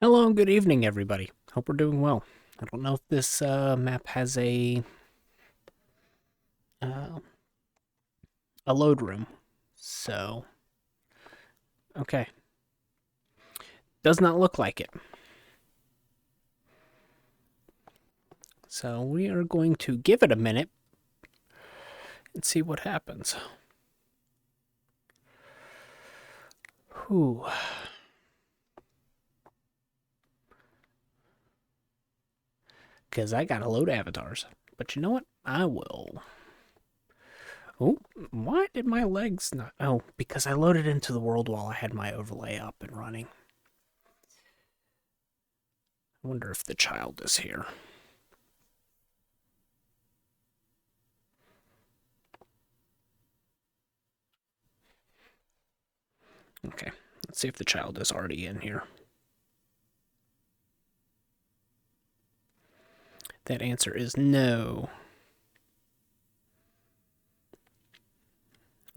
Hello and good evening, everybody. Hope we're doing well. I don't know if this map has uh, a load room, so okay, does not look like it. So we are going to give it a minute and see what happens. Whew. Because I gotta load avatars. But you know what? I will. Oh, why did my legs not? Oh, because I loaded into the world while I had my overlay up and running. I wonder if the child is here. Okay, let's see if the child is already in here. That answer is no.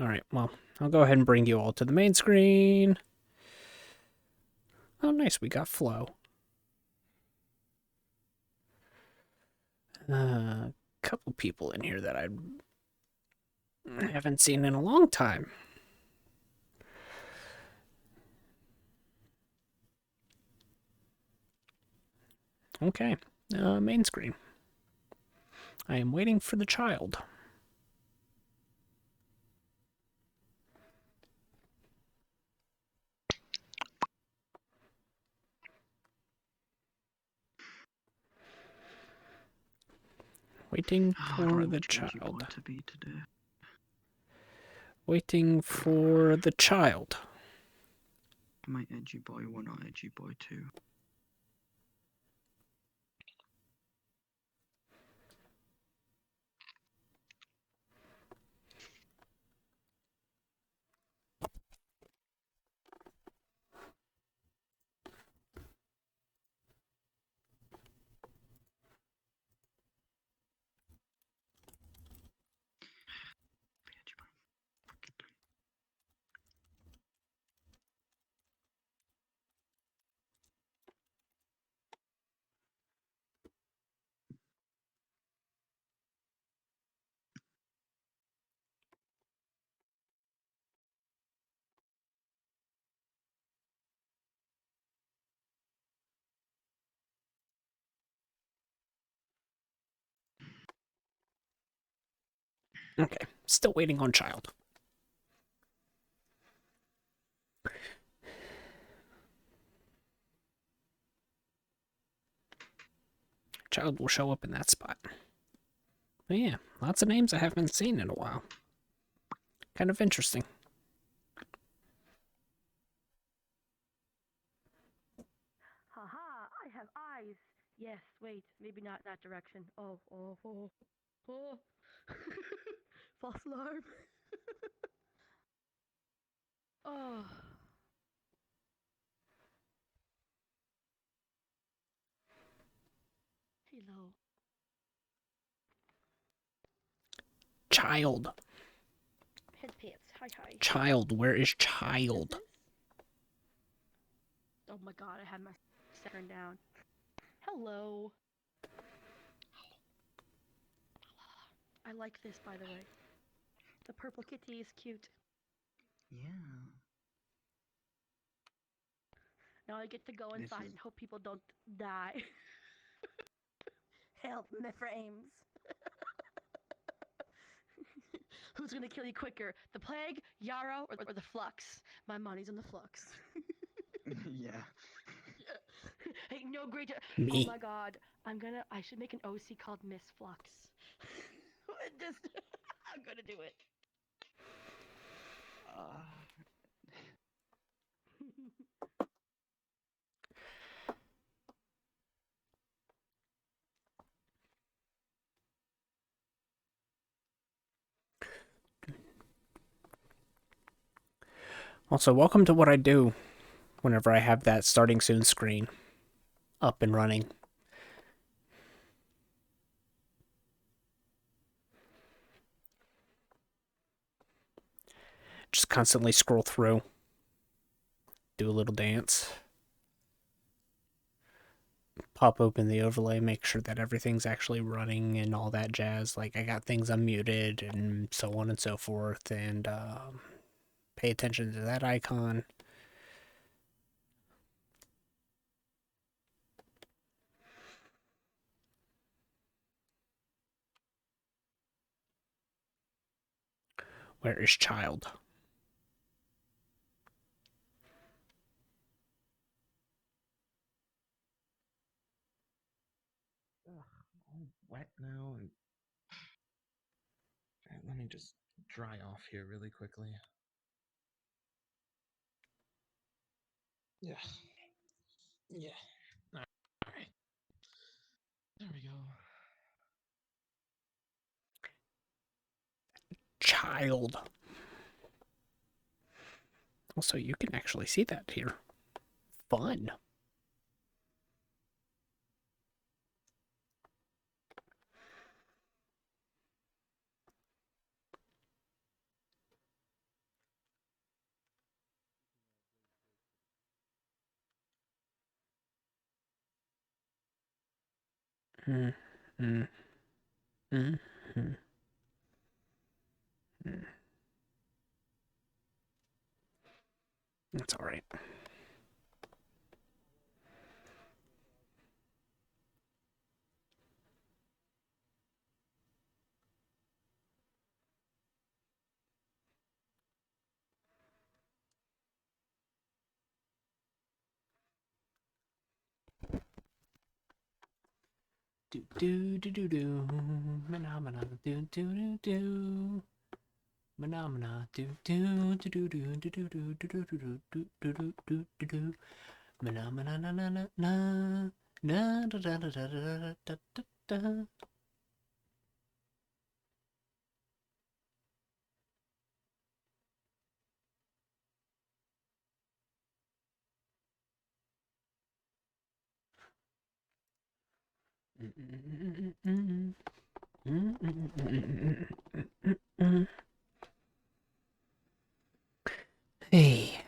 Alright, well, I'll go ahead and bring you all to the main screen. Oh, nice, we got flow. A couple people in here that I haven't seen in a long time. Okay, main screen. I am waiting for the child. Waiting for the child. To be today. Waiting for the child. Am I edgy boy 1 or edgy boy 2? Okay, still waiting on child. Child will show up in that spot. But yeah, lots of names I haven't seen in a while. Kind of interesting. Haha, I have eyes. Yes, wait, maybe not that direction. Oh. False alarm. Oh. Hello. Child. Head pants. Hi. Child, where is child? Oh my god, I had my turned down. Hello. I like this, by the way. The purple kitty is cute. Yeah. Now I get to go inside and hope people don't die. Help me, frames. Who's gonna kill you quicker? The plague, Yarrow, or the flux? My money's on the flux. Yeah. Hey, no great. Oh Me. my god, I should make an OC called Miss Flux. Just, I'm gonna do it. Also, welcome to what I do whenever I have that starting soon screen up and running. Just constantly scroll through, do a little dance. pop open the overlay, make sure that everything's actually running and all that jazz. Like, I got things unmuted and so on and so forth, and pay attention to that icon. Where is child? All wet now, and let me just dry off here really quickly. Yeah. Yeah. All right. There we go. Child. Also, you can actually see that here. Fun. Mm, mm, mm, mm, mm. That's all right. Do do do do do, phenomena do do do do, phenomena do do do do do do do do do do do do do do do do, phenomena na na na na na da da da da da da da da. Hey.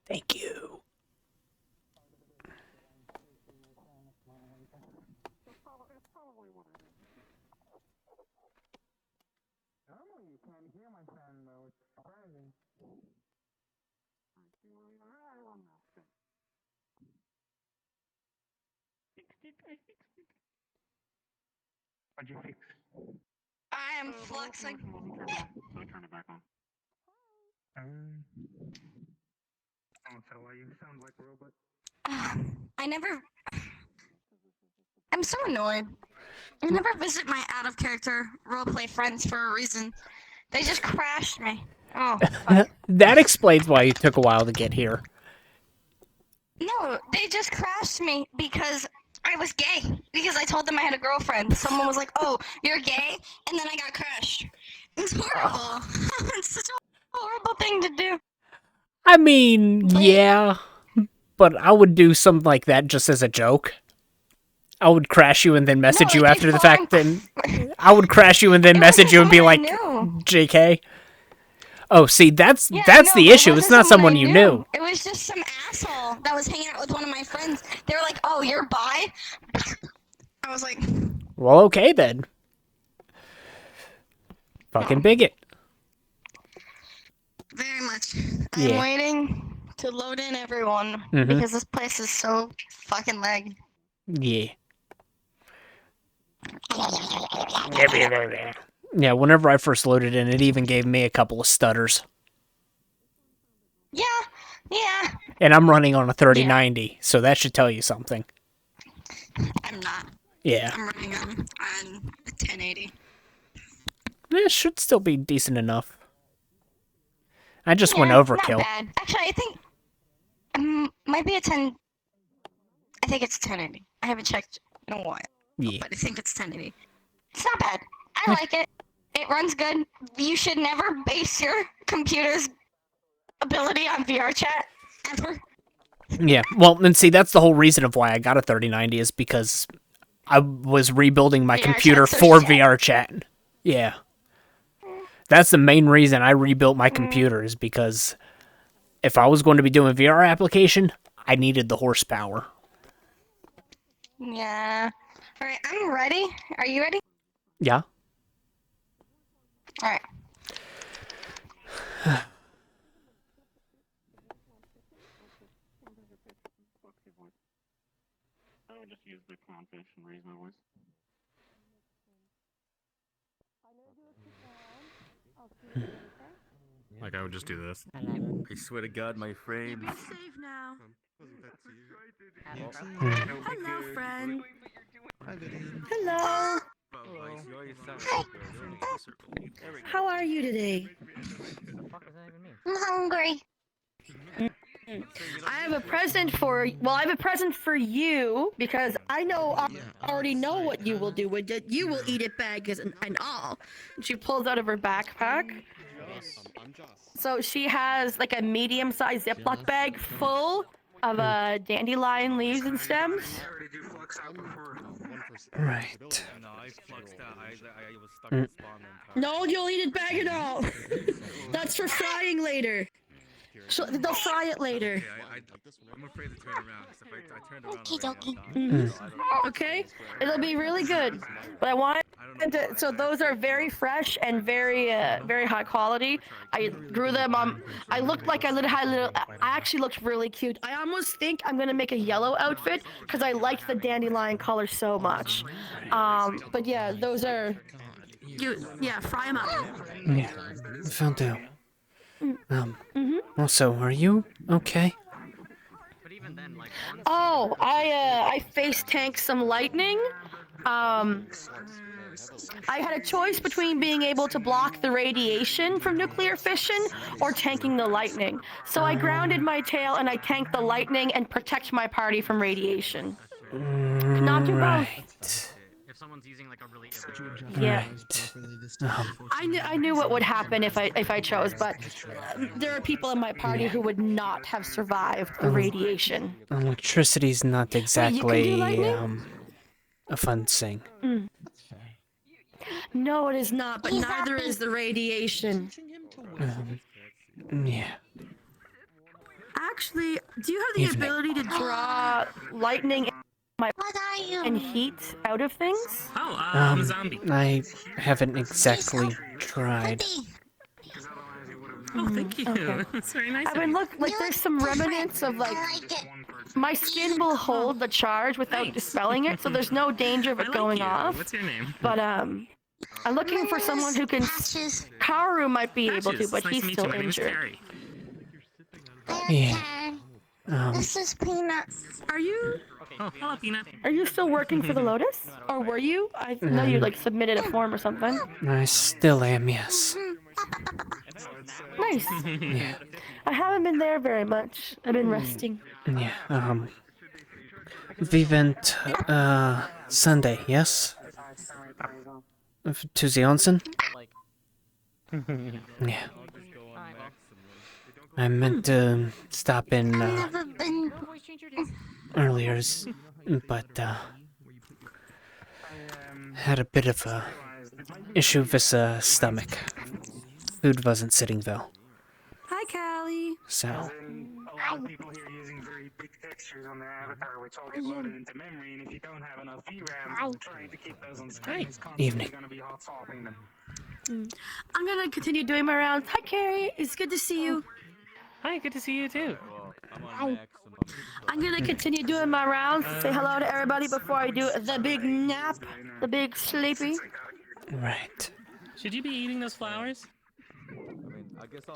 Thank you. Normally you can't hear my fan though. It's surprising. What'd you fix? I am fluxing. Don't tell why you sound like a robot. I never. I'm so annoyed. I never visit my out of character roleplay friends for a reason. They just crashed me. Oh, fuck. That explains why it took a while to get here. No, they just crashed me because I was gay. Because I told them I had a girlfriend. Someone was like, "Oh, you're gay," and then I got crushed. It's horrible. It's such a horrible thing to do. I mean, But yeah, but I would do something like that just as a joke. I would crash you and then message no, you like after the fact. Then I would crash you and then It message wasn't you and be someone I like, knew. "JK." Oh, see, that's Yeah, I know, the but it issue. It's wasn't not someone I you knew. It was just some asshole that was hanging out with one of my friends. They were like, "Oh, you're bi?" I was like, Well, okay then. Fucking bigot. very much. I'm Yeah. waiting to load in everyone Mhm. because this place is so fucking lag. Yeah. Yeah, whenever I first loaded in, it even gave me a couple of stutters. Yeah, yeah. And I'm running on a 3090, so that should tell you something. I'm not. Yeah. I'm running on 1080. It should still be decent enough. I just went Yeah, not overkill. bad. Actually, I think might be a 10. I think it's 1080. I haven't checked in a while, Yeah. but I think it's 1080. It's not bad. I like it. It runs good. You should never base your computer's ability on VR chat ever. Yeah. Well, and see, that's the whole reason of why I got a 3090 is because I was rebuilding my VR computer chat, so for shit. VR chat. Yeah. That's the main reason I rebuilt my computer is because if I was going to be doing VR application, I needed the horsepower. Yeah. All right, I'm ready. Are you ready? Yeah. All right. I would just use the clownfish and raise my voice. Like, I would just do this. I swear to God, my frame. Be safe now. Hmm. Hello, friend. Hello. How are you today? I'm hungry. I have a present for you because I already know what you will do with it. You will eat it bags and all. And she pulls out of her backpack. So she has like a medium-sized Ziploc bag full of dandelion leaves and stems. Right. No, I fluxed out. I was stuck in spawn then. No, you'll eat it bag and all. That's for frying later. So they'll fry it later. I'm afraid to turn around. So if I turned around, Okie Mm-hmm. Okay, it'll be really good. But I want to. So those are very fresh and very high quality. I grew them on. I looked like I actually looked really cute. I almost think I'm gonna make a yellow outfit because I like the dandelion color so much. But yeah, those are. Yeah, fry them up. Yeah. Found out. Also, are you okay? Oh, I face tanked some lightning. I had a choice between being able to block the radiation from nuclear fission or tanking the lightning. So I grounded my tail and I tanked the lightning and protect my party from radiation. Not do both. Right. If someone's using like a really Yeah. Right. I knew what would happen if I chose, but there are people in my party who would not have survived the radiation. Electricity's not Wait, you can do exactly lightning? a fun thing. No, it is not, but neither is the radiation. Yeah. Actually, do you have the Evening. ability to draw lightning What are you? and heat out of things? Oh, I'm a zombie. I haven't exactly tried. Pretty. Oh, thank you. Okay. That's very nice. I mean, look, like there's some remnants of like I like it. my skin will hold the charge without dispelling it, so there's no danger of I it like going you. off. What's your name? But I'm looking for someone who can. Patches. Karu might be able to, Patches. but Nice he's to meet still you. My name's injured. Carrie. Yeah. Okay. This is Peanut. Are you? Oh, hello, Peanut. Are you still working for the Lotus? Or were you? I know you like submitted a form or something. I still am, yes. Nice. Yeah. I haven't been there very much. I've been resting. Yeah. We went, Sunday, yes? To the onsen? Yeah. I meant to stop in, Never been. earlier, but, had a bit of a issue with stomach. Food wasn't sitting well, Hi, Callie. so A lot of people here using very big textures on their avatar, which all get loaded into memory, and if you don't have enough VRAM, trying to keep those on screen is constantly Evening. going to be hot swapping them. I'm gonna continue doing my rounds. Hi, Carrie. It's good to see you. Hi, good to see you too. I'm gonna continue doing my rounds. Say hello to everybody before I do the big nap, the big sleepy. right. Should you be eating those flowers?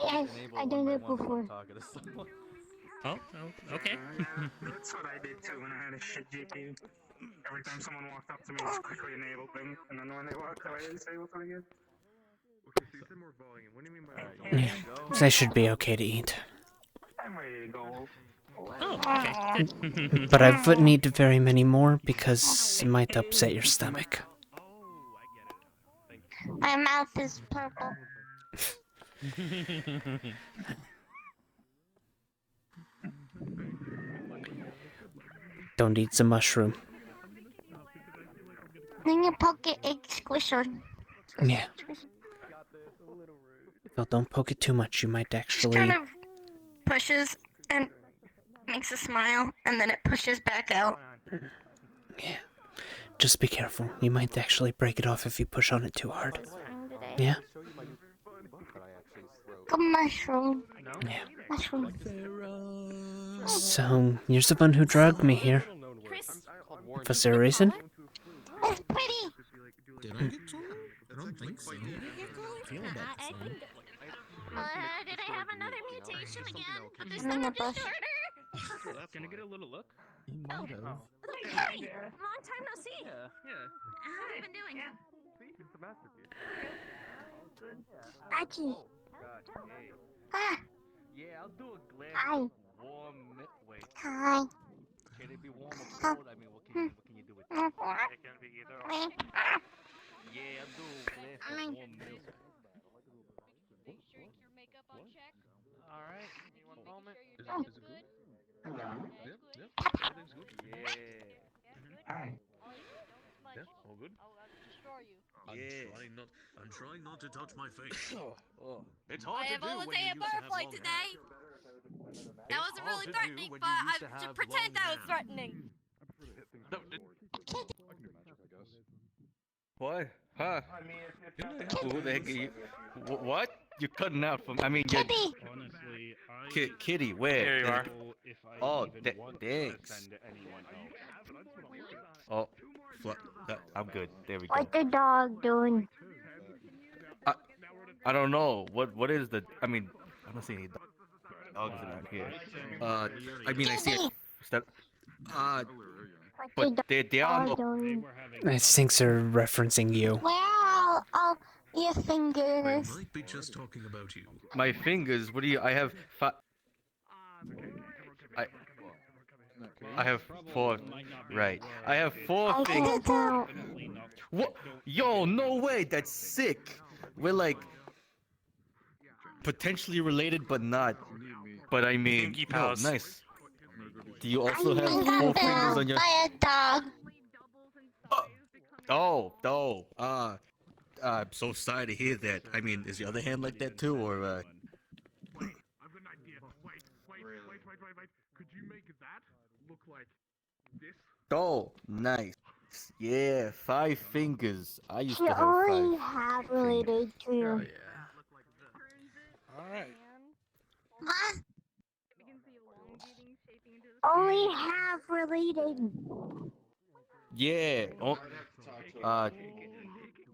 Yes, I done it before. Oh, okay. That's what I did too when I had a shit GPU. Every time someone walked up to me, just quickly enabled them, and then when they walked away, disabled them again. Okay, so you said more volume. What do you mean by Yeah, they should be okay to eat. I'm ready to go. Oh, okay. But I wouldn't need very many more because it might upset your stomach. My mouth is purple. Don't eat the mushroom. Then you poke it, egg squisher. Yeah. Well, don't poke it too much. You might actually... Kind of pushes and makes a smile, and then it pushes back out. Yeah. Just be careful. You might actually break it off if you push on it too hard. Yeah? A mushroom. Yeah. Mushroom. So, you're the one who drugged me here. Was there a reason? It's pretty. Did I get told? I don't think so. Feel about the same. Did I have another mutation again? Of the In the stomach bush. disorder? Can I get a little look? You might have. Hey, long time no see. Yeah. How have you been doing? It's a masterpiece. Archie. Ah, Yeah, I'll do a glass hi. of warm milk. Wait, Hi. can it be warm or cold? I mean, what can you do with it? Mm. It can be either or. Yeah, I'll do a glass of warm milk. Alright, give me one moment. Is it good? Yep, yep. Everything's good. Yeah. Yeah, all good. Yeah. I'm trying not to touch my face. It's I hard to have do always when you ate a used to have butterfly long today. hair. That It's wasn't hard really to do threatening, when but you I used to should have pretend long that was hair. threatening. No, what? Huh? Who the heck are you? What? You're cutting out from. I mean, Kitty. Honestly, Kitty, where? Here you are. Oh, thanks. Oh, I'm good. There we go. What's the dog doing? I don't know. What is the? I mean, I don't see any dogs around here. I mean, I see it. What's the But they are dog no. doing? I think they're referencing you. Where are all your They fingers? might be just talking about you. My fingers. What do you? I have five. I have four. Right. I have four I fingers. can't tell. What? Yo, no way. That's sick. We're like potentially related, but not. But I mean, Pinky no, pals. nice. Do you also I'm have being 4 fingers billed on your? by a dog. I'm so sorry to hear that. I mean, is your other hand like that too, or? I've got an idea. Wait. Could you make that look like this? Oh, nice. Yeah, 5 fingers. I used You to have only 5. have related to you. Alright. What? Only have related. Yeah. Oh, Are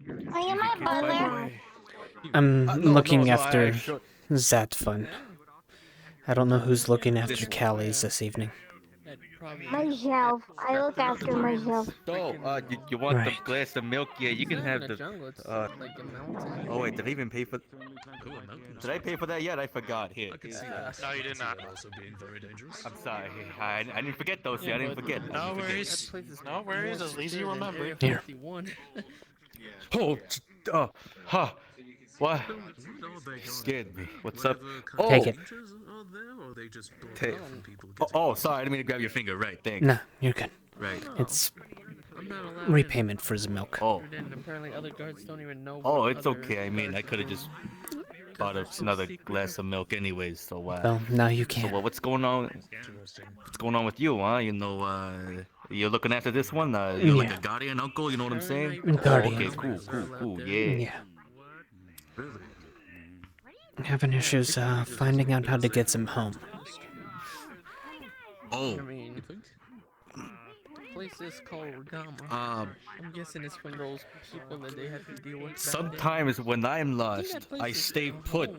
you my brother? I'm no, looking no, after sure. that fun. I don't know who's looking after Callie's this evening. Myself. I look after myself. So, you want the Right. glass of milk? Yeah, you can have the. Oh wait, did I even pay for? Oh, a mountain. Did I pay for that yet? I forgot. Here. I can see that. No, you did not. Also being very dangerous. I'm sorry. I didn't forget those. I didn't forget. I No didn't forget. worries. No worries, as easy you remember. Here. Oh, huh. What? What are they Scared me. What's up? Whatever Take it. dangers are there, or they just don't Take- like when people Oh, get oh, sorry. I didn't mean to grab your finger. Right. Thanks. No, you're good. Right. It's I'm not allowed repayment for the milk. Oh. Apparently, other guards don't even know. Oh, it's okay. I mean, I could have just bought us another glass of milk anyways. So, Well, now you so can. what's going on? Interesting. What's going on with you, huh? You know, you're looking after this one. You're like Yeah. a guardian uncle. You know what I'm saying? Guardian. Okay, cool. Yeah. Yeah. Really? Having issues finding out how to get them home. Oh. I mean, place is called Regama. Um. I'm guessing it's from those people that they have to deal with. Sometimes when I'm lost, I stay put.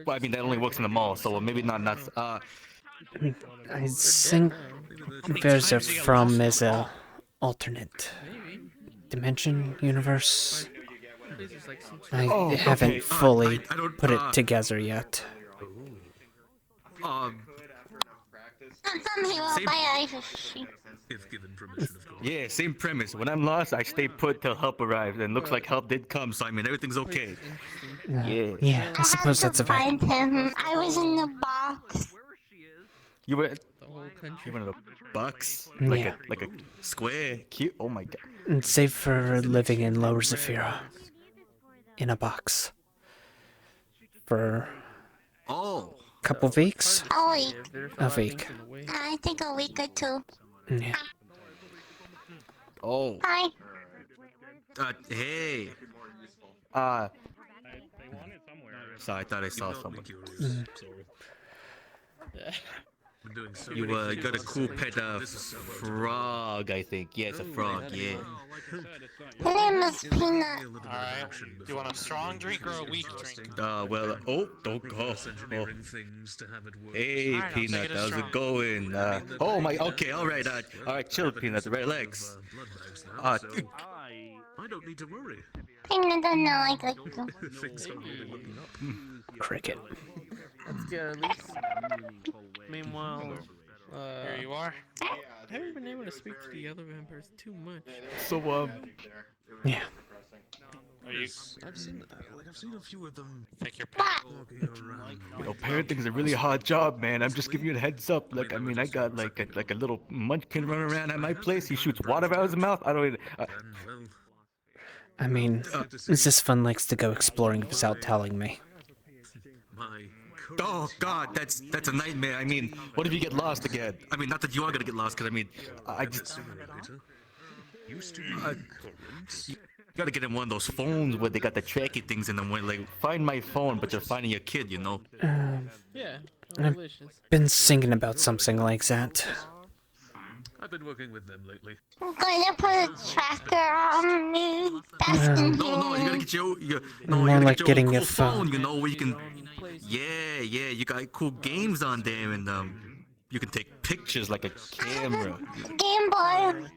Well, I mean, that only works in the mall, so maybe not. I think there's a from is a alternate Maybe. dimension, universe. Please, there's like some I Oh, haven't okay, fully I don't, put it together yet. Um, Same. If given permission, of course. yeah, same premise. When I'm lost, I stay put till help arrives, and looks like help did come, so I mean, everything's okay. Yeah. Yeah, I suppose that's a fact. find him. I was in the box. You were, the whole country. you were in a box? Yeah. Like a square? Cute? Oh my god. And save for living in Lower Zafira. In a box. For Oh. a couple weeks? A week. A week. I think a week or two. Yeah. Oh. Hi. Hey. Sorry, I thought I saw Not be someone. curious. Sorry. Been doing so You many got a things cool this pet summer. This is so much fun. frog, I think. Yeah, it's a frog, yeah. Her name is Peanut. A little bit of Alright, action do you want a before strong we drink or a begin weak broadcasting. drink? Well, don't go. Reverse Oh. engineering things to have it work. Hey, Alright, I'll take Peanut, it as how's strong. it going? Oh my, okay, alright, chill, Peanut, relax. Blood bags now, so I don't need to worry. Peanut doesn't know I like you. Things are really looking up. Cricket. That's good, at least. Meanwhile, Here you are. I haven't been able to speak to the other members too much. So, Yeah. Are you I've seen a few of them think you're walking around. parenting is a really hard job, man. I'm just giving you a heads up. Like, I mean, I got like a little munchkin running around at my place. He shoots water out of his mouth. I don't even. And well, I mean, this fun likes to go exploring without telling me. my Oh God, that's a nightmare. I mean, what if you get lost again? I mean, not that you are gonna get lost, cause I mean, I just simulator used to be current. you gotta get in one of those phones where they got the tracky things in them. Where like, find my phone, but you're finding your kid, you know. Yeah, I've delicious. been thinking about something like that. I've been working with them lately. I'm gonna put a tracker on me. That's in No, you here. gotta get your you More gotta like get getting your a cool phone. you know, where you can. Yeah, you got cool games on there, and you can take pictures like a camera. Game Boy.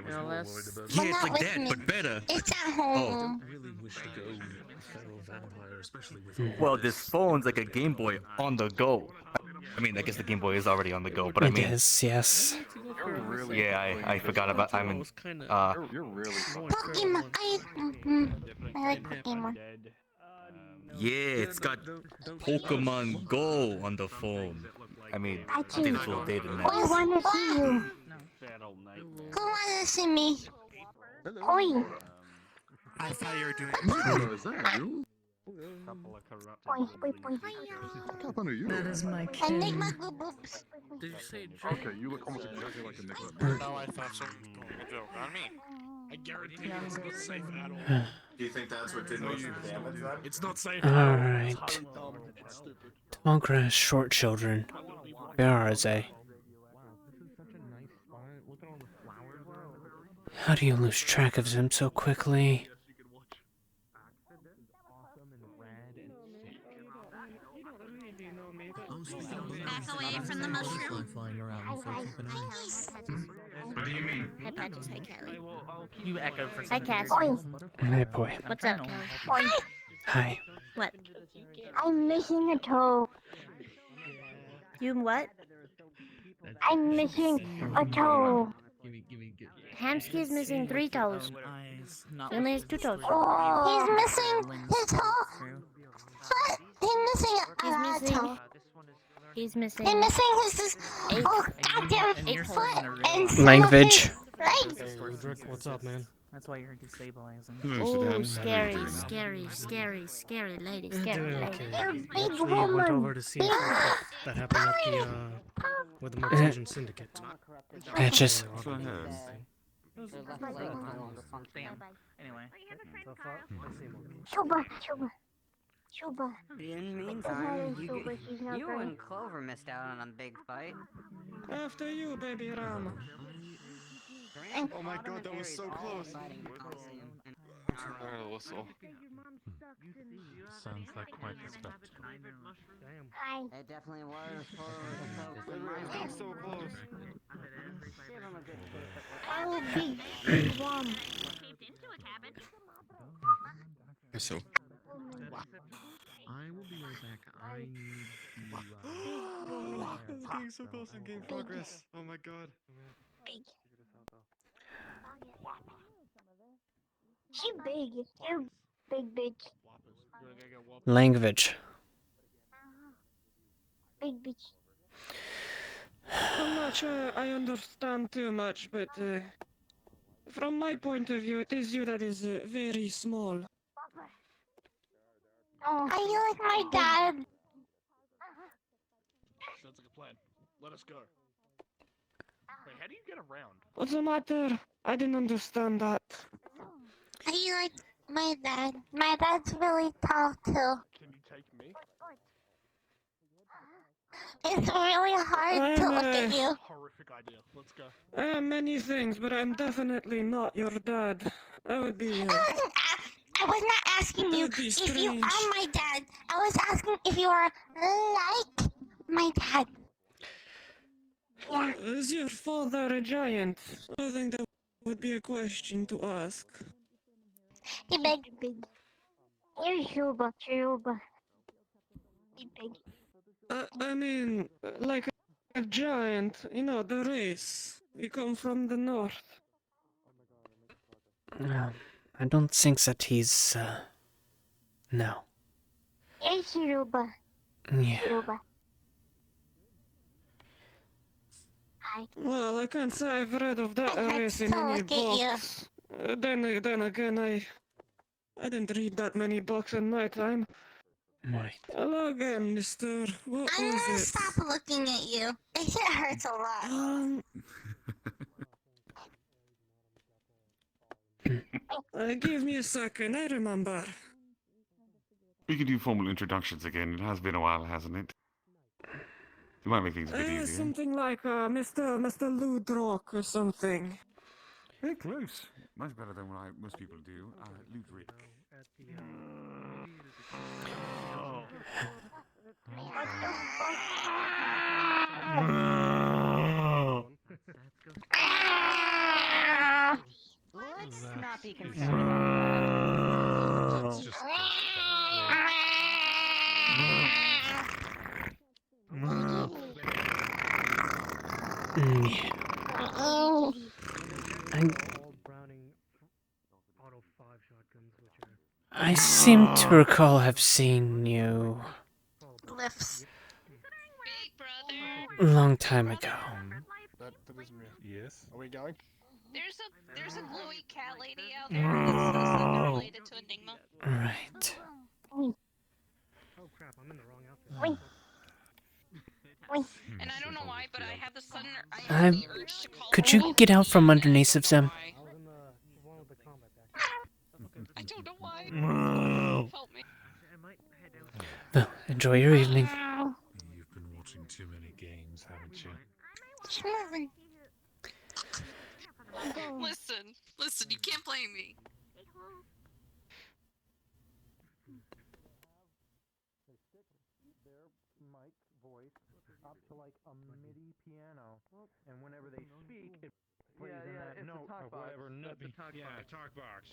You know, that's Yeah, it's not like with that, me. but better. It's at home. Really wish to go feral vampire, especially with all Well, this. this phone's like a Game Boy on the go. I mean, I guess the Game Boy is already on the go, but I It mean, is, yes. yeah, I forgot about. I mean, Pokemon. I like Pokemon. yeah, it's got Pokemon Go on the phone. I mean, I think it's a little dated now. I wanna see you. Who wanna see me? Oi. I thought you were doing Oi, oi, oi. That is my I make king. my good boobs. Did you say drink? Okay, you look almost exactly like a Nick. No, I thought someone was doing a joke on me. I guarantee you it's not safe at all. Do you think that's what did most of the damage then? It's not safe at all. Alright. Tongra has short children. Where are they? How do you lose track of them so quickly? Back away from the mushroom. Flying around, so keep an eye. What do you mean? Hi, Patches. Hi, Kelly. You echo for Hi, Cass. Oi. Hey boy. What's up, Kelly? Oi. Hi. What? I'm missing a toe. You what? I'm missing a toe. Hamsky is missing 3 toes. He only has 2 toes. He's missing his toe. What? He's missing a toe. He's missing his oh goddamn foot and some Language. of his legs. What's up, man? That's why you're destabilizing. Oh, scary, scary, scary, scary lady, scary lady. You're a big We went woman. over to see if that happened at the, with the Mortasian Syndicate. Patches. Shuba, Shuba, Shuba. In the meantime, you and Clover missed out on a big fight. After you, baby Ram. Oh my god, that was so close. Whistle. sounds like quite the spectacle. Hi. It definitely was full of the folks in my Everybody's getting so close. Give him a good taste of what I will be warm. So. I will be right back. I need It's getting so close in game progress. Oh my god. Big. She big. You big bitch. Language. Big bitch. I'm not sure I understand too much, but from my point of view, it is you that is very small. Oh, are you like my dad? Sounds like a plan. Let us go. Wait, how do you get around? What's the matter? I didn't understand that. Are you like my dad? My dad's really tall too. Can you take me? It's really hard to look at you. Horrific idea. Let's go. I am many things, but I'm definitely not your dad. That would be. I was not asking you if you are my dad. I was asking if you are like my dad. Yeah. Is your father a giant? I think that would be a question to ask. He big. You're Juba. He big. I mean, like a giant, you know, the race. We come from the north. I don't think that he's, no. It's Juba. Yeah. Juba. Hi. Well, I can't say I've read of that race in any books. Then again, I didn't read that many books in my time. Right. Hello again, mister. What I'm was gonna it? stop looking at you. It hurts a lot. Give me a second, I remember. We can do formal introductions again. It has been a while, hasn't it? It might make things a bit easier. Something like Mr. Ludrock or something. Very close. Much better than what most people do. Ludwig. Let's not be concerned. That's just I seem to recall have seen you Lifts. a long time ago. That is real. Yes. Are we going? There's a glowy cat lady out there that's related to Enigma. Right. Oh crap, I'm in the wrong outfit. And I don't know why, but I have the sudden urge to call Could her. you get out from underneath of them? I don't know why. Help me. Well, enjoy your evening. You've been watching too many games, haven't you? Listen, you can't blame me. Mic voice up to like a MIDI piano, and whenever they speak, it plays in that note of whatever note. Yeah, talk box.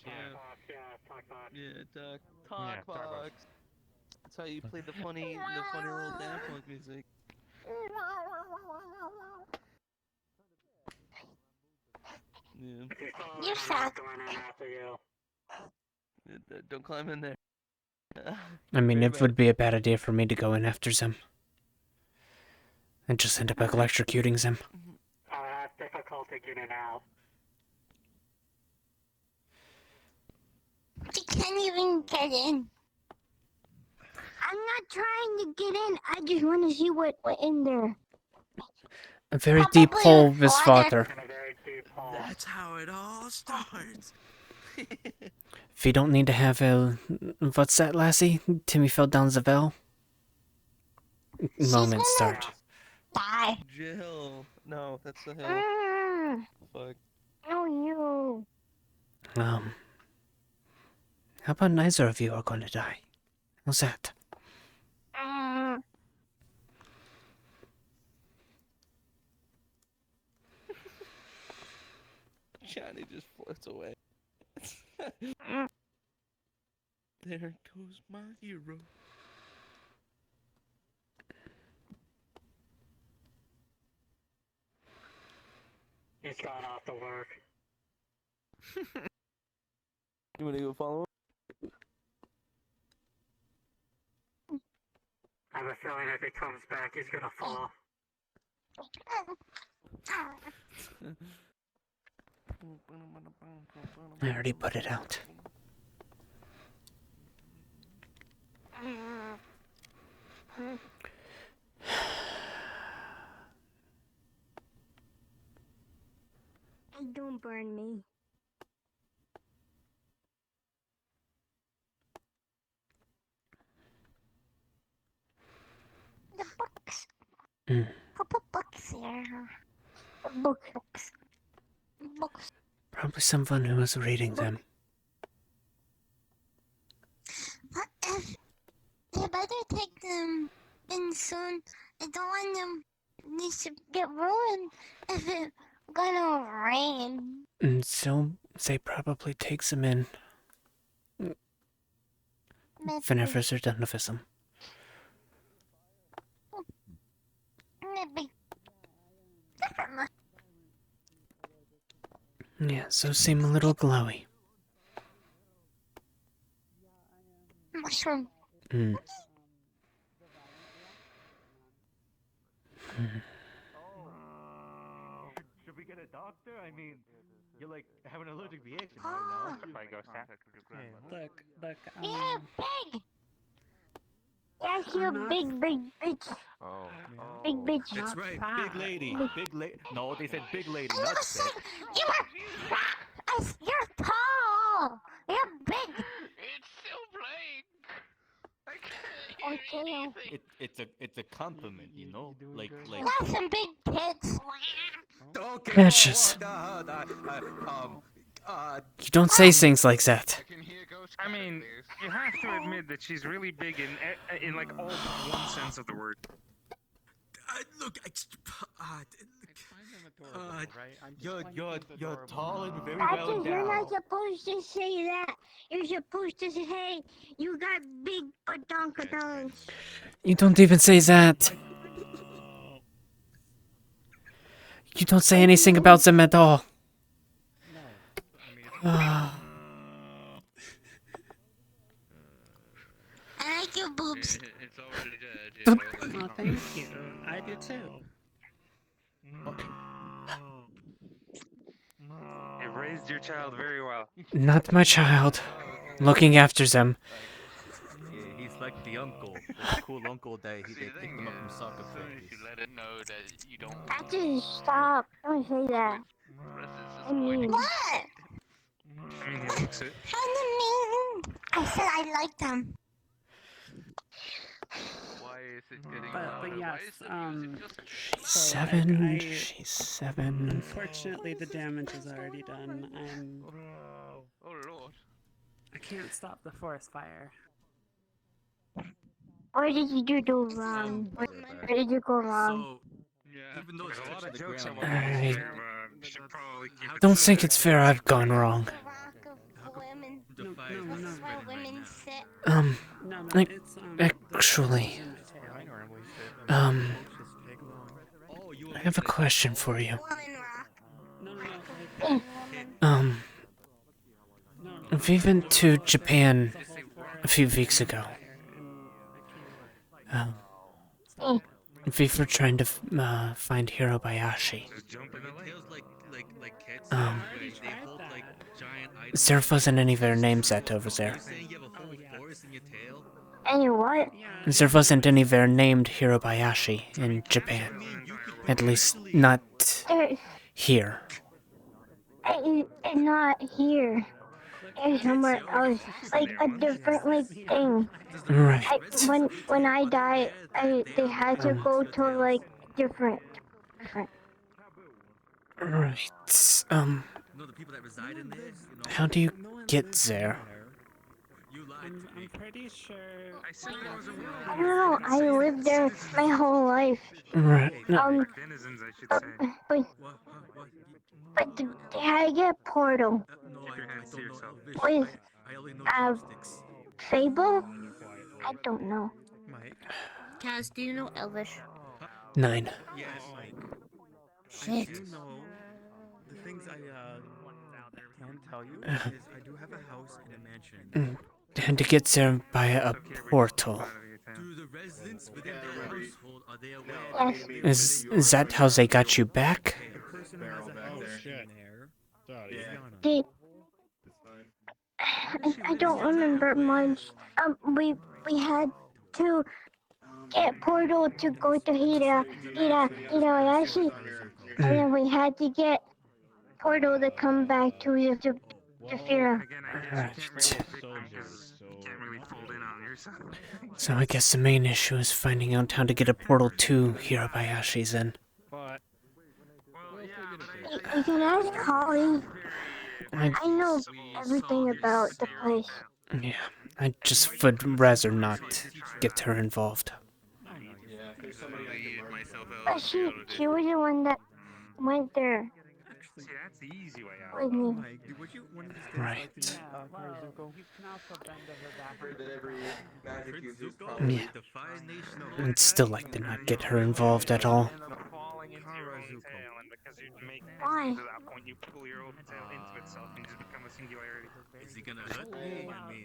Talk box. That's how you play the funny little Daft Punk music. Yeah. You suck. Don't climb in there. I mean, it would be a bad idea for me to go in after them. And just end up electrocuting them. I have difficulty getting out. You can't even get in. I'm not trying to get in. I just want to see what's in there. A very deep hole with water. That's how it all starts. If you don't need to have a... What's that, lassie? Timmy fell down the well? Moment start. Die. Jill. No, that's the hill. Fuck. Oh, you. How about neither of you are going to die? What's that? Johnny just floats away. There goes my hero. He's gone off to work. You wanna go follow him? I have a feeling if he comes back, he's gonna fall. I already put it out. Don't burn me. The books. Mm. I'll put books here. Books. Books. Probably someone who was reading them. What if you better take them in soon? I don't want them to get ruined if it's gonna rain. And so they probably takes them in whenever they're done with them. Maybe. Yeah, so seem a little glowy. Mushroom. Mm. Should we get a doctor? I mean, you're like having an allergic reaction right now. If I go stand. Look, Yeah, big. Yeah, you big bitch. Oh. Big bitch. That's right, big lady. Big lady. No, they said big lady, not Listen, thick. you're tall. You're big. It's still playing. I can't hear Okay. anything. It's a compliment, you know? Like. Got some big tits. Cassius. You don't say things like that. I mean, you have to admit that she's really big in like all but one sense of the word. You're tall and very That's well you're not endowed. supposed to say that. You're supposed to say you got big badonkadons. You don't even say that. You don't say anything about them at all. I like your boobs. It's already dead. Oh, thank you. I do too. You've raised your child very well. Not my child. Looking after them. Yeah, he's like the uncle, the cool uncle that they picked him up from soccer practice. You let it know that you don't. I just stop. Don't say that. I mean, what? I mean, he looks it. I said I like them. Why is it getting But louder? yes, Why is the music just... She's So, like, 7. She's 7. Unfortunately, the damage is already done. Oh lord. I can't stop the forest fire. What did you do wrong? Where did you go wrong? Yeah. Even though it's There's a lot touching of the jokes ground, on I what should probably keep it don't to think it's fair I've gone wrong. Women. No, This is where women sit. No, Actually, I have a question for you. We went to Japan a few weeks ago. We were trying to find Hirobayashi. There wasn't any of their names set over there. Any what? There wasn't any of their named Hirobayashi in Japan. At least, not here. It's not here. It's somewhere else. Like a different thing. Right. When I died, they had to go to like different. Right. How do you get there? I'm pretty sure. I said there was a world. I don't know. I lived there my whole life. Right. No. Denizens, I should say. But they had to get a portal Keep your hands to yourself. with Fable. I don't know. Cass, do you know Elvish? 9. Yes, Mike. I Shit. do know the things I can tell you is I do have a house and a mansion. And to get there by a portal. Do the residents within the household are they aware? Yes. Is that how they got you back? The person who has a house in there. Did I don't remember much. We had to get portal to go to Hirayashi, and then we had to get portal to come back to Fira. So I guess the main issue is finding out how to get a portal to Hirabayashi's in. You can ask Holly. I know everything about the place. Yeah, I just would rather not get her involved. But she was the one that went there See, that's the easy way out. with me. Right. Yeah. Yeah. I'd still like to not get her involved at all. Why?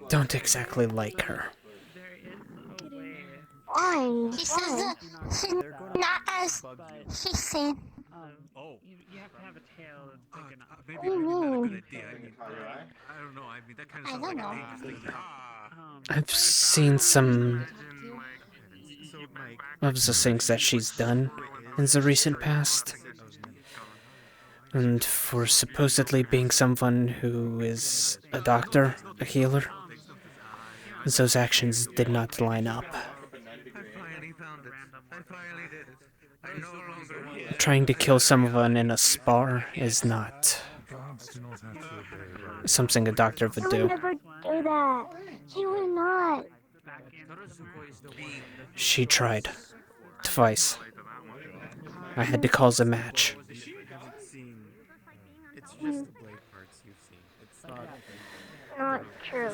Don't exactly like her. Why? She says that she's not as she's seen. You have to have a tail that's big enough. Maybe What do you not a mean? good idea. I don't know. I mean, that kind of I sounds don't like a know. dangerous thing. I've seen some So, Mike, of the things that she's done in the recent past. And for supposedly being someone who is a doctor, a healer, those actions did not line up. Trying to kill someone in a spa is not something a doctor would She would do. never do that. She would not. She tried. Twice. I had to call the match. it's just the blade parts you've seen. It's Not true.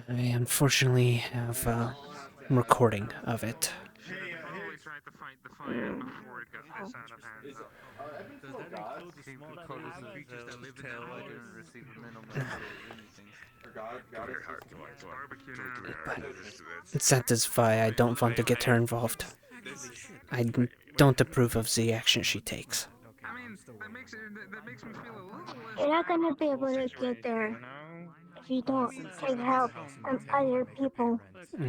I unfortunately have a recording of it. But that is why I don't want to get her involved. I don't approve of the action she takes. You're not gonna be able to get there if you don't take help from other people.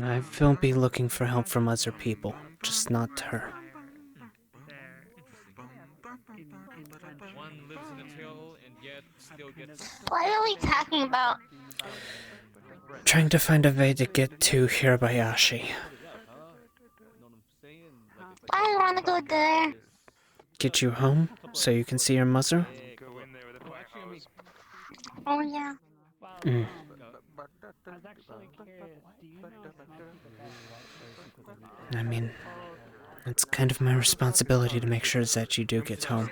I will be looking for help from other people, just not her. One lives in a hill and yet still gets. What are we talking about? Trying to find a way to get to Hirabayashi. I don't want to go there. Get you home so you can see your mother? Oh yeah. Mm. I mean, it's kind of my responsibility to make sure that you do get home.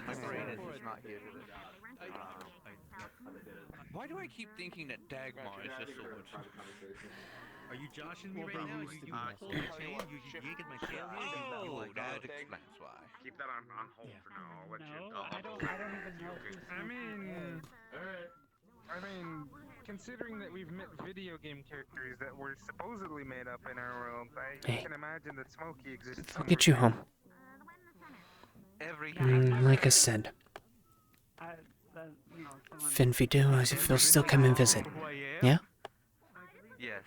Why do I keep thinking that Dagmar is just so much? Are you joshing me right now? You pulled my chain? You yanking my tail here? Oh, that explains why. Keep that on hold for now. I'll let you. No, I don't even know who's I mean, considering that we've met video game characters that were supposedly made up in our world, I Hey. can imagine that Smokey exists. I'll get you home. Like I said, if we do, I will still come and visit. Yeah? Yes.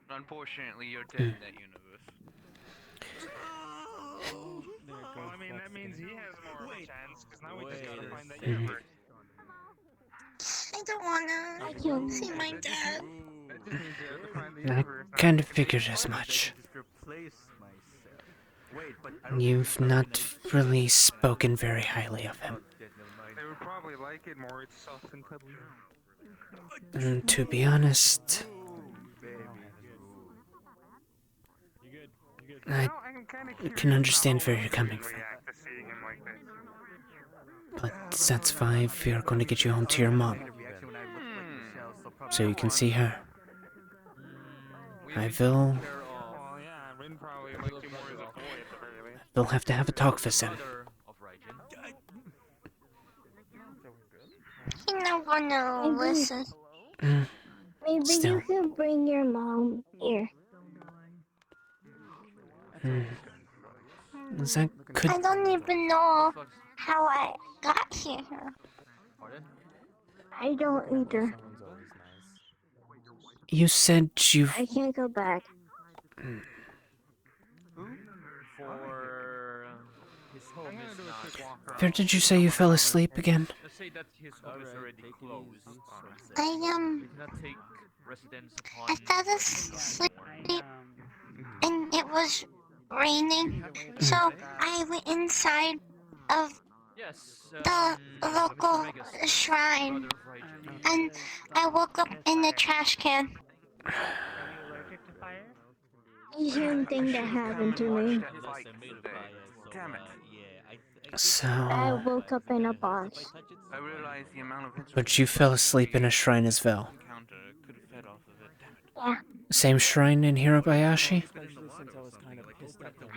Unfortunately, you're dead in that universe. Well, I mean, that means he has more of a chance, because now we just gotta find that universe. I don't want to see my dad. That just means you have to find the I universe. kind of figured as much. You've not really spoken very highly of him. They would probably like it more. It's soft and cuddly. To be honest, I can understand where you're coming from. But that's why we are going to get you home to your mom. So you can see her. I will... We'll have to have a talk with him. You never gonna listen. Maybe Still. you could bring your mom here. Is that could... I don't even know how I got here. I don't either. You said you... I can't go back. For his home is not. Where did you say you fell asleep again? Let's say that his home is already closed. I We cannot take residence upon. I fell asleep and it was raining, so I went inside of the local shrine, and I woke up in the trash can. The same thing that happened to me. Damn it. So... I woke up in a box. I realize the amount of But you fell asleep in a shrine as well. encounter could have fed off of it. Yeah. Same shrine in Hirabayashi?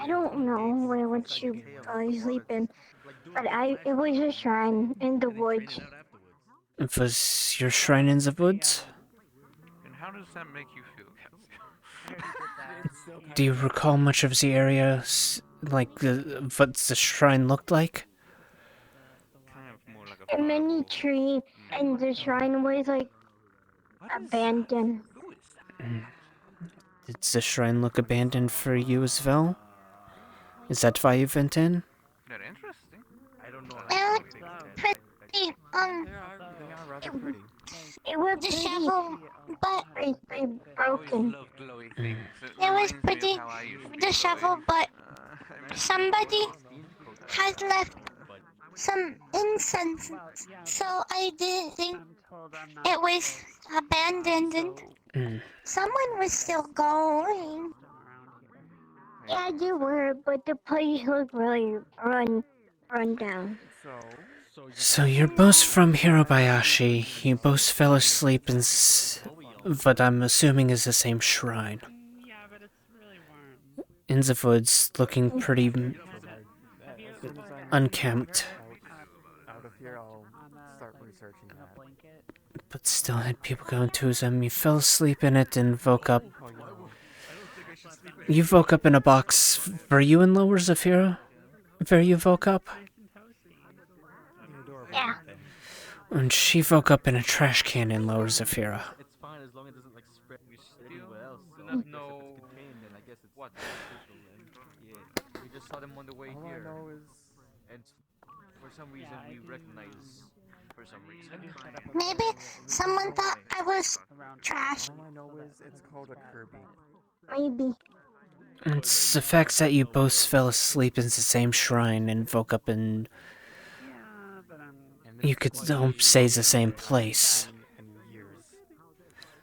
I don't know where would you probably sleep in, but it was a shrine in the woods. Was your shrine in the woods? And how does that make you feel, Kassius? Do you recall much of the area, like what the shrine looked like? A mini tree, and the shrine was like abandoned. Did the shrine look abandoned for you as well? Is that why you went in? That interesting. I don't know. It looked pretty, it was disheveled, but broken. It was pretty disheveled, but somebody had left some incense, so I didn't think it was abandoned, and someone was still going. Yeah, you were, but the place looked really run down. So you're both from Hirabayashi. You both fell asleep in what I'm assuming is the same shrine. In the woods, looking pretty unkempt. Out of here, I'll start researching that. But still had people going to them. You fell asleep in it and woke up. You woke up in a box. Were you in Lower Zafira? Where you woke up? Yeah. And she woke up in a trash can in Lower Zafira. It's fine as long as it doesn't like spread anywhere else. So no. Then I guess it's what? Yeah. We just saw them on the way here. And for some reason we recognize. For some reason. Maybe someone thought I was trash. All I know is it's called a Kirby. Maybe. It's the fact that you both fell asleep in the same shrine and woke up in... You could say the same place.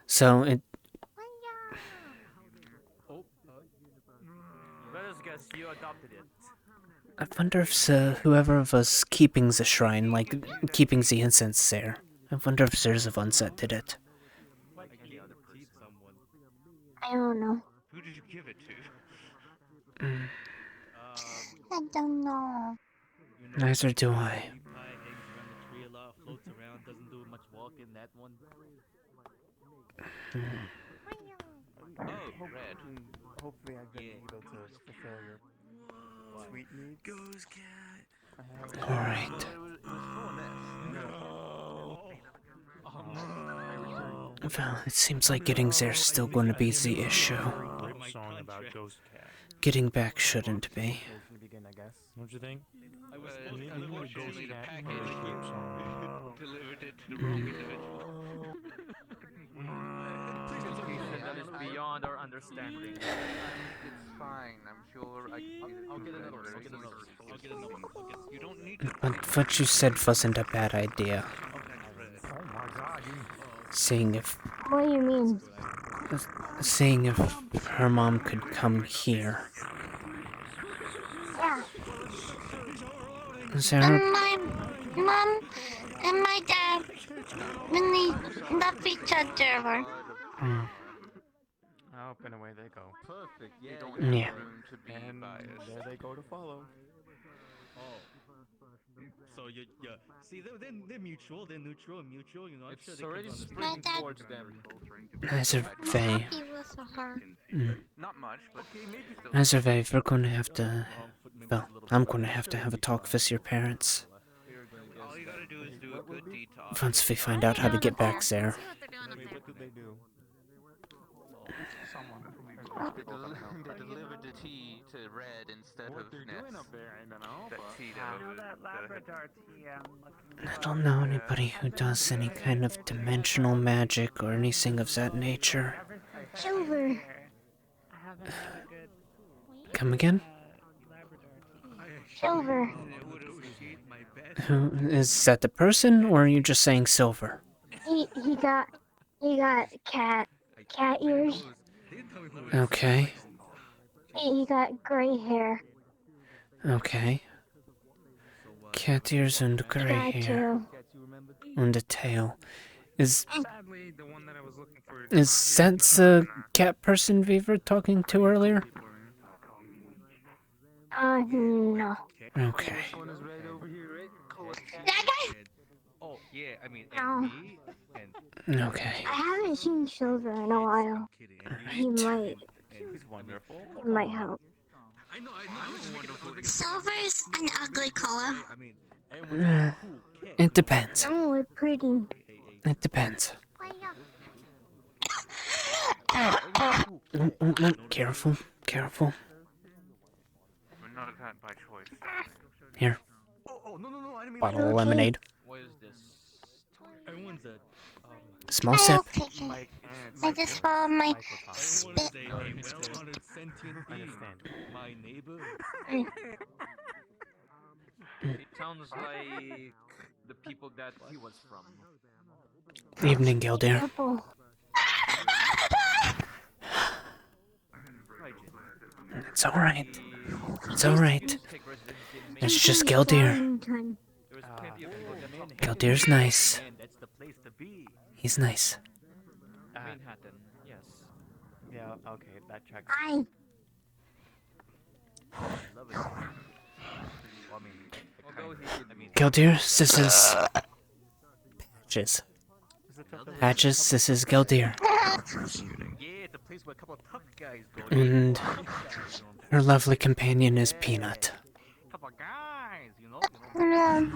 So it... Let us guess, you adopted it. I wonder if whoever was keeping the shrine, like keeping the incense there, I wonder if there's a one that did it. I don't know. Who did you give it to? I don't know. Neither do I. Floats around, doesn't do much walking, that one. Oh, red. Hopefully I've been able to fulfill your sweet needs. Goes cat. Alright. Well, it seems like getting there's still going to be the issue. Song about Ghost Cat. Getting back shouldn't be. Don't you think? Unfortunately, the package delivered it to the wrong individual. That is beyond our understanding. It's fine. I'm sure I'll get another one. I'll get another one. You don't need to. But what you said wasn't a bad idea. seeing if What do you mean? seeing if her mom could come here. Yeah. Is there? And my mom and my dad really love each other. Up and away they go. Perfect. Yeah. Yeah. And there they go to follow. Oh. So you see they're mutual, they're neutral and mutual, you know. I'm sure It's they already can springing Dad- towards them. As a Fae. Happy with her. Not much, but maybe still. As a Fae, we're going to have to. Well, I'm going to have a talk with your parents. All you gotta do is do a good detox. Once we find out how to get back there. What do they do? They delivered the tea to Red instead of Ness. That tea that You know that Labrador tea I'm looking I for? don't know anybody who does any kind of dimensional magic or anything of that nature. Silver. I haven't had a good Come again? Labrador tea. Silver. Who is that? The person, or are you just saying silver? He got cat ears. Okay. He got gray hair. Okay. Cat ears and gray Got hair. tail. And a tail. Is Sadly, the one that I was looking for that the cat person we were talking to earlier? No. Okay. That guy? Oh yeah, I mean No. me and Okay. I haven't seen Silver in a while. He might He's wonderful. help. Silver's an ugly color. It depends. Oh, pretty. It depends. Careful, careful. We're not a cat by choice. Here, oh no, I didn't mean bottle of lemonade. What is this? everyone's a Small sip. I just swallowed my spit. well-honored sentient being. My neighbor. It sounds like the people that he was from. Evening, Gildir. Purple. It's alright. It's alright. It's just Gildir. Gildir's nice. That's the place to be. He's nice. Manhattan, yes. Yeah, okay, that tracks. I Love it. Well, Although he did Gildir, this is... Patches. Patches, this is Gildir. yeah, it's a place where a couple of tough guys go. And her lovely companion is Peanut. Couple of guys, you know. Fine,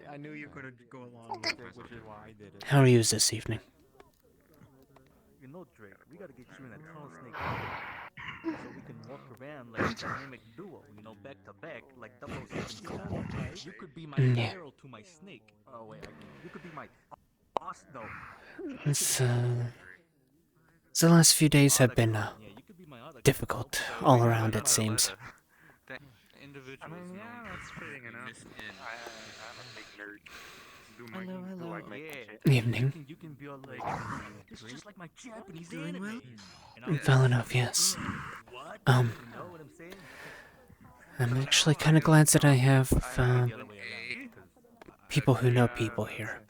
I knew you could go along with it, which is why I did it. How are you this evening? You know, Drake, we gotta get you in a tunnel snake so we can walk around like a dynamic duo, you know, back to back, like 007. You could be my Yeah. arrow to my snake. Oh wait, you could be my boss though. The last few days have been difficult all around, it seems. I mean, yeah, that's fitting enough. I'm a big nerd. Hello. Evening. You can be all like, it's just like my Japanese anime. Well enough, yes. What? You know what I'm saying? I'm actually kind of glad that I have people who know people here.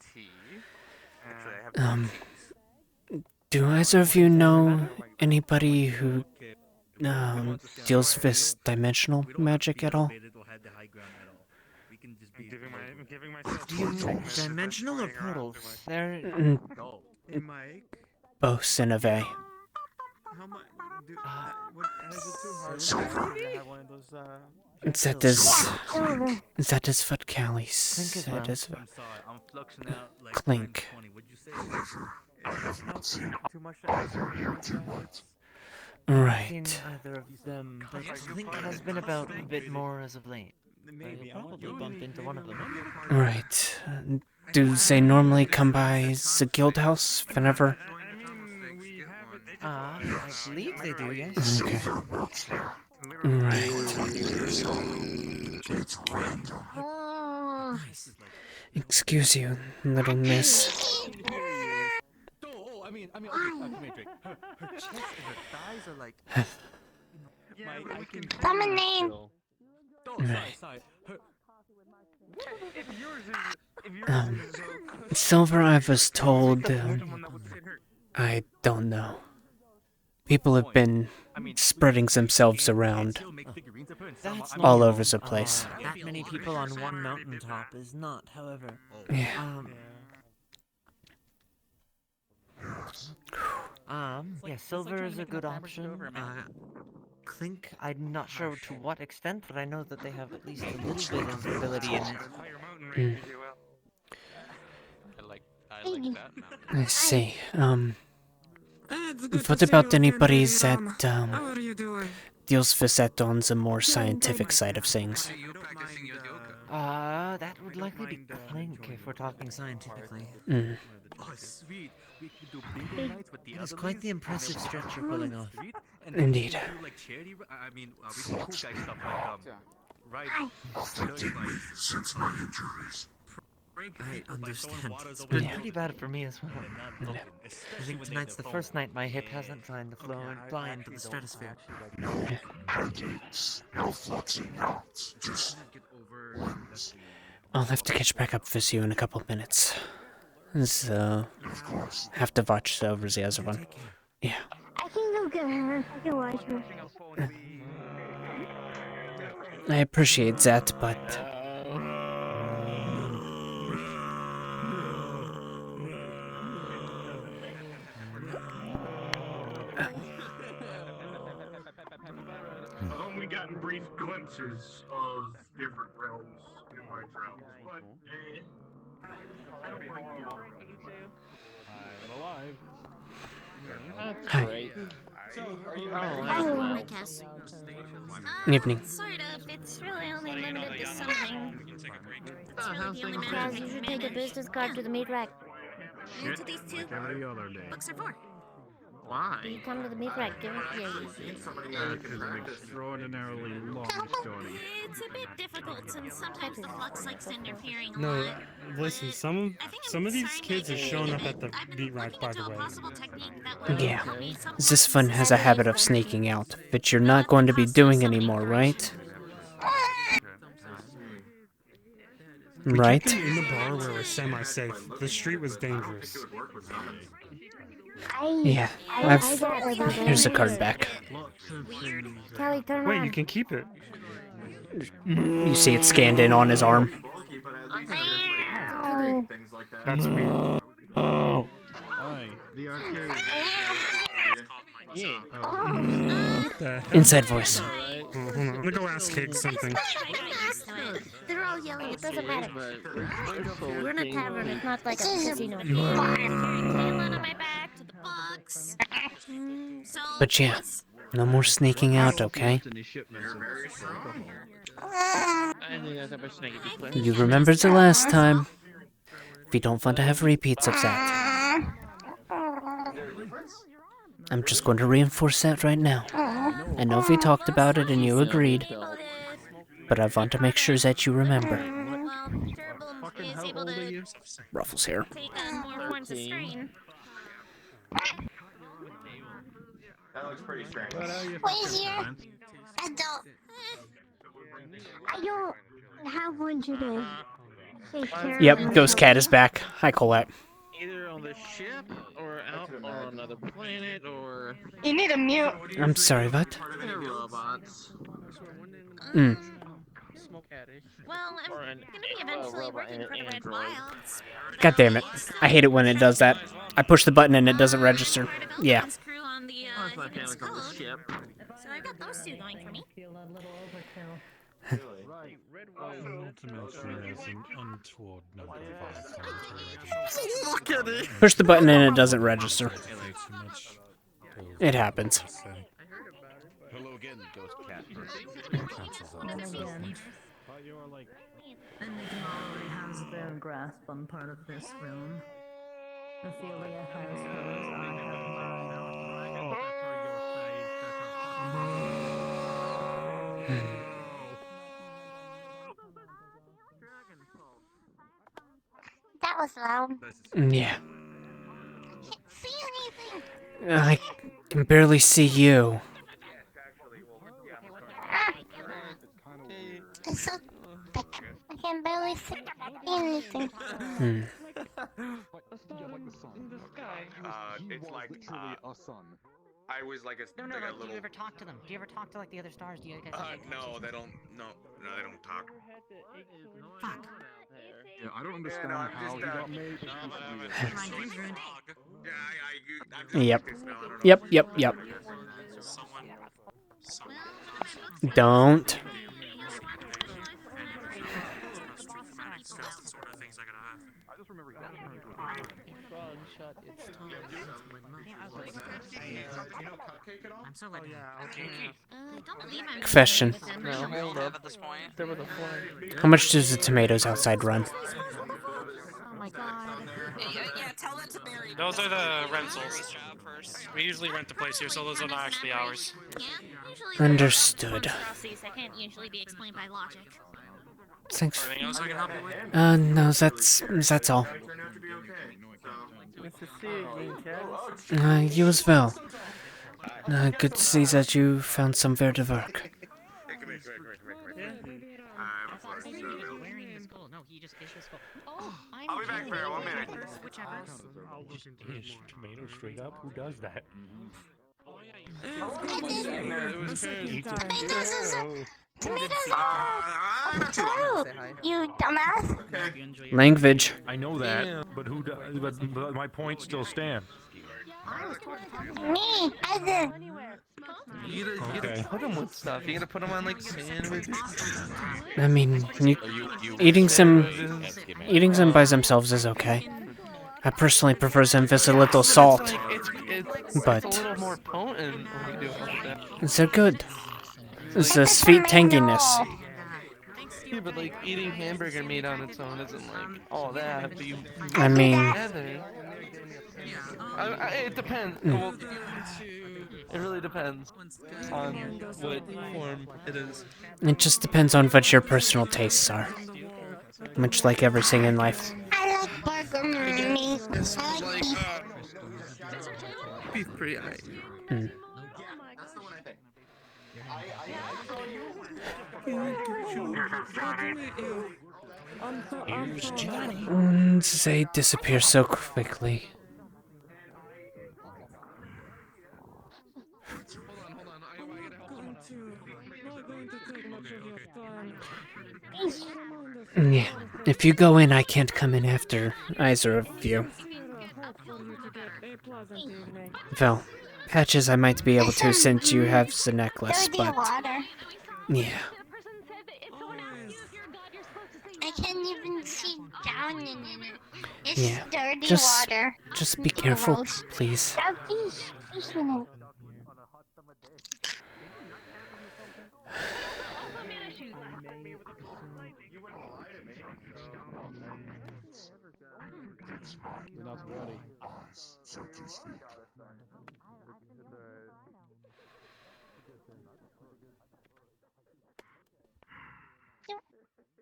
Do either of you know anybody who deals with dimensional magic at all? Giving myself Dimensional or portals? They're Hey, Mike. Both in a way. How much? Is it too hard to have one of those? That is what Callie said as well. I'm sorry, I'm fluxing out like Clink. 20. What'd you say? Too much to ask. Right. either of them, but Clink has been about a bit more as of late. Maybe I'll probably bump into one of them. Right. Do they normally come by the guild house whenever? I believe they do, yes. Okay. Right. Excuse you, little miss. Oh, I mean, okay, come here, Drake. Her chest and her thighs are like, I can. Lemonade. Oh, sorry. Her. Silver, I was told, I don't know. People have been spreading themselves around That's all normal. over the place. That many people on one mountaintop is not, however. Yeah. Yeah, silver is a good option. Clink, I'm not sure to what extent, but I know that they have at least a little bit of ability in it. I like that mountain. I see. What about anybody that, deals with that on the more scientific side of things? That would likely be Clink if we're talking scientifically. Oh, sweet. We could do bingo nights with the It is quite the impressive stretch you're pulling off. Indeed. We do like charity. We do cool guy stuff like Since my injuries. I understand. It's been pretty bad for me as well. I think tonight's the first night my hip hasn't tried to fly into the stratosphere. No fluxing out. Just I'll have to catch back up with you in a couple of minutes. So, have to watch over the other one. Yeah. I can go get her. I can watch her. I appreciate that, but... I've only gotten brief glimpses of different realms in my travels, but I don't like the other I'm alive. Hi. Great. Oh, Cass. Evening. Sort of. It's really only limited to something. That's really the only Guys, you should take a business card to the meat rack. New to these two. every other day. Books are for. You come to the meat rack, give it here. That is an extraordinarily long story. It's a bit difficult, and sometimes the flux likes interfering a No, lot. listen, some of these kids are showing up at the meat rack, by the way. Yeah. This fun has a habit of sneaking out, which you're not going to be doing anymore, right? Right? We kept them in the bar where we're semi-safe. The street was dangerous. Yeah. Here's the card back. Kelly, turn Wait, around. you can keep it. You see it scanned in on his arm. That's weird. Oh. Inside voice. I'm gonna go ask Cake something. They're all yelling. It doesn't matter. We're in a tavern. It's not like a casino. But yeah, no more sneaking out, okay? You remember the last time. We don't want to have repeats of that. I'm just going to reinforce that right now. I know we talked about it and you agreed, but I want to make sure that you remember. Ruffles here. That looks pretty strange. What is your adult? I don't have one today. Yep, Ghost Cat is back. Hi, Colette. Either on the ship, or out on another planet, or... You need a mute. I'm sorry, what? They're robots. Well, I'm gonna be eventually working for the Red Wilds. God damn it. I hate it when it does that. I push the button and it doesn't register. Yeah. Crew on the Human's Code. So I've got those two going for me. Not to mention there's an untoward number of Look at it! Push the button and it doesn't register. It happens. Hello again, Ghost Cat. Enigma has their grasp on part of this realm. Ophelia has hers, I have mine. was loud. Yeah. Can't see anything. I can barely see you. It's so thick. I can barely see anything. Hmm. It's like a sun. I was like a No, like a do little. you ever talk to them? Do you ever talk to like the other stars? Do you guys No, they don't. No, they don't talk. Fuck. Yeah, I don't understand I'm how just, he got made. My dream's ruined. Yep. Yep, yep, yep. Don't. I just remember he got turned into a Frog shot its tongue into my mouth. I'm so glad. Don't believe I'm Confession. No, hold up. There was a fly. How much does the tomatoes outside run? Oh my god. Yeah, tell that to Barry. Those are the rentals. We usually rent the place here, so those are not actually ours. Understood. Processes that can't usually be explained by logic. Thanks. Anything else I can help you with? No, that's all. Nice to see you again, Chad. You as well. Good to see that you found somewhere to work. I'll be back for 1 minute. Tomato straight up? Who does that? Oh, you dumbass. Language. I know that, but who does? But my point still stands. Me, I did. You gotta put them with stuff. You gotta put them on like sandwiches. I mean, eating some by themselves is okay. I personally prefer them with a little salt, but It's a little more potent when we do it like that. they're good. It's a sweet tanginess. Yeah, but like eating hamburger meat on its own isn't like all that. But you I mean, together. It depends. Well, it really depends on what form it is. it just depends on what your personal tastes are. Much like everything in life. I like burger meat. I like beef. Beef pretty high. Here's Johnny. They disappear so quickly. Yeah, if you go in, I can't come in after either of you. Well, Patches, I might be able to since you have the necklace, Dirty but water. yeah. I can't even see down in it. It's Yeah, dirty just water. be careful, Gross. please. Fish in it. You're not ready.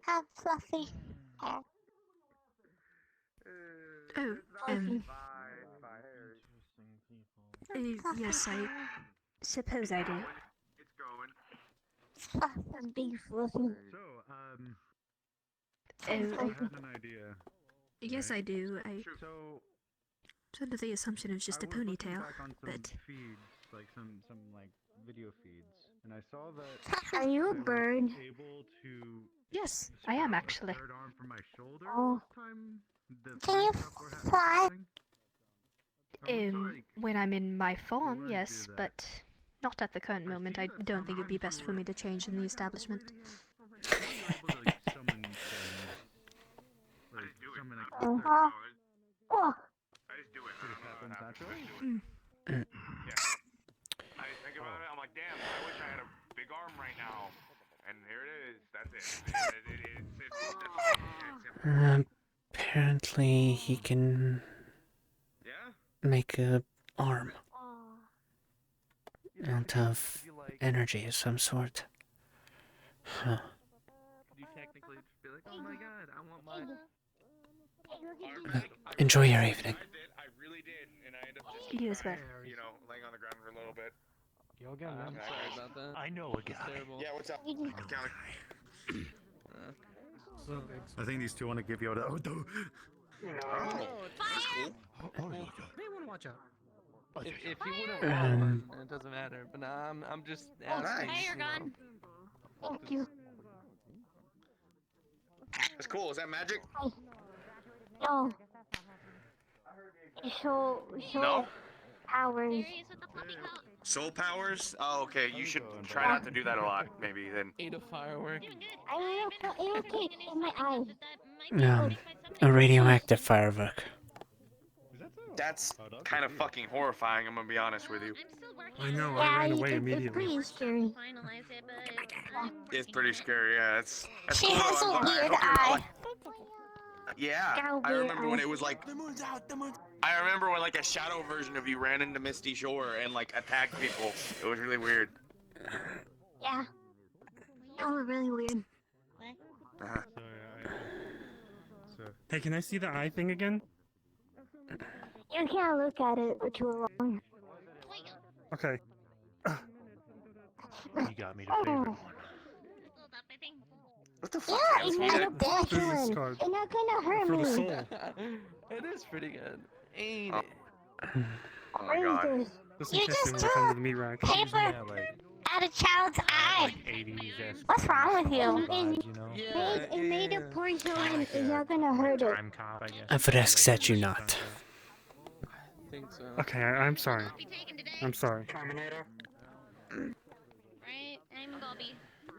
Have fluffy hair. Oh, yes, I suppose I do. Fluffy, fluffy. Oh, an idea. yes, I do. I under the assumption it was just a ponytail, but Feeds, like some like video feeds, and I saw that. are you a bird? Able to Yes, I am actually. third arm from my shoulder Oh. this time. Can you fly? When I'm in my form, yes, but not at the current moment. I don't think it'd be best for me to change in the establishment. Uh-huh. Oh. I think about it, I'm like, damn, I wish I had a big arm right now. And here it is. That's it. Apparently, he can make a arm out of energy of some sort. Huh. You technically just be like, oh my god, I want my Enjoy your evening. I really did, and I ended up just, You as well. laying on the ground for a little bit. Yo, again, man. Sorry about that. I know a guy. Terrible. Yeah, what's up? I think these two want to give you a. Oh, no. May want to watch out. If you would have it doesn't matter. But I'm just asking. Hey, you're gone. Thank you. That's cool. Is that magic? No. So No? powers. Soul powers? Oh, okay. You should try not to do that a lot, maybe, then. Ate a firework. It's okay. In my eyes. A radioactive firework. That's kind of fucking horrifying, I'm gonna be honest with you. I know, I ran away It's immediately. pretty scary. It's pretty scary, yeah. That's She cool, has though. a I'm glad- weird I hope you're, eye. like- Yeah, I remember when it was like. I remember when like a shadow version of you ran into Misty Shore and like attacked people. It was really weird. Yeah. That was really weird. Uh-huh. Hey, can I see the eye thing again? You can't look at it for too long. Okay. You got me the favorite one. What the fuck? Yeah, it's not a bad one. card. It's not gonna hurt For the me. soul. It is pretty good. Ain't Oh. it? Oh my god. This. Listen, You Keston, just when we come to took the meat rack. paper out of child's eye. 80s. What's wrong with you? Yeah, It made a porcelain. It's not gonna hurt it. Time cop, I guess. I would ask that you not. I think so. Okay, I'm sorry. I'm sorry.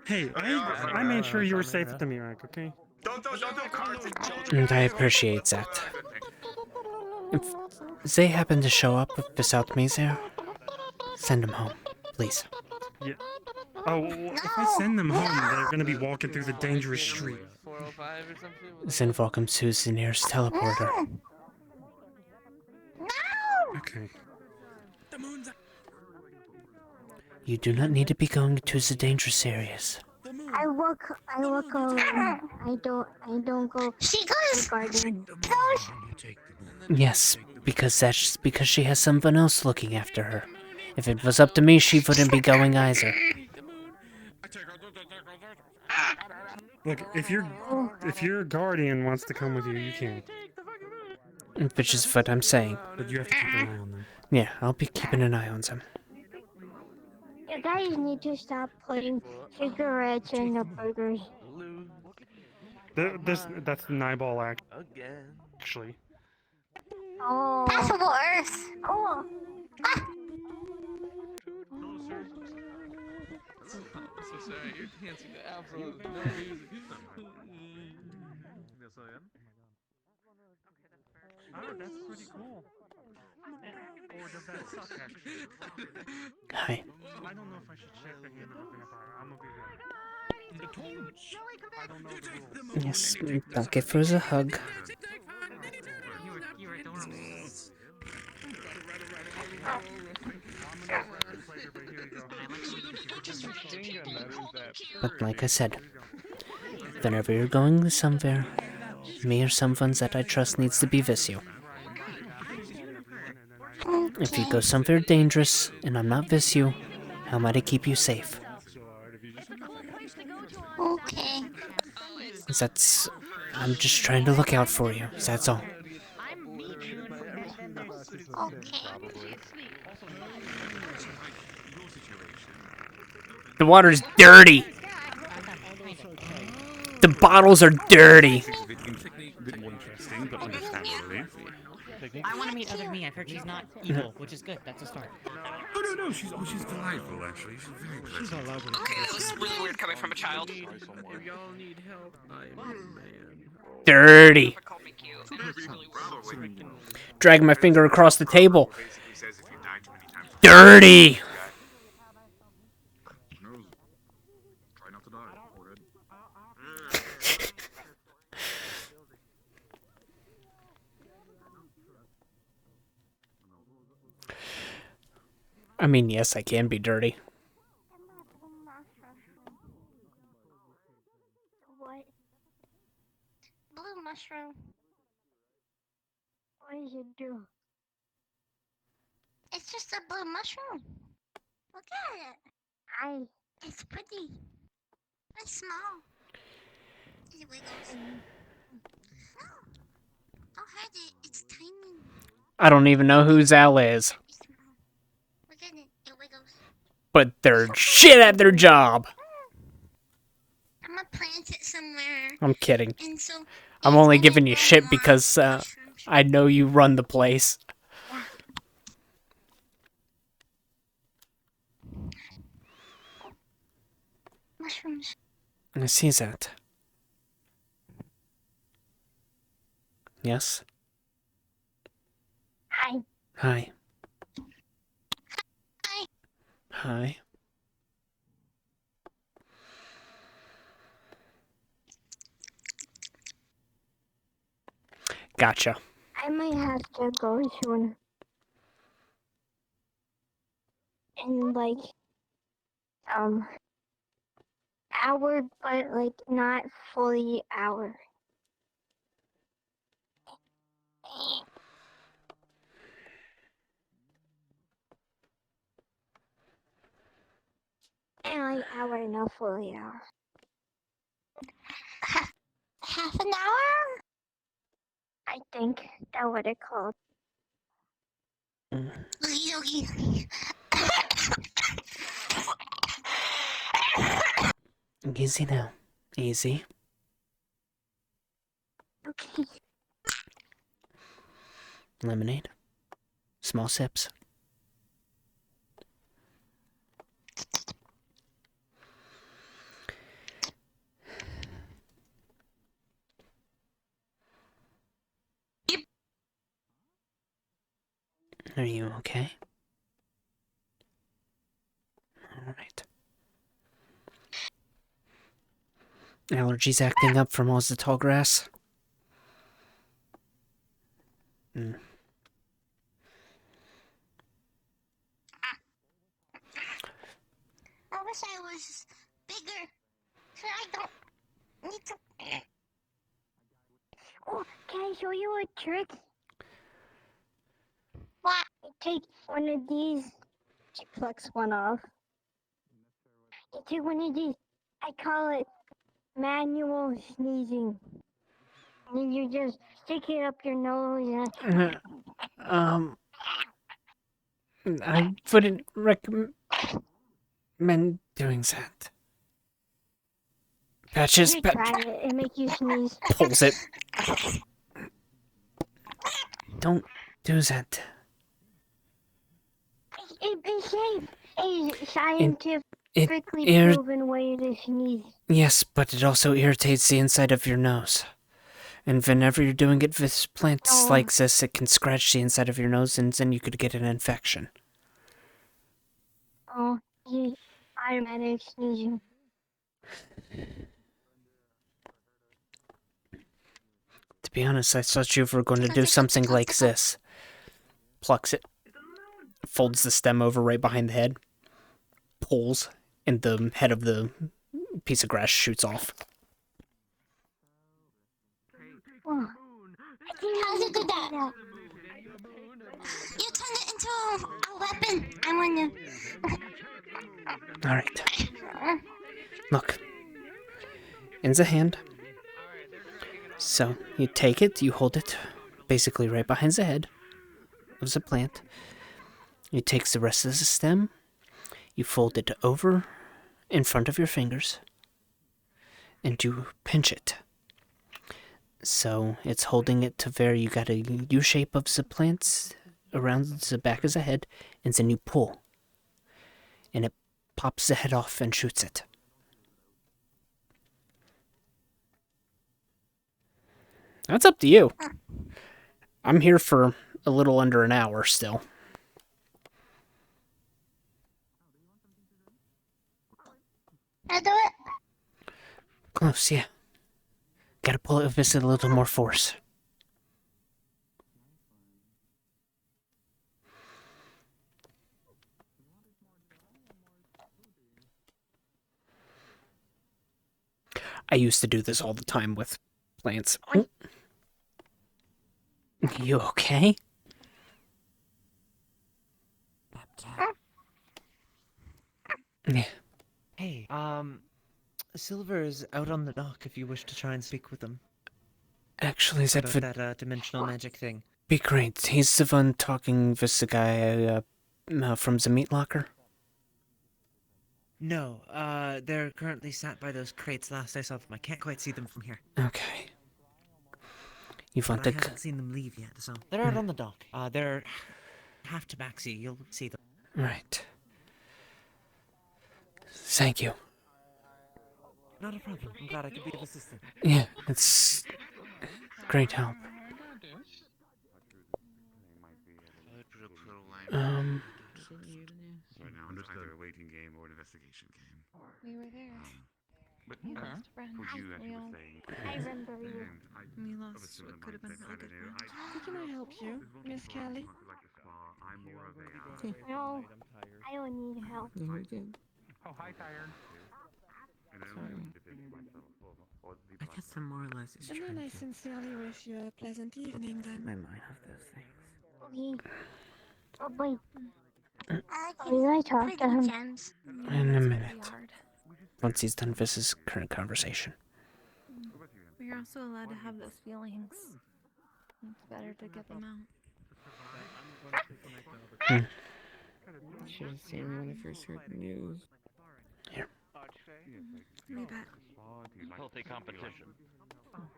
Hey, I made sure you were safe at the meat rack, okay? Don't do cards and children. And I appreciate that. If they happen to show up without me there, send them home, please. Yeah. Oh, well, if I send them home, they're gonna be walking through the dangerous street. 405 or something? Then welcome to the nearest teleporter. Okay. You do not need to be going to the dangerous areas. I walk alone. I don't go. She goes. To the garden. Yes, because she has someone else looking after her. If it was up to me, she wouldn't be going either. Look, if your guardian wants to come with you, you can. Which is what I'm saying. But you have to keep an eye on them. Yeah, I'll be keeping an eye on them. You guys need to stop putting cigarettes in the burgers. That's the eyeball act. Again. Actually. Oh. That's worse. Cool. I'm so sorry, you're dancing to absolute no music. Yes, I am. Oh, that's pretty cool. Or does that suck, actually? Hi. I don't know if I should check the hand of the vampire. I'm gonna be real. The torch. I don't know the rules. Yes, don't give her a hug. You're adorable. But like I said, whenever you're going somewhere, me or someone that I trust needs to be with you. If you go somewhere dangerous and I'm not with you, how might I keep you safe? Okay. I'm just trying to look out for you, that's all. Okay. The water's dirty! The bottles are dirty! Interesting, but understandably. I want to meet other me. I've heard she's not evil, which is good. That's a start. Oh no, she's delightful actually. She's very pleasant. She's all lovely. Okay, this is really weird coming from a child. If y'all need help, I'm your man. Dirty! Drag my finger across the table. Dirty! Try not to die. I mean, yes, I can be dirty. What? Blue mushroom. What does it do? It's just a blue mushroom. Look at it. It's pretty. It's small. It wiggles. No. Don't hurt it. It's tiny. I don't even know who Zal is. Look at it. It wiggles. But they're shit at their job. I'm gonna plant it somewhere. I'm kidding. And so I'm only giving you shit because I know you run the place. yeah. Mushrooms. I see that. Yes? Hi. Hi. Hi. Hi. Gotcha. I might have to go soon. In like hour, but like not fully hour. And like hour, not fully hour. Half an hour? I think that's what it called. Easy now. Easy. Okay. Lemonade. Small sips. Are you okay? Alright. Allergies acting up from all the tall grass? Mm. I wish I was bigger, so I don't need to. Oh, can I show you a trick? What? You take one of these. She plucks one off. You take one of these. I call it manual sneezing. And then you just stick it up your nose and. I wouldn't recommend doing that. Patches, You try it. It make you sneeze. pulls it. Don't do that. It's safe. It's scientifically proven way to sneeze. Yes, but it also irritates the inside of your nose. And whenever you're doing it with plants like this, it can scratch the inside of your nose and then you could get an infection. Oh, you automatic sneezing. To be honest, I thought you were going to do something like this. Plucks it, folds the stem over right behind the head, pulls, and the head of the piece of grass shoots off. Oh, how's it do that? You turned it into a weapon. I want to. Alright. Look. In the hand. So, you take it, you hold it basically right behind the head of the plant. You take the rest of the stem, you fold it over in front of your fingers, and you pinch it. So, it's holding it to where you got a U shape of the plants around the back of the head, and then you pull. And it pops the head off and shoots it. That's up to you. I'm here for a little under an hour still. I do it. Close, yeah. Gotta pull it with a little more force. I used to do this all the time with plants. You okay? Yeah. Hey, Silver is out on the dock if you wish to try and speak with him. Actually, that About would that dimensional magic thing. be great. He's the one talking with the guy from the meat locker. No, they're currently sat by those crates last I saw them. I can't quite see them from here. Okay. You want But I to... haven't seen them leave yet, so... They're out on the dock. They're half tabaxi. You'll see them. Right. Thank you. Not a problem. I'm glad I could be of assistance. Yeah, it's great help. Right now, it's either a waiting game or an investigation game. We were there. But We lost friends. what you actually were saying. I remember you. And We of a lost similar what could have been mindset, really kinda good knew. friends. Can I help you, Miss Kelly? Like a spa, I'm more of a, No, I don't need help. No, we did. Oh, hi, Tired. and I only need to think myself or the I guess I'm more or less just And trying then I to... sincerely wish you a pleasant evening then. My mind of those things. Okay. Oh, wait. Did I talk to him? In a minute. Once he's done with his current conversation. We're also allowed to have those feelings. It's better to get them out. Should have seen me when I first heard the news. Here. Me back. Healthy competition.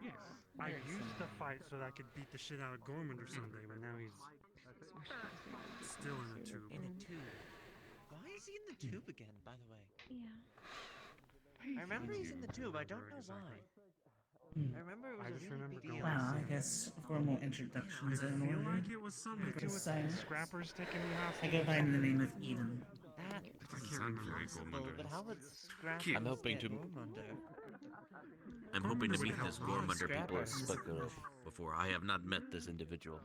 Yes. I used the fight so that I could beat the shit out of Gormander someday, but now he's still in a tube. In a tube. Why is he in the tube again, by the way? Yeah. I remember he's in the tube. I don't know why. I remember it was a really big deal. Well, I guess formal introductions in I feel order. like it was something to do with scrappers taking me I hostage. go by the name of Eden. That doesn't sound very possible, but how would Scrapper I'm hoping to. Gormander? I'm hoping to meet Gormander's this a real Gormander people scrapper. before. I have not met this individual.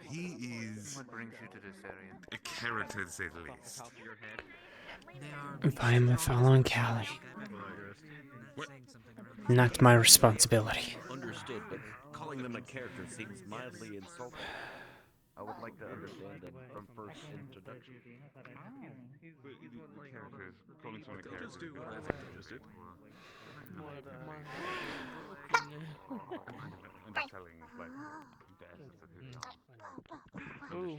He is What brings you to this area? a character, to say the least. If I am following Callie, not my responsibility. Understood, but calling them a character seems mildly insulting. I would like to understand them from first introduction. Characters, calling someone a character. Just do what I think they just did. I'm telling, like, Ooh.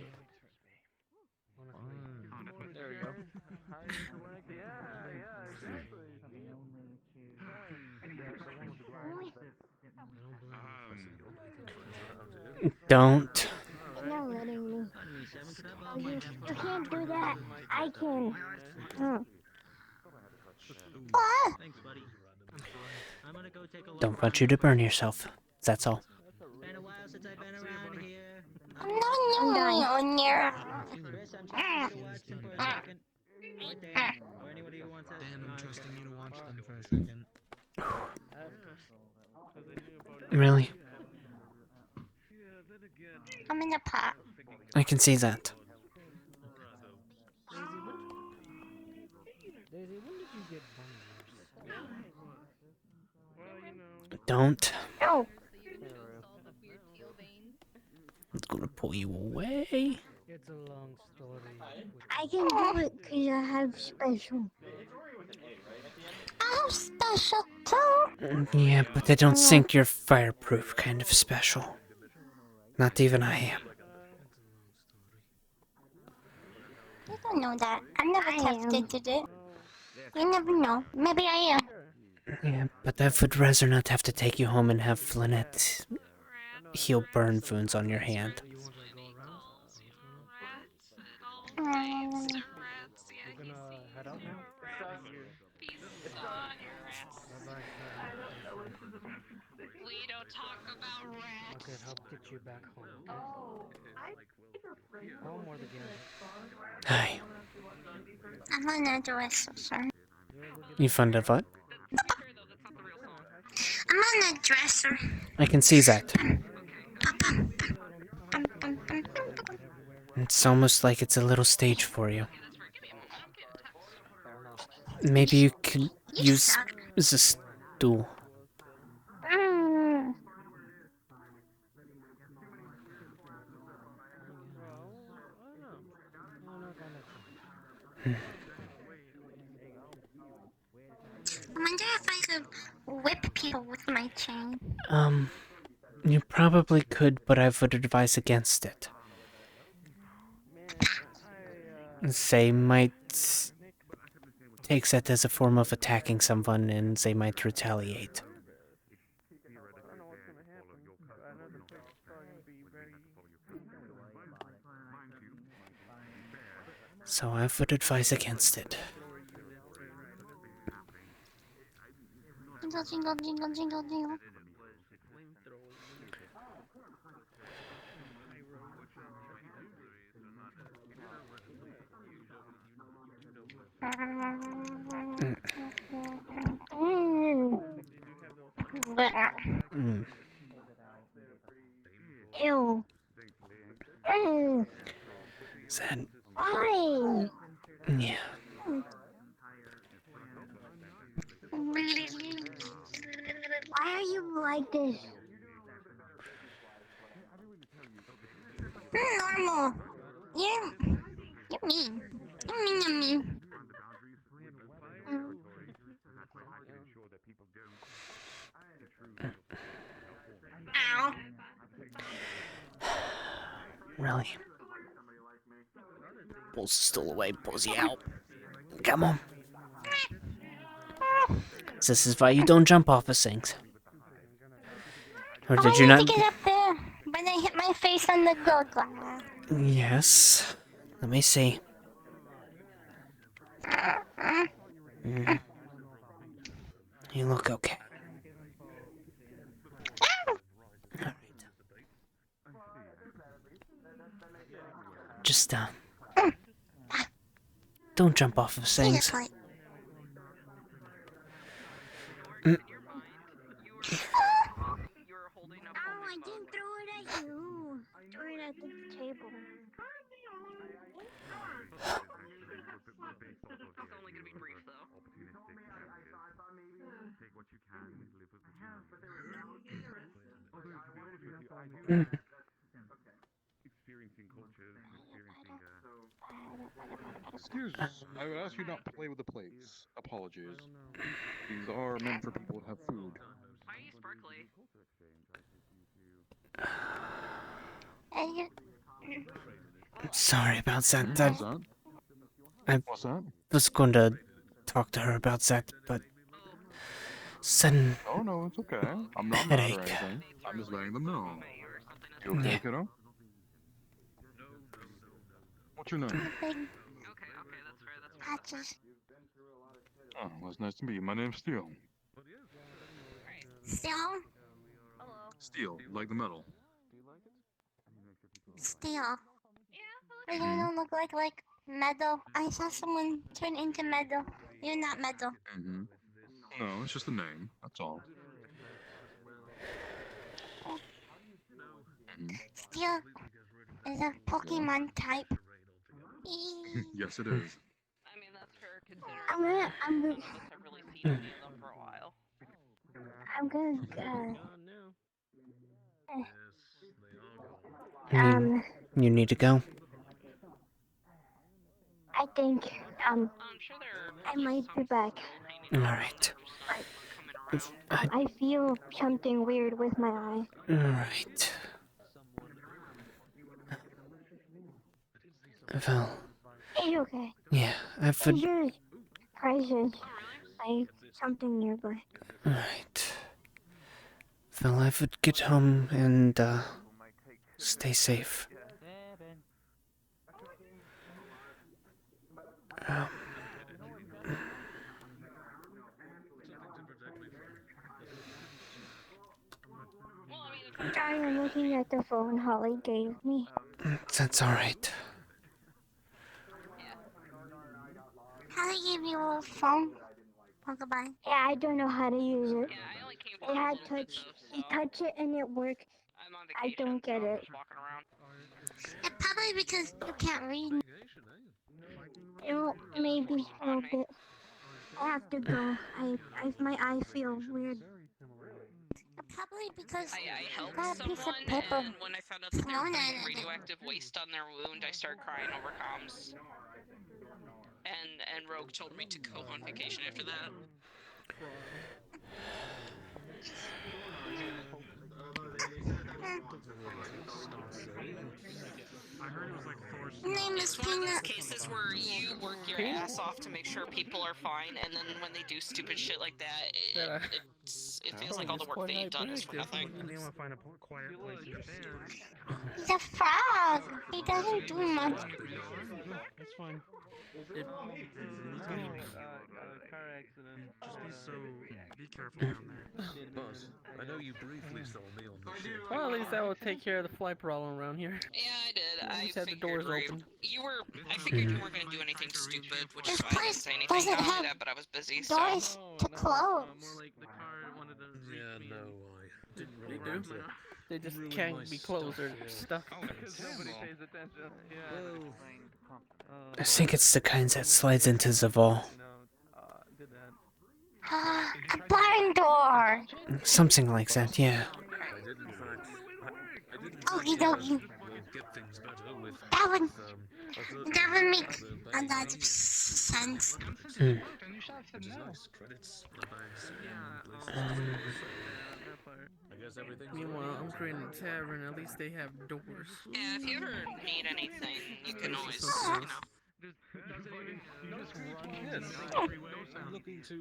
There we go. Don't. You're not letting me. Oh, you can't do that. I can. What? Thanks, buddy. I'm gonna go take a look. Don't want you to burn yourself. That's all. Been a while since I've been around here. I'm not on here. Chris, I'm taking you to watch them for a second. Or Dan, or anybody who wants it. Dan, I'm trusting you to watch them for a second. Really? I'm in the pot. I can see that. Don't. No. I'm gonna pull you away. It's a long story. I can do it because I have special. I have special too. Yeah, but they don't think you're fireproof kind of special. Not even I am. You don't know that. I'm never tempted to do. You never know. Maybe I am. Yeah, but I would rather not have to take you home and have Flynette heal burn wounds on your hand. We don't talk about rats. Okay, help get you back home. Home or the game? Hi. I'm on a dresser, sir. You fond of what? I'm on a dresser. I can see that. It's almost like it's a little stage for you. Maybe you could use the stool. I wonder if I could whip people with my chain. You probably could, but I would advise against it. They might take that as a form of attacking someone, and they might retaliate. So I would advise against it. Jingle, jingle, jingle, jingle, jingle. Mm. Ew. Then, Why? yeah. Why are you like this? Normal. You're mean. You're mean. Ow. Really? Pulls the stool away, pulls you out. Come on. This is why you don't jump off of things. Or did you I not? had to get up there, but I hit my face on the door glass. Yes. Let me see. You look okay. Alright. Just, don't jump off of things. Oh, I didn't throw it at you. Throw it at the table. Excuse, I would ask you not to play with the plates. Apologies. These are meant for people who have food. Sorry about that. What's that? I was going to talk to her about that, but sudden Oh no, it's okay. I'm not mad or anything. I'm just letting them know. You okay, Yeah. kiddo? What's your name? Oh, well, it's nice to meet you. My name's Steel. Steel? Steel, like the metal. Steel. But you don't look like metal. I saw someone turn into metal. You're not metal. Mm-hmm. No, it's just a name. That's all. Steel is a Pokemon type. Yes, it is. I'm gonna you need to go. I think I might be back. Alright. I feel something weird with my eye. Alright. Well, Are you okay? yeah, I've... Is your crisis like something nearby? Alright. Well, I would get home and, stay safe. I'm looking at the phone Holly gave me. That's alright. Holly gave you a phone? Oh, goodbye. Yeah, I don't know how to use it. It had touch. You touch it and it worked. I don't get it. It's probably because you can't read. Maybe a little bit. I have to go. My eye feel weird. Probably because I helped got a piece of someone, paper and when I found out that they were thrown putting at it. radioactive waste on their wound, I started crying over comms. and Rogue told me to go on vacation after that. I heard it was like Thor's. It's one of those cases where you work your ass off to make sure people are fine, and then when they do stupid shit like that, it feels like all the work that you've done is for nothing. I think I'm gonna find a quiet place and just He's a frog. He doesn't do much. That's fine. Car accident. Just be careful down there. Boss, I know you briefly saw me on the ship. Well, at least that will take care of the fly problem around here. Yeah, I did. I just had the doors open. I figured you weren't gonna do anything stupid, which is why I didn't say anything doesn't about have that, but I was busy, so. Doors to close. More like the car wanted to Yeah, no, I didn't They really do. want to They just ruin can't my be closed. They're stuff stuck. Because nobody pays attention. Yeah. I think it's the kinds that slides into Zaval. Did that. A barn door. Something like that, yeah. I did, in fact. I did, in Okie fact, dokie. get things better with. That would make a lot of sense. Which is nice. Credits, my bags, I guess everything's. Meanwhile, I'm creating a tavern. At least they have doors. Yeah, if you ever need anything, you can always, Yes, I'm looking to.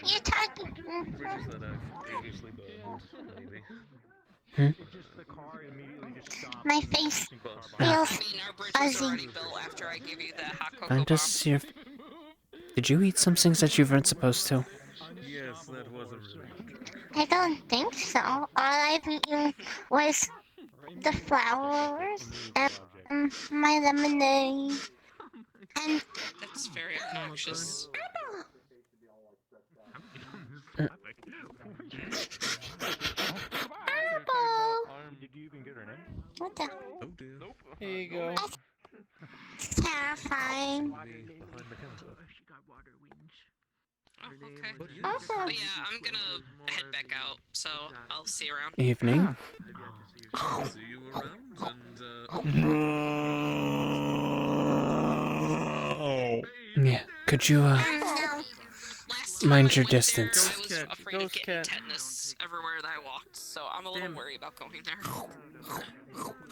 You're talking. Bridges that I've previously burned, maybe. My face Boss. feels our bridge was fuzzy. already built after I gave you the hot cocoa I'm bomb. just here. Did you eat some things that you weren't supposed to? Yes, that was a really. I don't think so. All I've eaten was the flowers and my lemonade. And That's very obnoxious. Did you even get her name? What the? Oh dear. Nope. Here you go. That's terrifying. Oh, okay. Awesome. But yeah, I'm gonna head back out, so I'll see you around. Evening. See you around, and Yeah. Could you mind your distance? I was afraid of getting tetanus everywhere that I walked, so I'm a little worried about going there.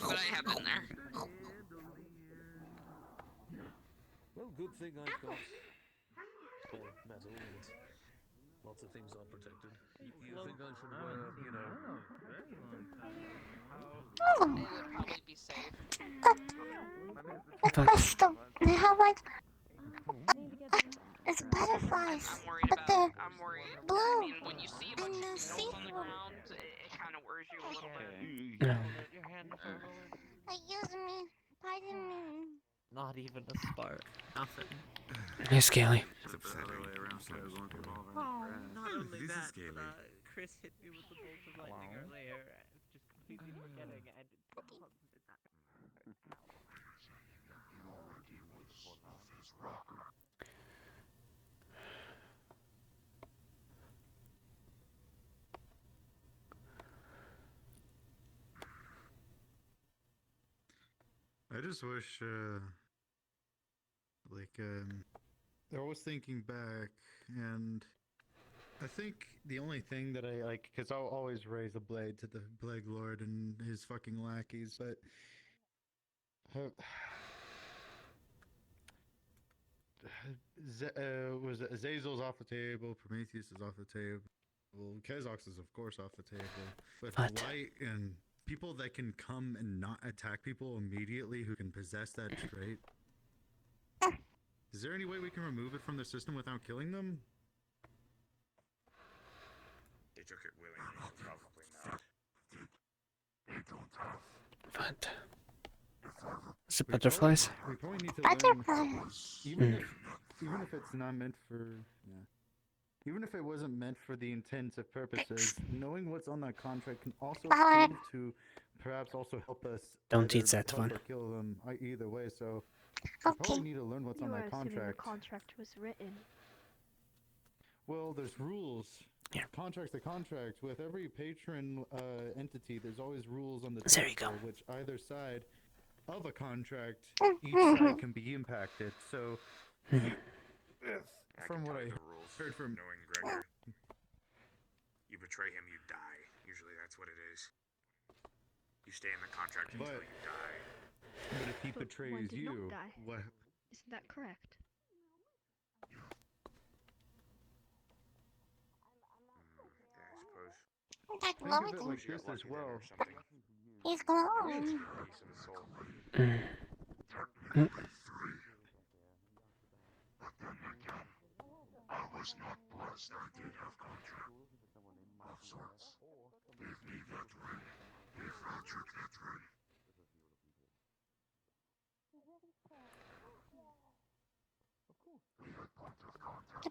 But I have been there. well, good thing I've got metal and lots of things are protected. You think I should wear, you know? Oh. It would probably be safe. A crystal. They have like it's butterflies, but they're blue. I mean, when you see a bunch and of they're needles on the see-through. ground, it kind of worries you a little bit. Excuse me. Pardon me. Not even a spark. Nothing. Hey, Scaly. Oh, not only This is that, scary. Chris hit me with the bolt of lightning earlier, just completely forgetting I did. I just wish, I was thinking back, and I think the only thing that I like, because I'll always raise a blade to the Plague Lord and his fucking lackeys, but was Azazel's off the table, Prometheus is off the table, Kezox is of course off the table, but What? Light and people that can come and not attack people immediately who can possess that trait. Is there any way we can remove it from the system without killing them? They took it willingly, probably not. What? Is it butterflies? We probably need to Butterflies. learn, even if it's not meant for, even if it wasn't meant for the intents of purposes, knowing what's on that contract can also prove to perhaps also help us. Don't either eat that help one. or kill them either way. So we probably need to learn what's on You are that assuming the contract. contract was written. Well, there's rules. Yeah. Contract's a contract. With every patron entity, there's always rules on the There you go. which either side of a contract, each side can be impacted. So, from what I heard from knowing Gregor, you betray him, you die. Usually that's what it is. You stay in the contract until you die. But if he betrays you, what? Isn't that correct? That Think of it glowing. like this as well. He's glowing. I was not blessed. I did have contract of sorts. Leave me that way. Leave Roderick that way. We had point of contact.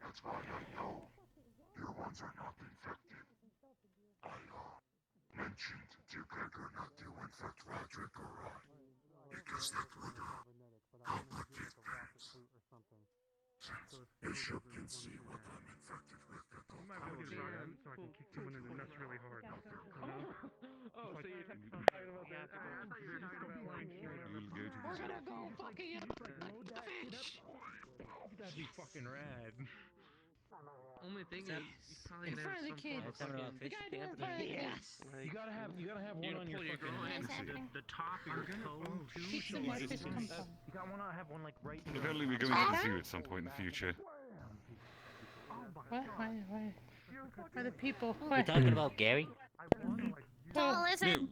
That's why I know your ones are not infected. I mentioned to Gregor not to infect Roderick or Rod, because that would complicate things. Since Bishop can see what I'm infected with, that You might be able to get Rod so I can kick someone in the nuts really hard. You know? Oh, so you're talking about that? You'll go to We're gonna go fucking up the fish! That'd be fucking rad. Only thing is, you probably in front of the kids. Yes. You gotta have one on your girl in the top of your toe too. Keep the Like, fish come from. you gotta wanna have one like right. Apparently we're going to the zoo at some point in the future. What? Why? Are the people? We're talking about Gary? Tall lizard.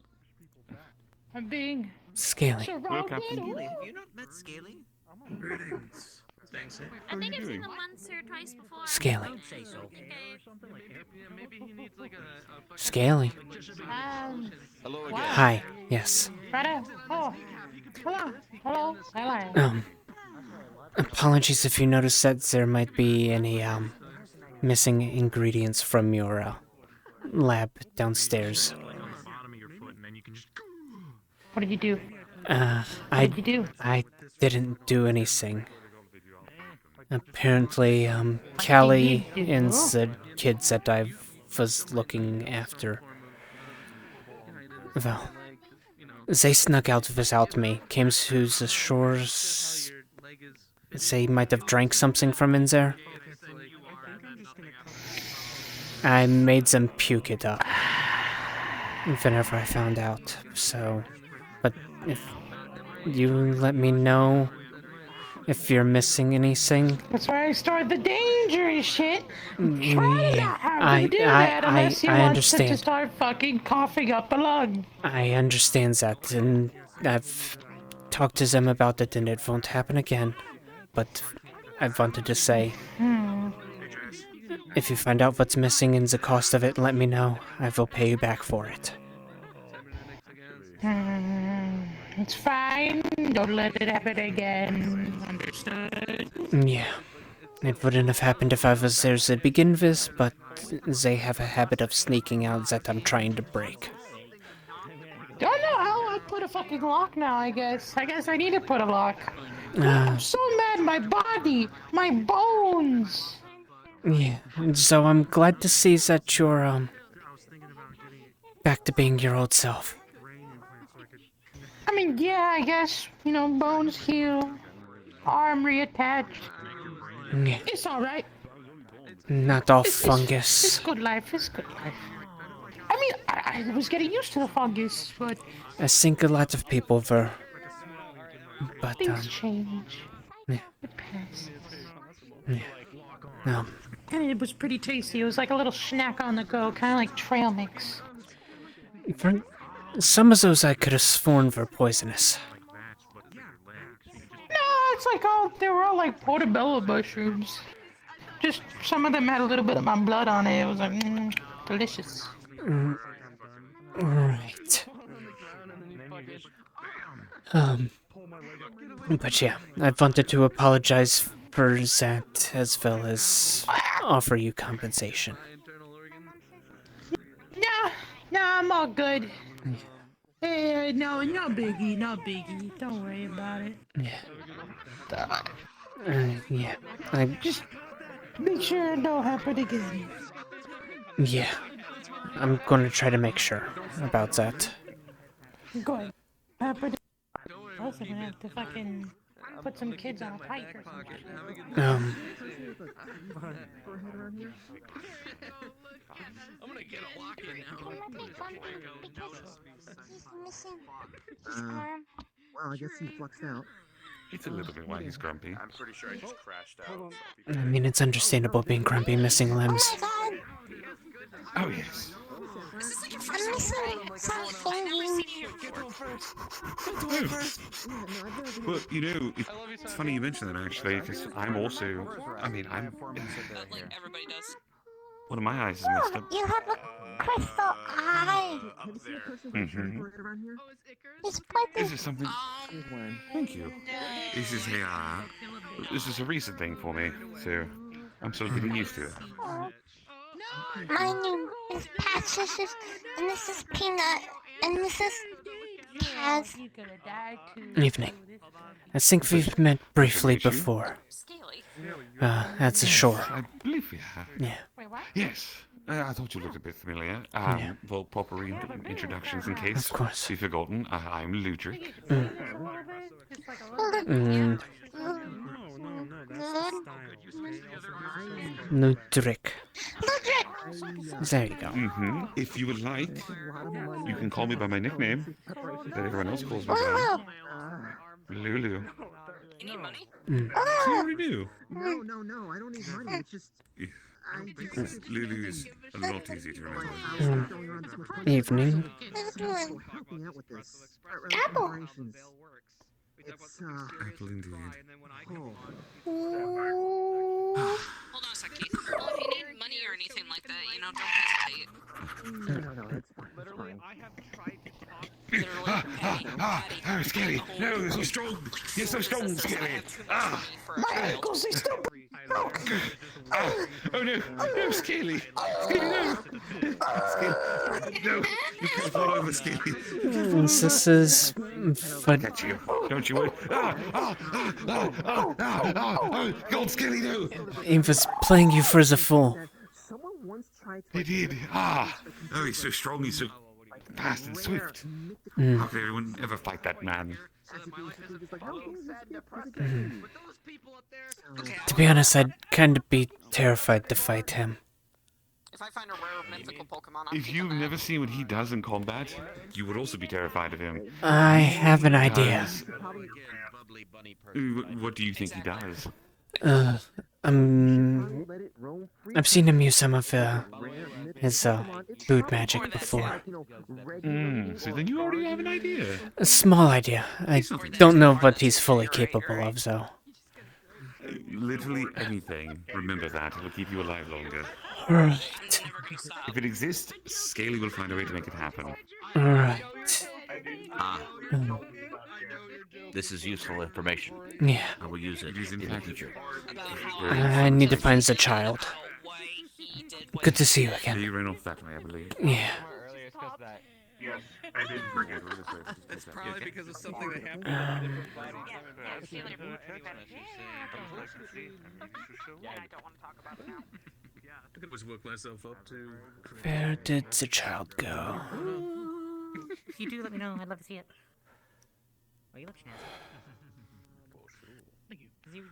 I'm being Scaly. surrounded. Scaly, have you not met Scaly? Greetings. Thanks. I think I've seen him once or twice before. Scaly. Don't say so. Maybe he needs like a Scaly. Hello again. Hi. Yes. Right. Oh. Hello. Hello. Apologies if you notice that there might be any missing ingredients from your lab downstairs. What did you do? I didn't do anything. Apparently, Callie and the kids that I was looking after, well, they snuck out without me, came to the shores. They might have drank something from in there. I made them puke it up whenever I found out, so... But if you let me know if you're missing anything... That's why I stored the dangerous shit. Try not have to do that unless he I wants understand. to start fucking coughing up a lung. I understand that, and I've talked to them about it, and it won't happen again. But I wanted to say, if you find out what's missing and the cost of it, let me know. I will pay you back for it. It's fine. Don't let it happen again. Understood? Yeah. It wouldn't have happened if I was there to begin with, but they have a habit of sneaking out that I'm trying to break. Don't know how I put a fucking lock now, I guess. I guess I need to put a lock. I'm so mad, my body, my bones. Yeah, so I'm glad to see that you're, back to being your old self. I mean, yeah, I guess, you know, bones heal, arm reattached. Yeah. It's alright. Not all fungus. It's good life, it's good life. I mean, I was getting used to the fungus, but... I think a lot of people were. But, things change. Yeah. It passes. Yeah. And it was pretty tasty. It was like a little snack on the go, kind of like trail mix. For some of those I could have sworn were poisonous. No, it's like they were all like portobello mushrooms. Just some of them had a little bit of my blood on it. It was like, delicious. Right. But yeah, I wanted to apologize for that as well as offer you compensation. No, I'm all good. Hey, no biggie. Don't worry about it. Yeah. Yeah. Make sure it don't happen again. Yeah, I'm gonna try to make sure about that. Go ahead. Happen. Plus, I'm gonna have to fucking put some kids on a pike or something. I'm gonna get a lock in now. He's missing his arm. Well, I guess he fluxed out. It's a little bit why he's grumpy. I'm pretty sure I just crashed out. I mean, it's understandable being grumpy, missing limbs. Oh, yes. I'm missing some fingers. Well, you know, it's funny you mention that, actually, because I'm also... I mean, I'm... Everybody does. One of my eyes is messed up. You have a crystal eye. Mm-hmm. He's quite This is something... Thank you. This is a recent thing for me, so I'm sort of getting used to it. My name is Kassius, and this is Peanut, and this is Kaz. Evening. I think we've met briefly before. That's a Saur. I believe we have. Yeah. Yes. I thought you looked a bit familiar. Yeah. For proper introductions in case Of course. you've forgotten, I'm Ludric. Ludric. There you go. Mm-hmm. If you would like, you can call me by my nickname that everyone else calls me by. Lulu. You need money? You already do. No, I don't need money. It's just... Lulu is a lot easier to remember. Evening. Helping out with this. Operations. It's, Apple indeed. Hold on a sec, Keith. Well, if you need money or anything like that, don't hesitate. No, it's fine. I have tried to talk. Oh, Skelly! No, you're so strong! You're so strong, Skelly! My ankles are still broke. Oh no! No, Skelly! Skelly, no! Skelly, no! You can't fall over, Skelly! This is... I'll catch you. Don't you worry. Gold Skelly, no! He was playing you for as a fool. He did. Oh, he's so strong, he's so fast and swift. How could anyone ever fight that man? To be honest, I'd kind of be terrified to fight him. If I find a rare mythical Pokemon, If you've never seen what he does in combat, you would also be terrified of him. I have an idea. What do you think he does? I've seen him use some of his food magic before. So then you already have an idea. A small idea. I don't know what he's fully capable of, though. Literally anything. Remember that. It'll keep you alive longer. Right. If it exists, Scaly will find a way to make it happen. Right. This is useful information. Yeah. I will use it in the future. I need to find the child. Good to see you again. He ran off that way, I believe. Yeah. Yes, I did. It's probably because of something that happened in a different body. I could always work myself up to... Where did the child go? If you do, let me know. I'd love to see it. Oh, you look snazzy.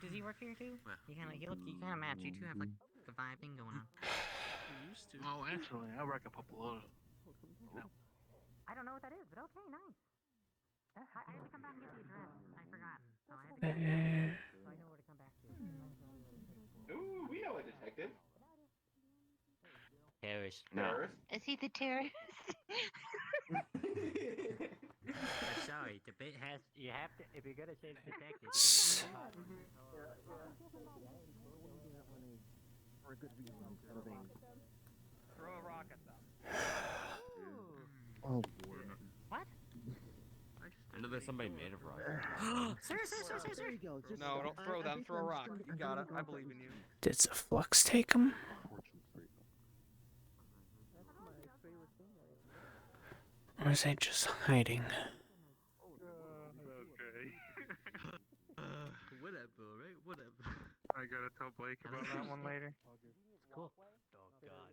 Does he work here too? You kind of match. You two have like the vibe thing going on. Oh, actually, I work a couple of... I don't know what that is, but okay, nice. I have to come back and get the address. I forgot. So I have to get the address, so I know where to come back to. Ooh, we know a detective. Terrorist. No. Is he the terrorist? Sorry, the bit has. You have to. If you're gonna say detective. Throw a rock at them. Oh. What? I know there's somebody made of rock. Sir. No, don't throw them. Throw a rock. You got it. I believe in you. Did the flux take him? Or is he just hiding? Okay. Whatever, right? Whatever. I gotta tell Blake about that one later. It's cool. Oh god.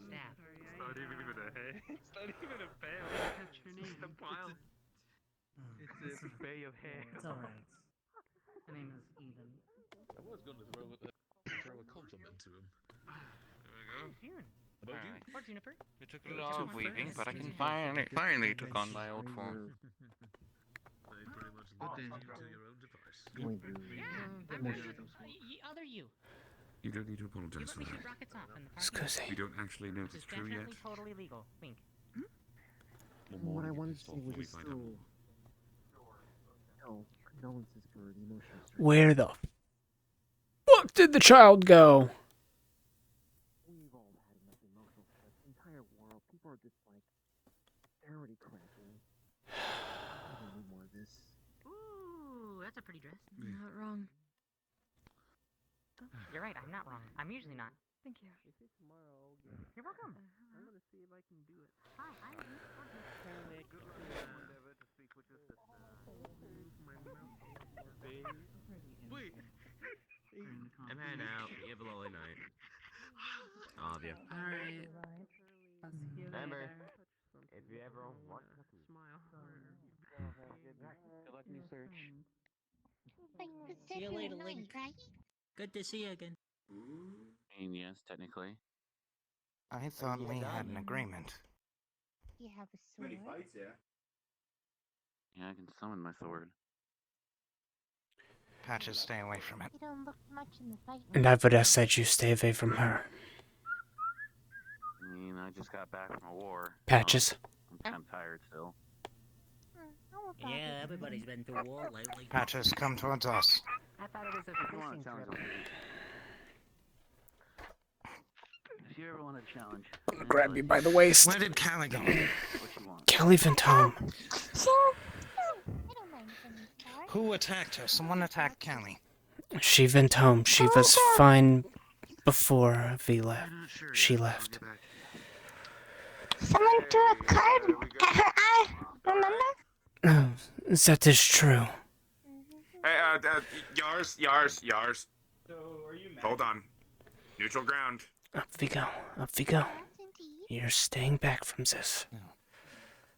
Staff. It's not even a hay. It's not even a bale. It's just a pile. It's a bay of hay. It's alright. My name is Ethan. I was going to throw a compliment to him. There we go. Here. About you? Or Juniper. It took a lot of weaving, but I can finally took on my old form. They pretty much leave you to your own device. Yeah, I'm other you. You don't need to apologize Let for me that. shoot rockets off in the park. Excuse me. We don't actually know if Which it's is true yet. definitely totally legal. Wink. What I wanted to say was we just find still... out. No, condolences for the emotional stress. Where the fuck did the child go? We've all had enough emotional stress. The entire world, people are just like, they're already cracking. I don't need more of this. Ooh, that's a pretty dress. Not wrong. You're right, I'm not wrong. I'm usually not. Thank you. You're welcome. I'm gonna see if I can do it. Hi, I'm Wait. I'm heading out. You have a lovely night. All of you. Alright. I'll see you Remember, later. if you ever want to smile. Good luck in your search. See you later, Link. Good to see you again. Yes, technically. I thought we had an agreement. You have a sword? Yeah, I can summon my sword. Patches, stay away from it. You don't look much in the fight. And I would ask that you stay away from her. I mean, I just got back from a war. Patches. I'm kind of tired still. Yeah, everybody's been to war lately. Patches, come towards us. I thought it was a fishing trip. If you ever want a challenge. Grab you by the waist. Where did Callie go? What you want? Callie Ventome. Who attacked her? Someone attacked Callie. She went home. She was fine before V left. She left. Someone threw a card at her eye, remember? Oh, that is true. Hey, Yars. Hold on. Neutral ground. Up we go. Up we go. You're staying back from this. No.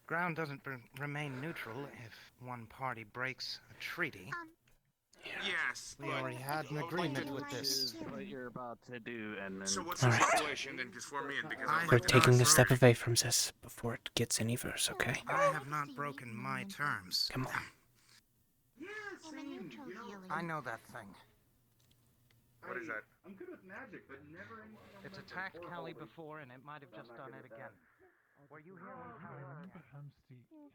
Ground doesn't remain neutral if one party breaks a treaty. Yes. We already had an agreement with this. What you're about to do, and then. So what's the situation then? Just for me in because We're taking a step away from this before it gets any worse, okay? I have not broken my terms. Come on. I'm a neutral healing. I know that thing. What is that? I'm good with magic, but never anything. It's attacked Callie before, and it might have just done it again. Were you here when Callie was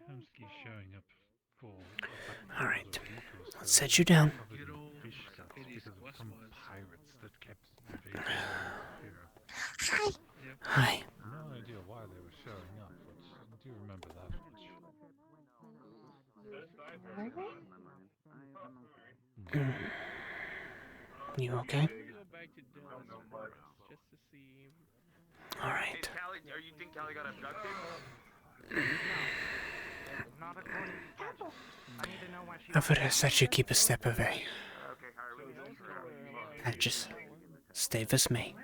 Hamsky showing up for. Alright. Let's set you down. Fish stuff because of some pirates that kept invading Europe. Hi. No idea why they were showing up, but I do remember that much. You okay? Alright. Are you think Callie got abducted? Not according to Patches. I need to know why she I would ask that you keep a step away. Patches, stay with me.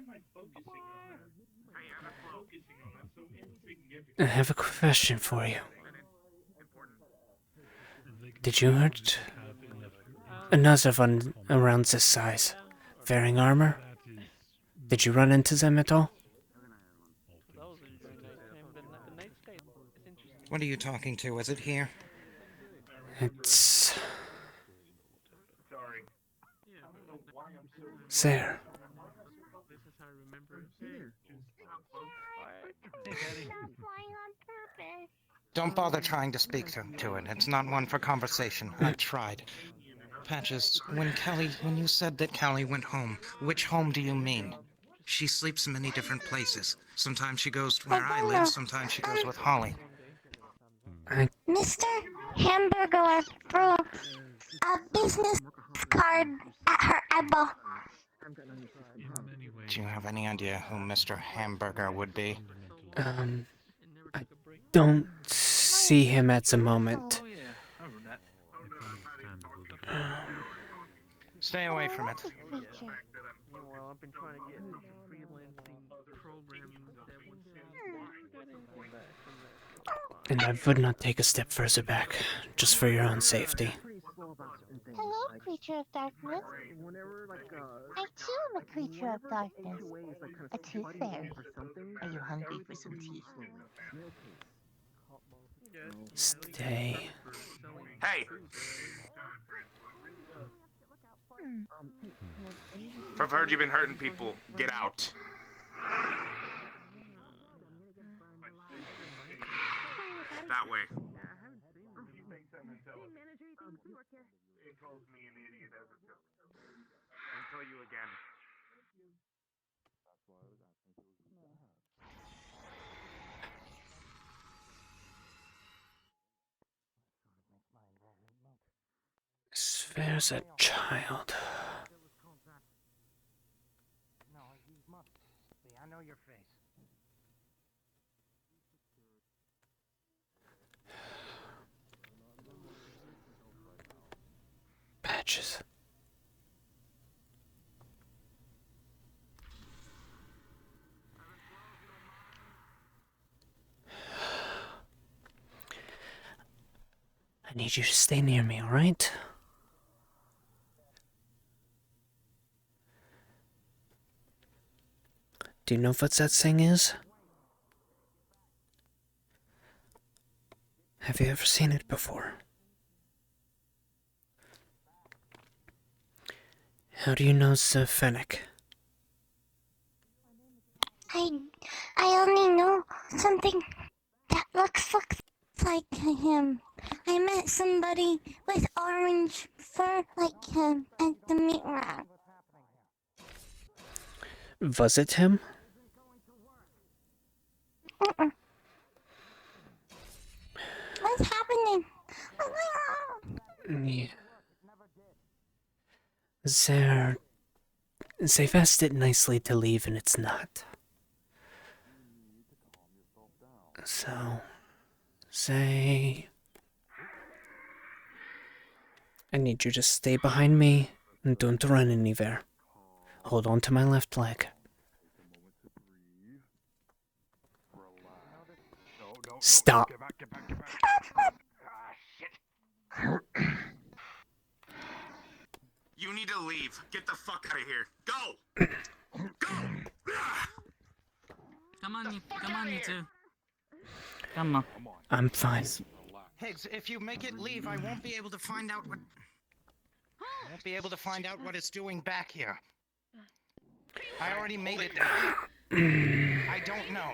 I have a question for you. Did you hurt another one around this size, wearing armor? Did you run into them at all? What are you talking to? Is it here? It's... there. Don't bother trying to speak to it. It's not one for conversation. I tried. Patches, when you said that Callie went home, which home do you mean? She sleeps in many different places. Sometimes she goes to where I live, sometimes she goes with Holly. Mr. Hamburger threw a business card at her elbow. Do you have any idea who Mr. Hamburger would be? I don't see him at the moment. Stay away from it. Creature. Meanwhile, I've been trying to get this freelancing program that would And I would not take a step further back, just for your own safety. Hello, creature of darkness. I too am a creature of darkness. A tooth fairy. Are you hungry for some teeth? Stay. Hey! I've heard you've been hurting people. Get out. That way. I'll tell you again. There's a child. No, you must be. I know your face. Patches. I need you to stay near me, alright? Do you know what that thing is? Have you ever seen it before? How do you know it's a fennec? I only know something that looks like him. I met somebody with orange fur like him at the meat rack. Was it him? What's happening? Yeah. They've asked it nicely to leave and it's not. So, say... I need you to stay behind me and don't run anywhere. Hold on to my left leg. Stop. You need to leave. Get the fuck out of here. Go! Go! Come on, you two. Come on. I'm fine. Higgs, if you make it leave, I won't be able to find out what... I won't be able to find out what it's doing back here. I already made it. I don't know.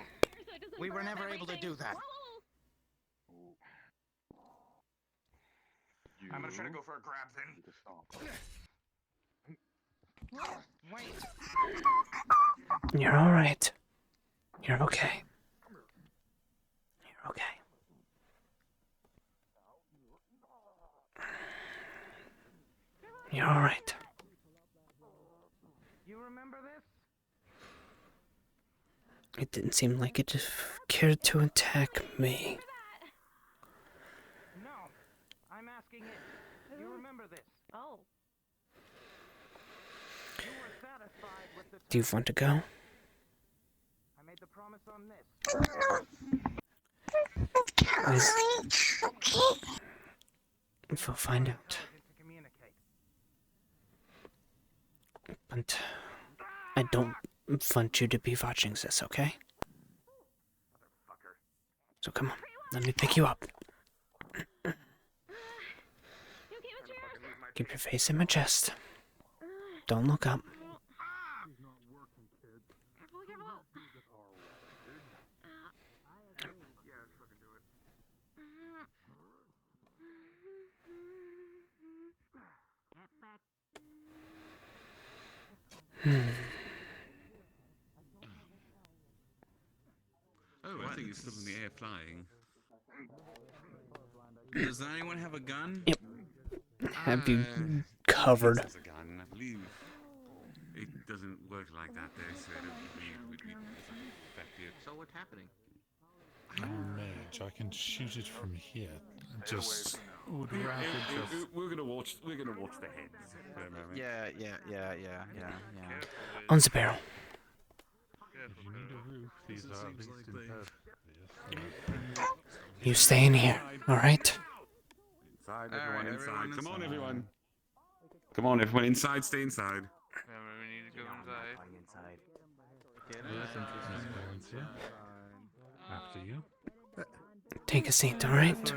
We were never able to do that. I'm gonna try to go for a grab then. Wait. You're alright. You're okay. You're okay. You're alright. You remember this? It didn't seem like it cared to attack me. No. I'm asking it. You remember this? Oh. You were satisfied with the... Do you want to go? I made the promise on this. We'll find out. But I don't want you to be watching this, okay? So come on, let me pick you up. Keep your face in my chest. Don't look up. Oh, I think it's still in the air flying. Does anyone have a gun? Yep. Have you covered? Has a gun, I believe. It doesn't work like that there, so I don't believe it would be effective. So what's happening? I'm a mage. I can shoot it from here. Just would rather just. We're gonna watch the heads for a moment. Yeah. On the barrel. If you need a roof, these are at least impervious. You stay in here, alright? Inside, everyone inside. Come on, everyone. Come on, everyone inside. Stay inside. Remember, we need to go inside. After you. Take a seat, alright?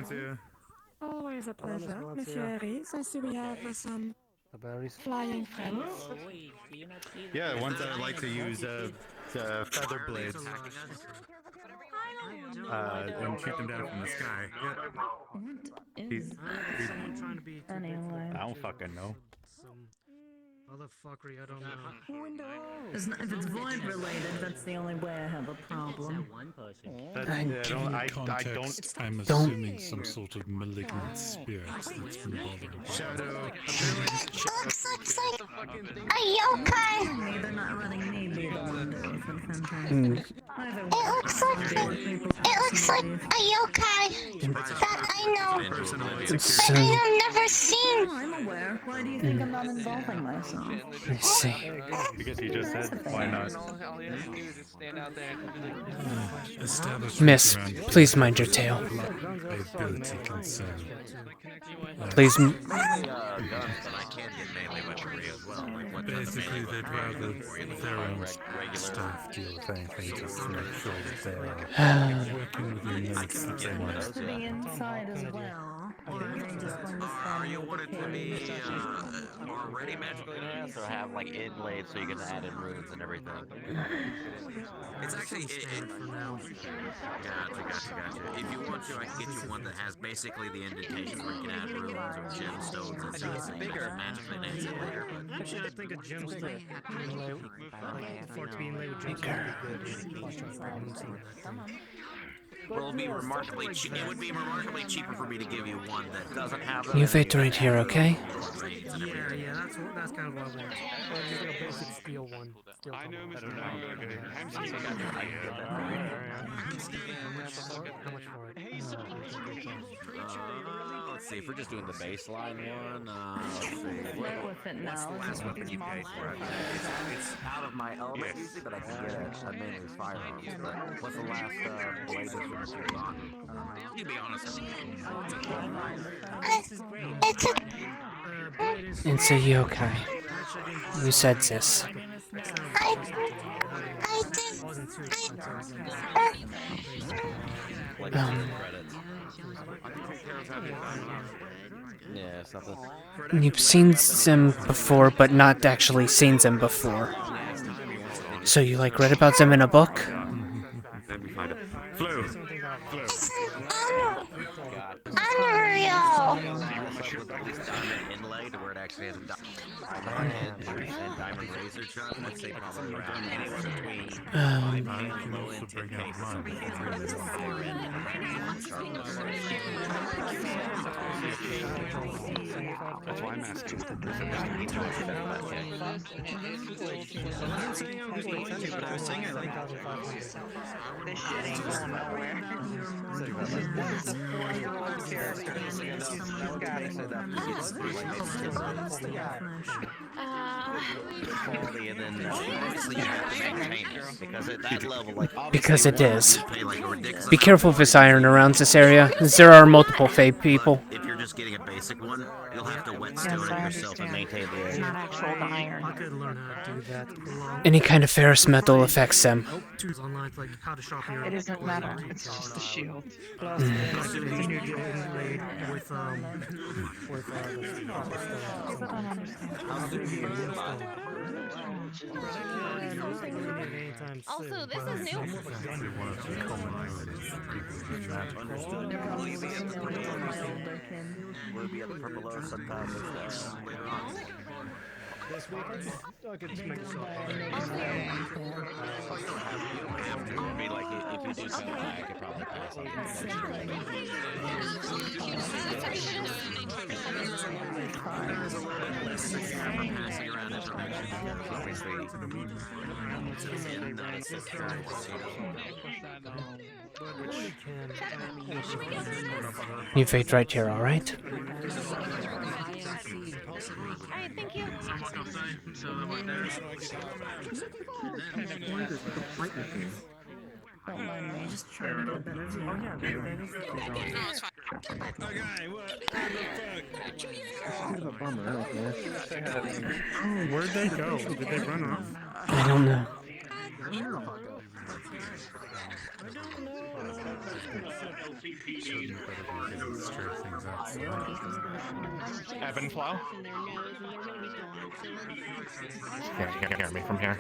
Always a pleasure, Monsieur Harry. I see we have some flying friends. Yeah, ones that like to use feather blades. And shoot them down from the sky. He's trying to be Anyway. I don't fucking know. Some other fuckery, I don't know. If it's void related, that's the only way I have a problem. I don't. I'm assuming some sort of malignant spirit that's been bothering. It looks like a yokai. They're not letting me be the one doing It looks like a yokai that I know, but I have never seen. I'm aware. Why do you think I'm not involving myself? I see. Because he just said, why not? Miss, please mind your tail. Ability concern. Please. I can get melee weaponry as well. Like what Basically, they'd rather their own staff deal with anything just to make sure that they're working within limits that they want. To the inside as well. Or are they just going to Are stand you with wanted the to be cage? already magically enhanced or have like inlaid so you can add in runes and everything? It's actually Gotcha. If you want to, I can get you one that has basically the indentation where you can add runes or gemstones and stuff. So bigger. Magically enhance it later. Actually, I think a gemstone inlay, like for it to be inlaid with gemstone would be good. Well, it would be remarkably cheap. It would be remarkably cheaper for me to give you one that doesn't have. You wait right here, okay? Yeah, that's kind of what I want. Or just like a basic steel one. I know, Mr. How much for it? Let's see, if we're just doing the baseline one, let's see. What's the last weapon you paid for it? It's out of my element usually, but I can get it. I mainly use firearms. But what's the last blade that you received on? You be honest. It's a yokai. You said this. Yeah, something. You've seen them before, but not actually seen them before. So you like read about them in a book? Let me find it. Flu. Unreal. Inlaid where it actually has a diamond and diamond razor sharp. I'd say probably around anywhere between 5 and low and 10 cases. That's why I'm asking. But I was saying I like this shit ain't going nowhere. That's a 4-year-old character. Quality and then obviously you have to maintain it because at that level, like Because it is. pay like a ridiculous. Be careful of this iron around this area, as there are multiple Fae people. If you're just getting a basic one, you'll have to whetstone it yourself and maintain the edge. I could learn how to do that. Any kind of ferrous metal affects them. Tunes online, like how to sharpen your. It doesn't matter. It's just a shield. Plus, then you get inlaid with Also, this is new. We'll be at the purple or subconscious later on. This week, I could just make it It'd be like if you do something, I could probably pass on passing around information. Obviously, You wait right here, alright? Alright, thank you. Don't mind me, just trying to get a better view. Oh yeah, that is the key though. No, it's fine. Okay, what the fuck? Kind of a bummer, okay. Oh, where'd they go? Did they run off? I don't know. Ebb and flow. You can hear me from here.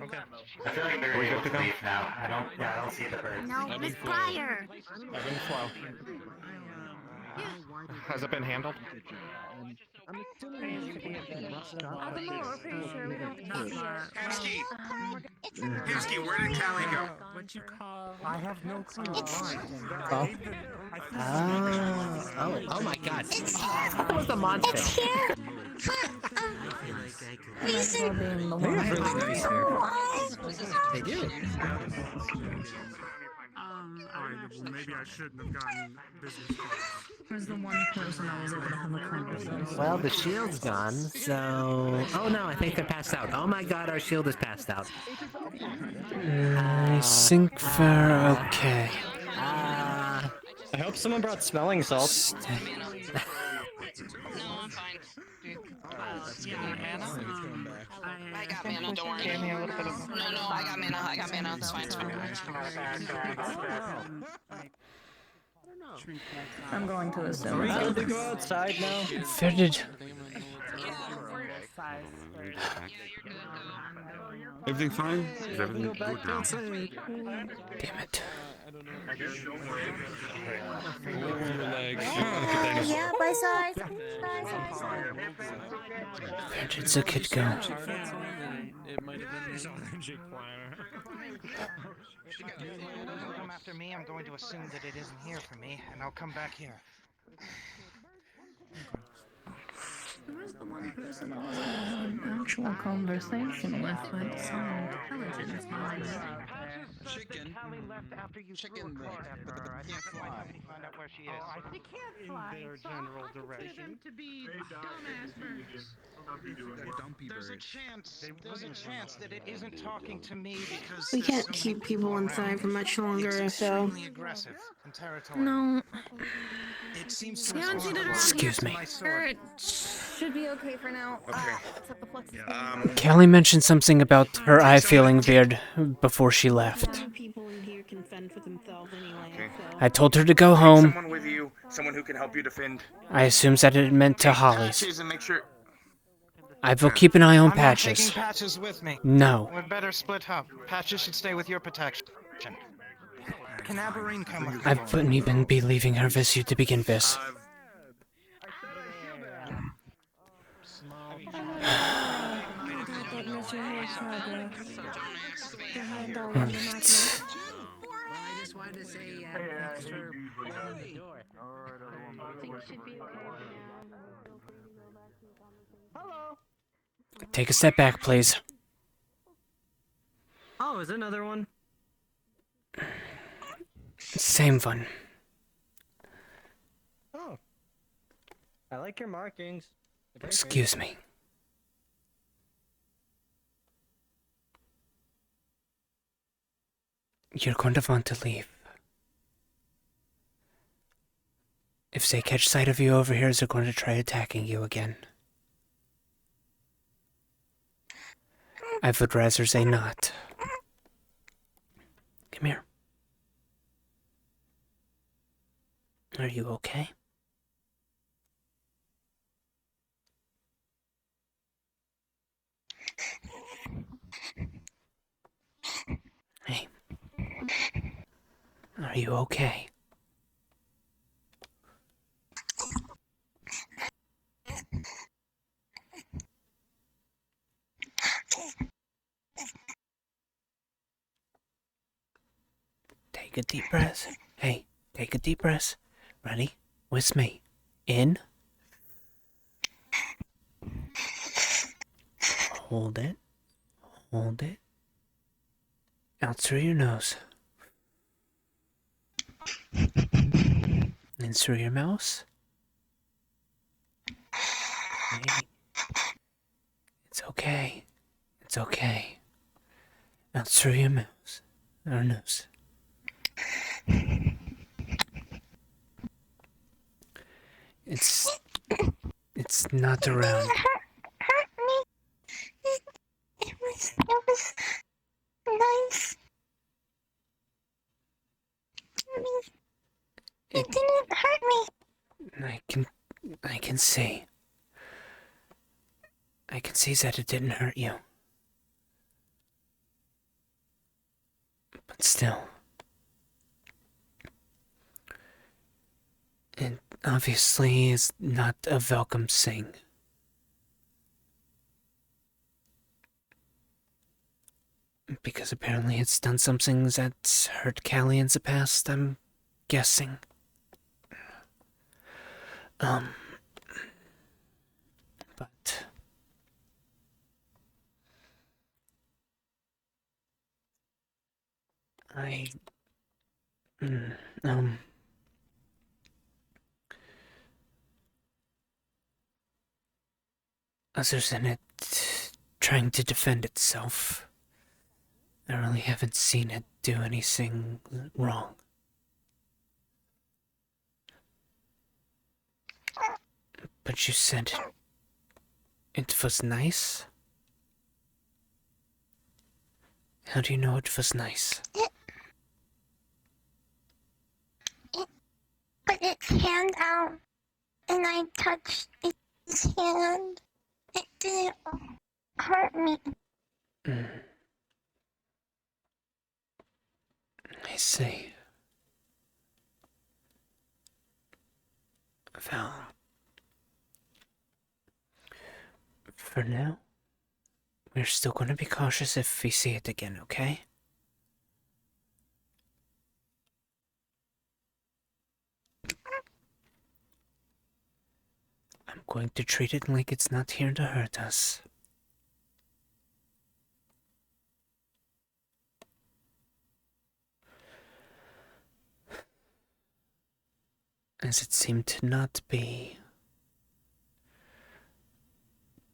Okay. I feel like they're good to go now. I don't see the birds. No, Miss Pryor. Ebb and flow. Has it been handled? I'm assuming I don't know, we're pretty sure we don't see Husky! it. Husky, where did Callie go? What'd you call? I have no clue. Oh. Oh my god. That was the monster. It's here. Reason. They have really nice hair. They do. Alright, well, maybe I shouldn't have gotten business cards. Was the one person I was able to have a conversation. Well, the shield's gone, so... Oh no, I think they're passed out. Oh my god, our shield is passed out. I think we're okay. I hope someone brought smelling salts. I got mana, don't worry. No, I got mana, it's fine, it's fine. I'm going to assume. Are we good to go outside now? Fitted. Everything fine? Is everything good now? Damn it. Yeah, by size. Where did the kid go? Come after me, I'm going to assume that it isn't here for me, and I'll come back here. Who was the one person I was having an actual conversation with some intelligence behind it? Chicken. Chicken can't fly. Find out where she is. They can't fly. In their general direction. To be dumbass birds. There's a chance that it isn't talking to me because We can't keep people inside for much longer, so... aggressive and territorial. No. It seems to We haven't seen it around Excuse here. me. It should be okay for now. Except the plexus. Callie mentioned something about her eye feeling weird before she left. People in here can fend for themselves anyway, so... I told her to go home. Someone with you, someone who can help you defend. I assumed that it meant to Holly's. Patches and make sure. I will keep an eye on I'm not Patches. taking Patches with me. No. We'd better split up. Patches should stay with your protection. Can Aberreen come with me? I wouldn't even be leaving her with you to begin with. Take a step back, please. Oh, is there another one? Same one. Oh. I like your markings. Excuse me. You're going to want to leave. If they catch sight of you over here, they're going to try attacking you again. I would rather say not. Come here. Are you okay? Hey. Are you okay? Take a deep breath. Hey, take a deep breath. Ready? With me. In. Hold it. Hold it. Out through your nose. And through your mouse. Hey. It's okay. It's okay. Now through your nose. Our nose. It's not around. Hurt me. It was nice. It didn't hurt me. I can see. I can see that it didn't hurt you. But still. It obviously is not a welcome thing. Because apparently it's done some things that hurt Callie in the past, I'm guessing. But I other than it trying to defend itself, I really haven't seen it do anything wrong. But you said it was nice? How do you know it was nice? It put its hand out, and I touched its hand. It didn't hurt me. I see. Well, for now, we're still going to be cautious if we see it again, okay? I'm going to treat it like it's not here to hurt us. As it seemed to not be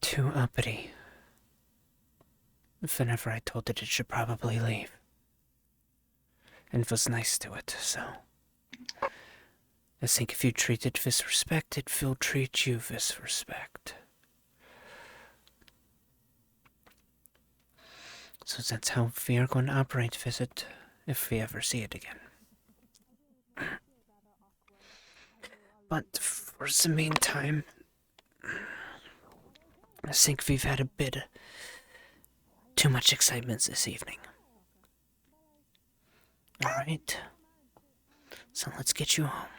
too uppity whenever I told it should probably leave. And was nice to it, so I think if you treat it with respect, it will treat you with respect. So that's how we are going to operate with it if we ever see it again. But for the meantime, I think we've had a bit too much excitement this evening. Alright, so let's get you home.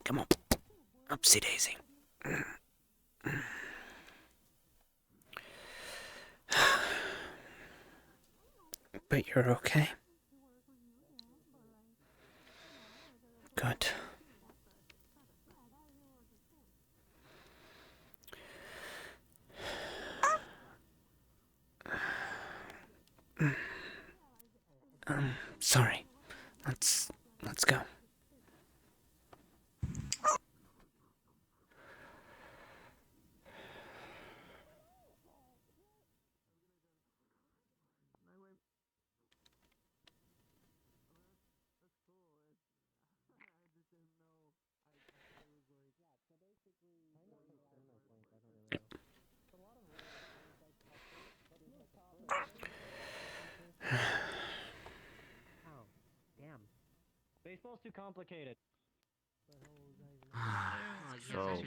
Come on, upsy daisy. But you're okay? Good. Sorry. Let's go. Baseball's too complicated. So,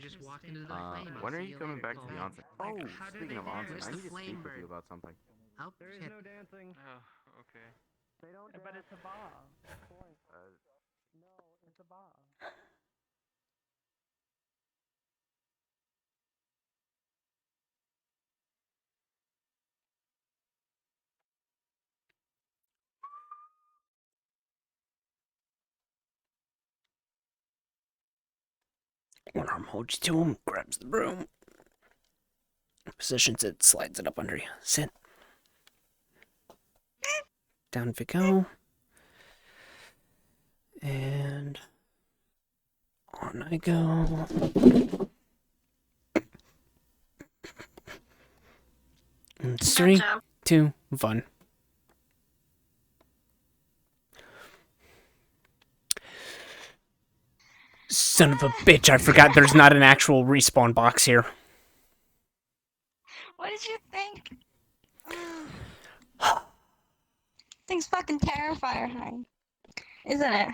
when are you coming back to the onsen? Oh, speaking of onsen, I need to speak with you about something. There is no dancing. Oh, okay. They don't. But it's a bar. No, it's a bar. One arm holds you to him, grabs the broom, positions it, slides it up under you. Sit. Down we go. And on I go. It's 3, 2, 1. Son of a bitch, I forgot there's not an actual respawn box here. What did you think? Thing's fucking terrifying, isn't it?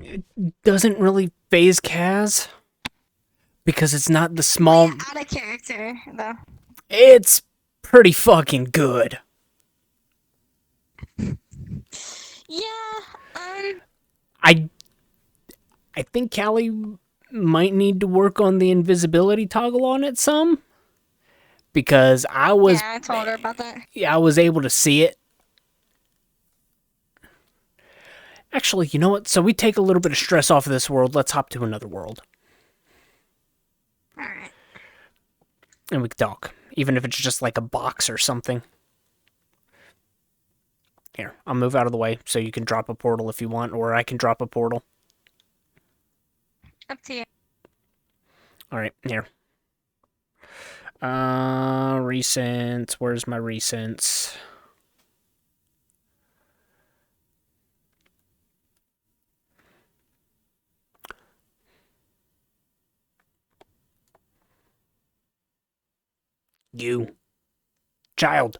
It doesn't really phase Kaz. Because it's not the small... Out of character, though. It's pretty fucking good. Yeah, I think Callie might need to work on the invisibility toggle on it some. Because I was... Yeah, I told her about that. Yeah, I was able to see it. Actually, you know what? So we take a little bit of stress off of this world. Let's hop to another world. Alright. And we can talk. Even if it's just like a box or something. Here, I'll move out of the way so you can drop a portal if you want, or I can drop a portal. Up to you. Alright, here. Recents. Where's my recents? You. Child.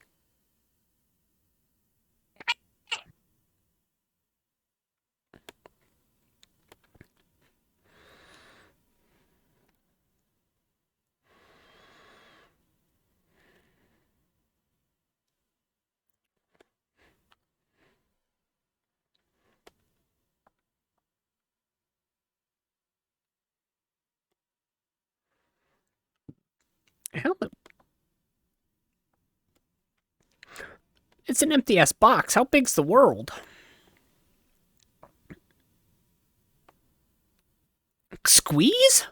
Hell, it's an empty-ass box. How big's the world? Squeeze?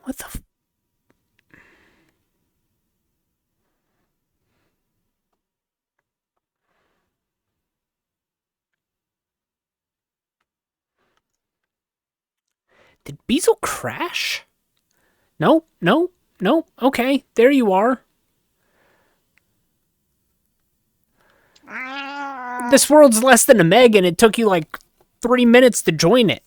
What the Did Beazle crash? No, no, no. Okay, there you are. This world's less than a meg and it took you like 3 minutes to join it.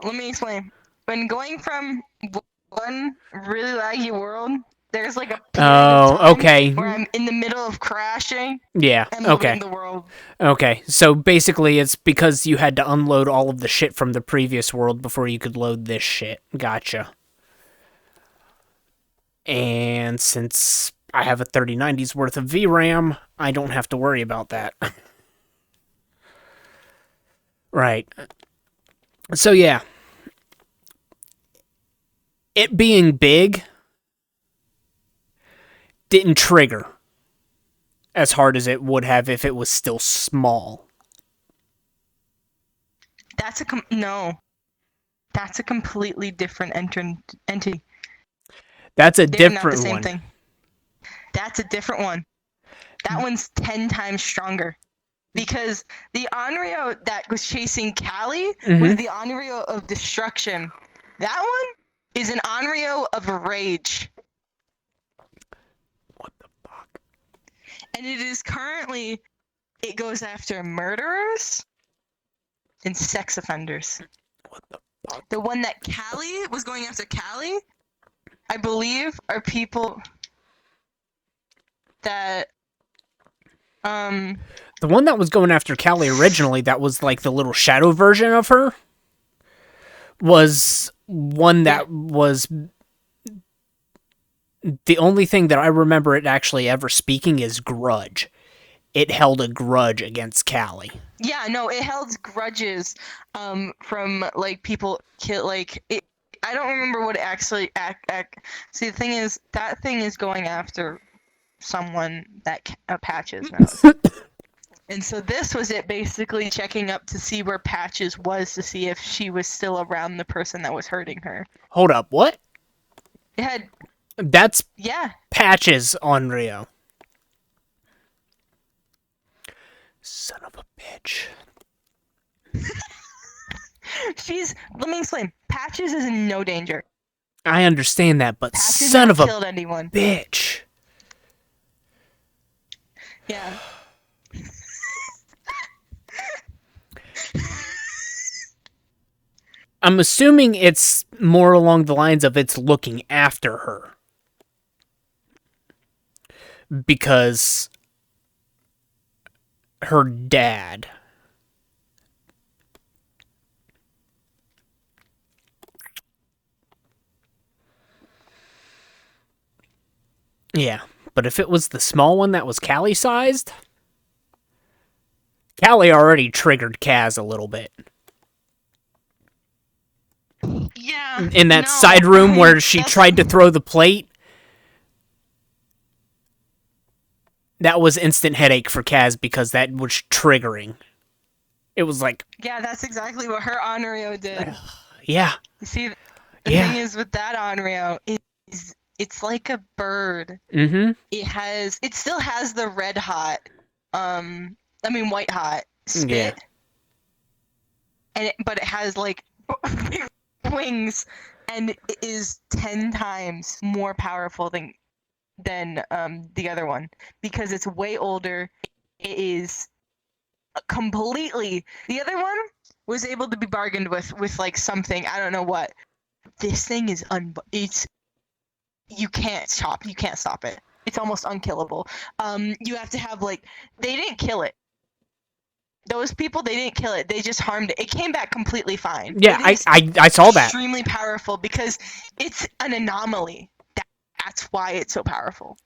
Let me explain. When going from one really laggy world, there's like a period of time okay. where I'm in the middle of crashing. Yeah, and okay. loading the world. Okay, so basically it's because you had to unload all of the shit from the previous world before you could load this shit. Gotcha. And since I have a 3090's worth of VRAM, I don't have to worry about that. Right. So yeah. It being big didn't trigger as hard as it would have if it was still small. That's no. That's a completely different entity. That's a They're not the different same one. thing. That's a different one. That one's 10 times stronger. Because the Onryo that was chasing Callie was the Onryo of destruction. That one is an Onryo of rage. What the fuck? And it is currently, it goes after murderers and sex offenders. What the fuck? The one that Callie was going after Callie, I believe, are people that the one that was going after Callie originally, that was like the little shadow version of her, was one that was the only thing that I remember it actually ever speaking is grudge. It held a grudge against Callie. Yeah, no, it held grudges from like people kill like it. I don't remember what it actually see, the thing is that thing is going after someone that Patches knows. And so this was it basically checking up to see where Patches was to see if she was still around the person that was hurting her. Hold up, what? It had... That's Yeah. Patches on Rio. Son of a bitch. Let me explain. Patches is in no danger. I understand that, but Patches son of never a killed anyone. bitch. Yeah. I'm assuming it's more along the lines of it's looking after her. Because her dad. Yeah, but if it was the small one that was Callie-sized, Callie already triggered Kaz a little bit. Yeah. In that side room where she tried to throw the plate, that was instant headache for Kaz because that was triggering. It was like... Yeah, that's exactly what her Onryo did. Yeah. You see, the thing is with that Onryo, it's like a bird. Mm-hmm. It still has the red hot, white hot spit. Yeah. But it has like wings, and it is 10 times more powerful than the other one because it's way older. It is completely... The other one was able to be bargained with like something, I don't know what. This thing is you can't stop it. It's almost unkillable. You have to have like... They didn't kill it. Those people, they didn't kill it. They just harmed it. It came back completely fine. Yeah, I saw that. Extremely powerful because it's an anomaly. That's why it's so powerful.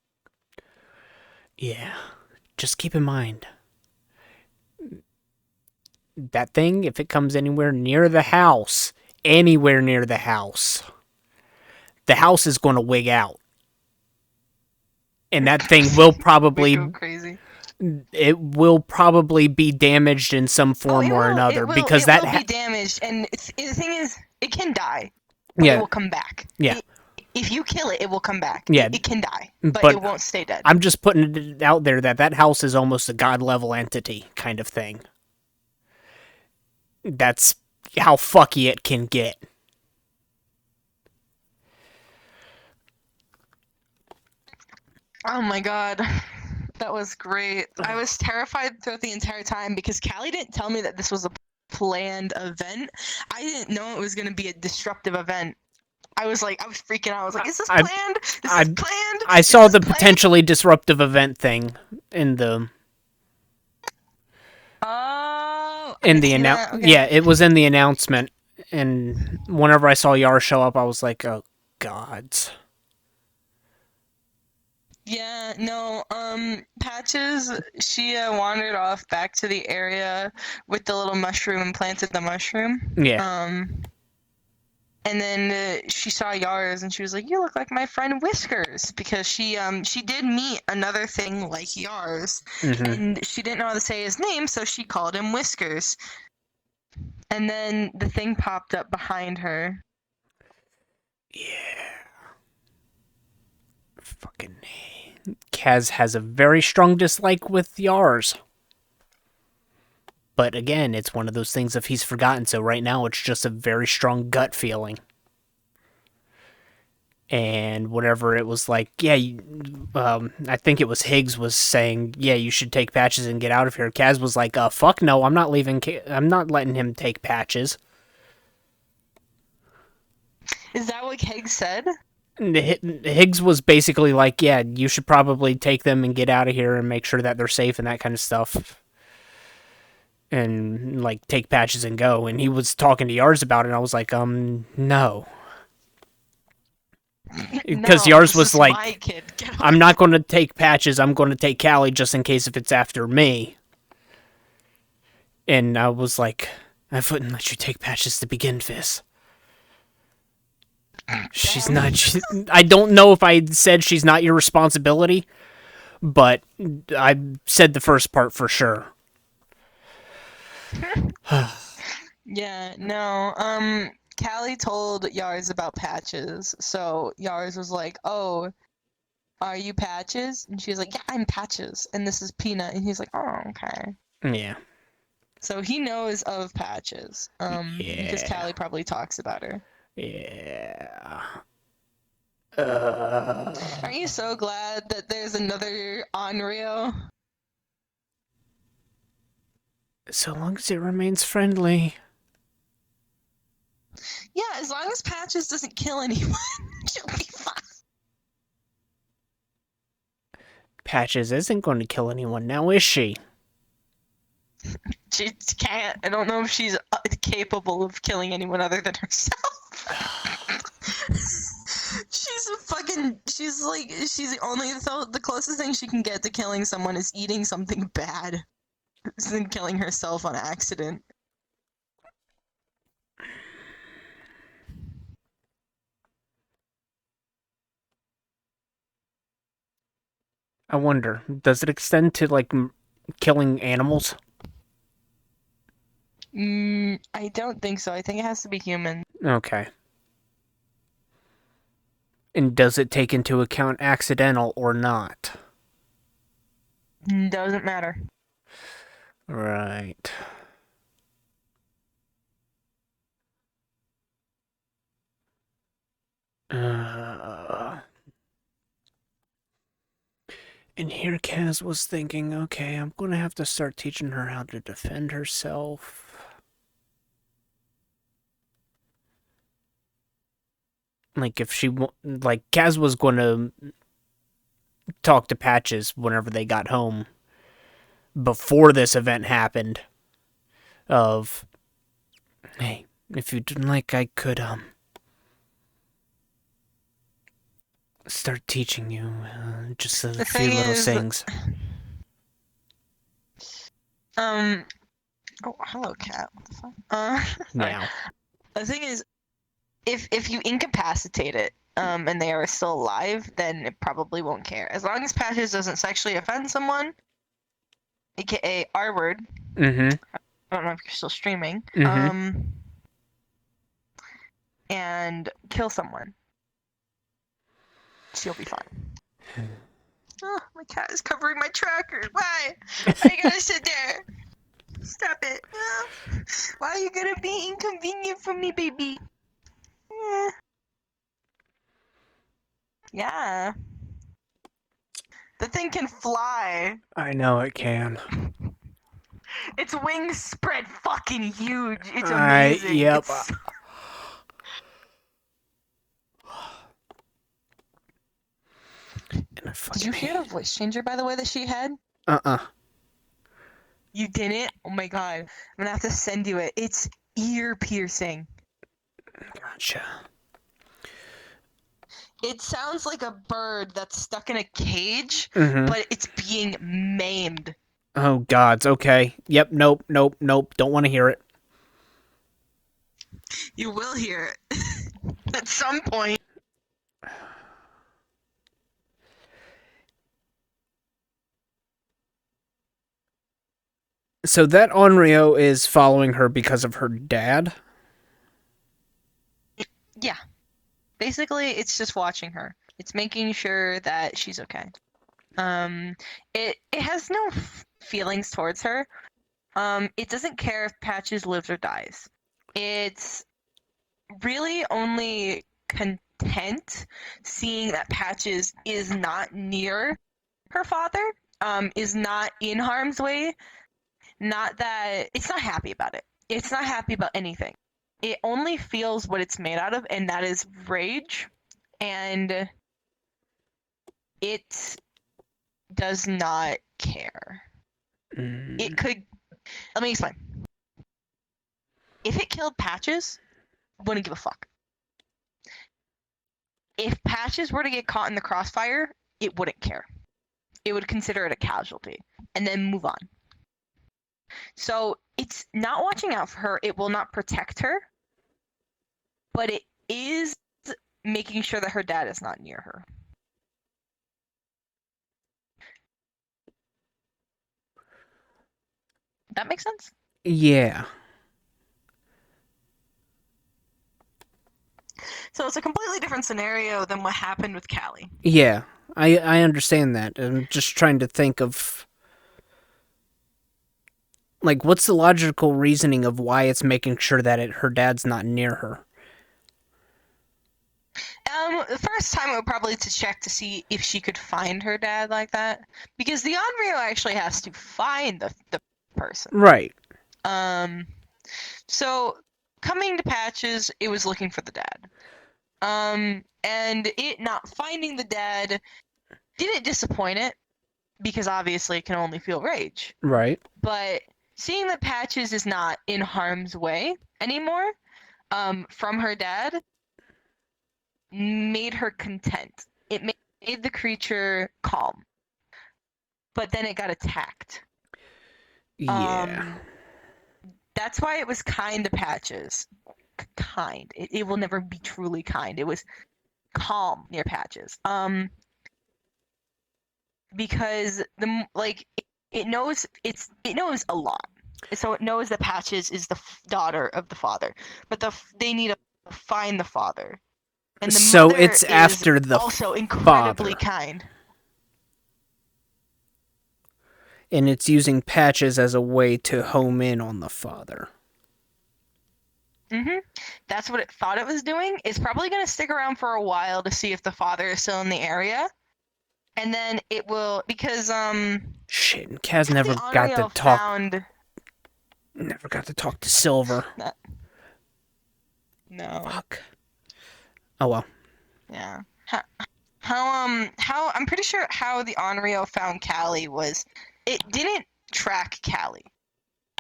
Yeah. Just keep in mind. That thing, if it comes anywhere near the house, the house is going to wig out. And that thing will probably... go crazy. It will probably be damaged in some form or another because it will be damaged, and the thing is, it can die. But Yeah. It will come back. Yeah. If you kill it, it will come back. Yeah. It can die, but it won't stay dead. I'm just putting it out there that house is almost a god level entity kind of thing. That's how fucky it can get. Oh my god. That was great. I was terrified throughout the entire time because Callie didn't tell me that this was a planned event. I didn't know it was going to be a disruptive event. I was freaking out. I was like, is this planned? Is this planned? I saw the potentially disruptive event thing in the... Oh, Yeah, it was in the announcement. And whenever I saw Yar show up, I was like, oh, gods. Yeah, no, Patches, she wandered off back to the area with the little mushroom and planted the mushroom. Yeah. And then she saw Yars and she was like, you look like my friend Whiskers, because she did meet another thing like Yars, and she didn't know how to say his name, so she called him Whiskers. And then the thing popped up behind her. Yeah. Fucking... Kaz has a very strong dislike with Yars. But again, it's one of those things if he's forgotten, so right now it's just a very strong gut feeling. And whatever it was like, yeah, I think it was Higgs was saying, yeah, you should take Patches and get out of here. Kaz was like, fuck no, I'm not leaving, I'm not letting him take Patches. Is that what Higgs said? Higgs was basically like, yeah, you should probably take them and get out of here and make sure that they're safe and that kind of stuff. And, like, take Patches and go. And he was talking to Yars about it, and I was like, no. Because Yars was like, I'm not going to take Patches, I'm going to take Callie just in case if it's after me. And I was like, I wouldn't let you take Patches to begin with. She's not... I don't know if I said she's not your responsibility, but I said the first part for sure. Yeah, no. Callie told Yars about Patches, so Yars was like, "Oh, are you Patches?" And she was like, "Yeah, I'm Patches, and this is Peanut." And he's like, "Oh, okay." Yeah. So he knows of Patches, because Yeah. Callie probably talks about her. Yeah. Aren't you so glad that there's another Onryo? So long as it remains friendly. Yeah, as long as Patches doesn't kill anyone, she'll be fine. Patches isn't going to kill anyone now, is she? She can't. I don't know if she's capable of killing anyone other than herself. She's a fucking. She's like. She's the only. The closest thing she can get to killing someone is eating something bad, than killing herself on accident. I wonder, does it extend to, like, killing animals? I don't think so. I think it has to be human. Okay. And does it take into account accidental or not? Doesn't matter. Right. And here Kaz was thinking, okay, I'm going to have to start teaching her how to defend herself. Like, if she, like, Kaz was going to talk to Patches whenever they got home before this event happened of, hey, if you didn't like, I could, start teaching you, just a few little things. Oh, hello, cat. What the fuck? Now. The thing is, if you incapacitate it, and they are still alive, then it probably won't care. As long as Patches doesn't sexually offend someone, aka R word. Mm-hmm. I don't know if you're still streaming. Mm-hmm. And kill someone, she'll be fine. Oh, my cat is covering my tracker. Why? Why you gotta sit there? Stop it. Why are you gonna be inconvenient for me, baby? Yeah. The thing can fly. I know it can. Its wings spread fucking huge. It's amazing. Yep. Did you hear the voice changer, by the way, that she had? You didn't? Oh my god. I'm gonna have to send you it. It's ear piercing. Gotcha. It sounds like a bird that's stuck in a cage, Mhm. but it's being maimed. Oh, gods. Okay. Yep. Nope. Don't want to hear it. You will hear it. At some point. So that Onryo is following her because of her dad? Yeah. Basically, it's just watching her. It's making sure that she's okay. It has no feelings towards her. It doesn't care if Patches lives or dies. It's really only content seeing that Patches is not near her father, is not in harm's way. Not that it's not happy about it. It's not happy about anything. It only feels what it's made out of, and that is rage. And it does not care. It could. Let me explain. If it killed Patches, wouldn't give a fuck. If Patches were to get caught in the crossfire, it wouldn't care. It would consider it a casualty and then move on. So it's not watching out for her. It will not protect her, but it is making sure that her dad is not near her. That makes sense? Yeah. So it's a completely different scenario than what happened with Callie. Yeah. I understand that. I'm just trying to think of, like, what's the logical reasoning of why it's making sure that her dad's not near her? The first time it would probably to check to see if she could find her dad like that, because the Onryo actually has to find the person. Right. So coming to Patches, it was looking for the dad. And it not finding the dad didn't disappoint it, because obviously it can only feel rage. Right. But seeing that Patches is not in harm's way anymore, from her dad, made her content. It made the creature calm. But then it got attacked. Yeah. That's why it was kind to Patches. Kind. It will never be truly kind. It was calm near Patches. Because it knows it knows a lot. So it knows that Patches is the daughter of the father, but they need to find the father. And the So mother it's is after the also incredibly father. kind. And it's using Patches as a way to home in on the father. That's what it thought it was doing. It's probably going to stick around for a while to see if the father is still in the area. And then it will, because shit, and Kaz never got to talk. Never got to talk to Silver. No. Fuck. Oh well. Yeah. How I'm pretty sure how the Onryo found Callie was, it didn't track Callie.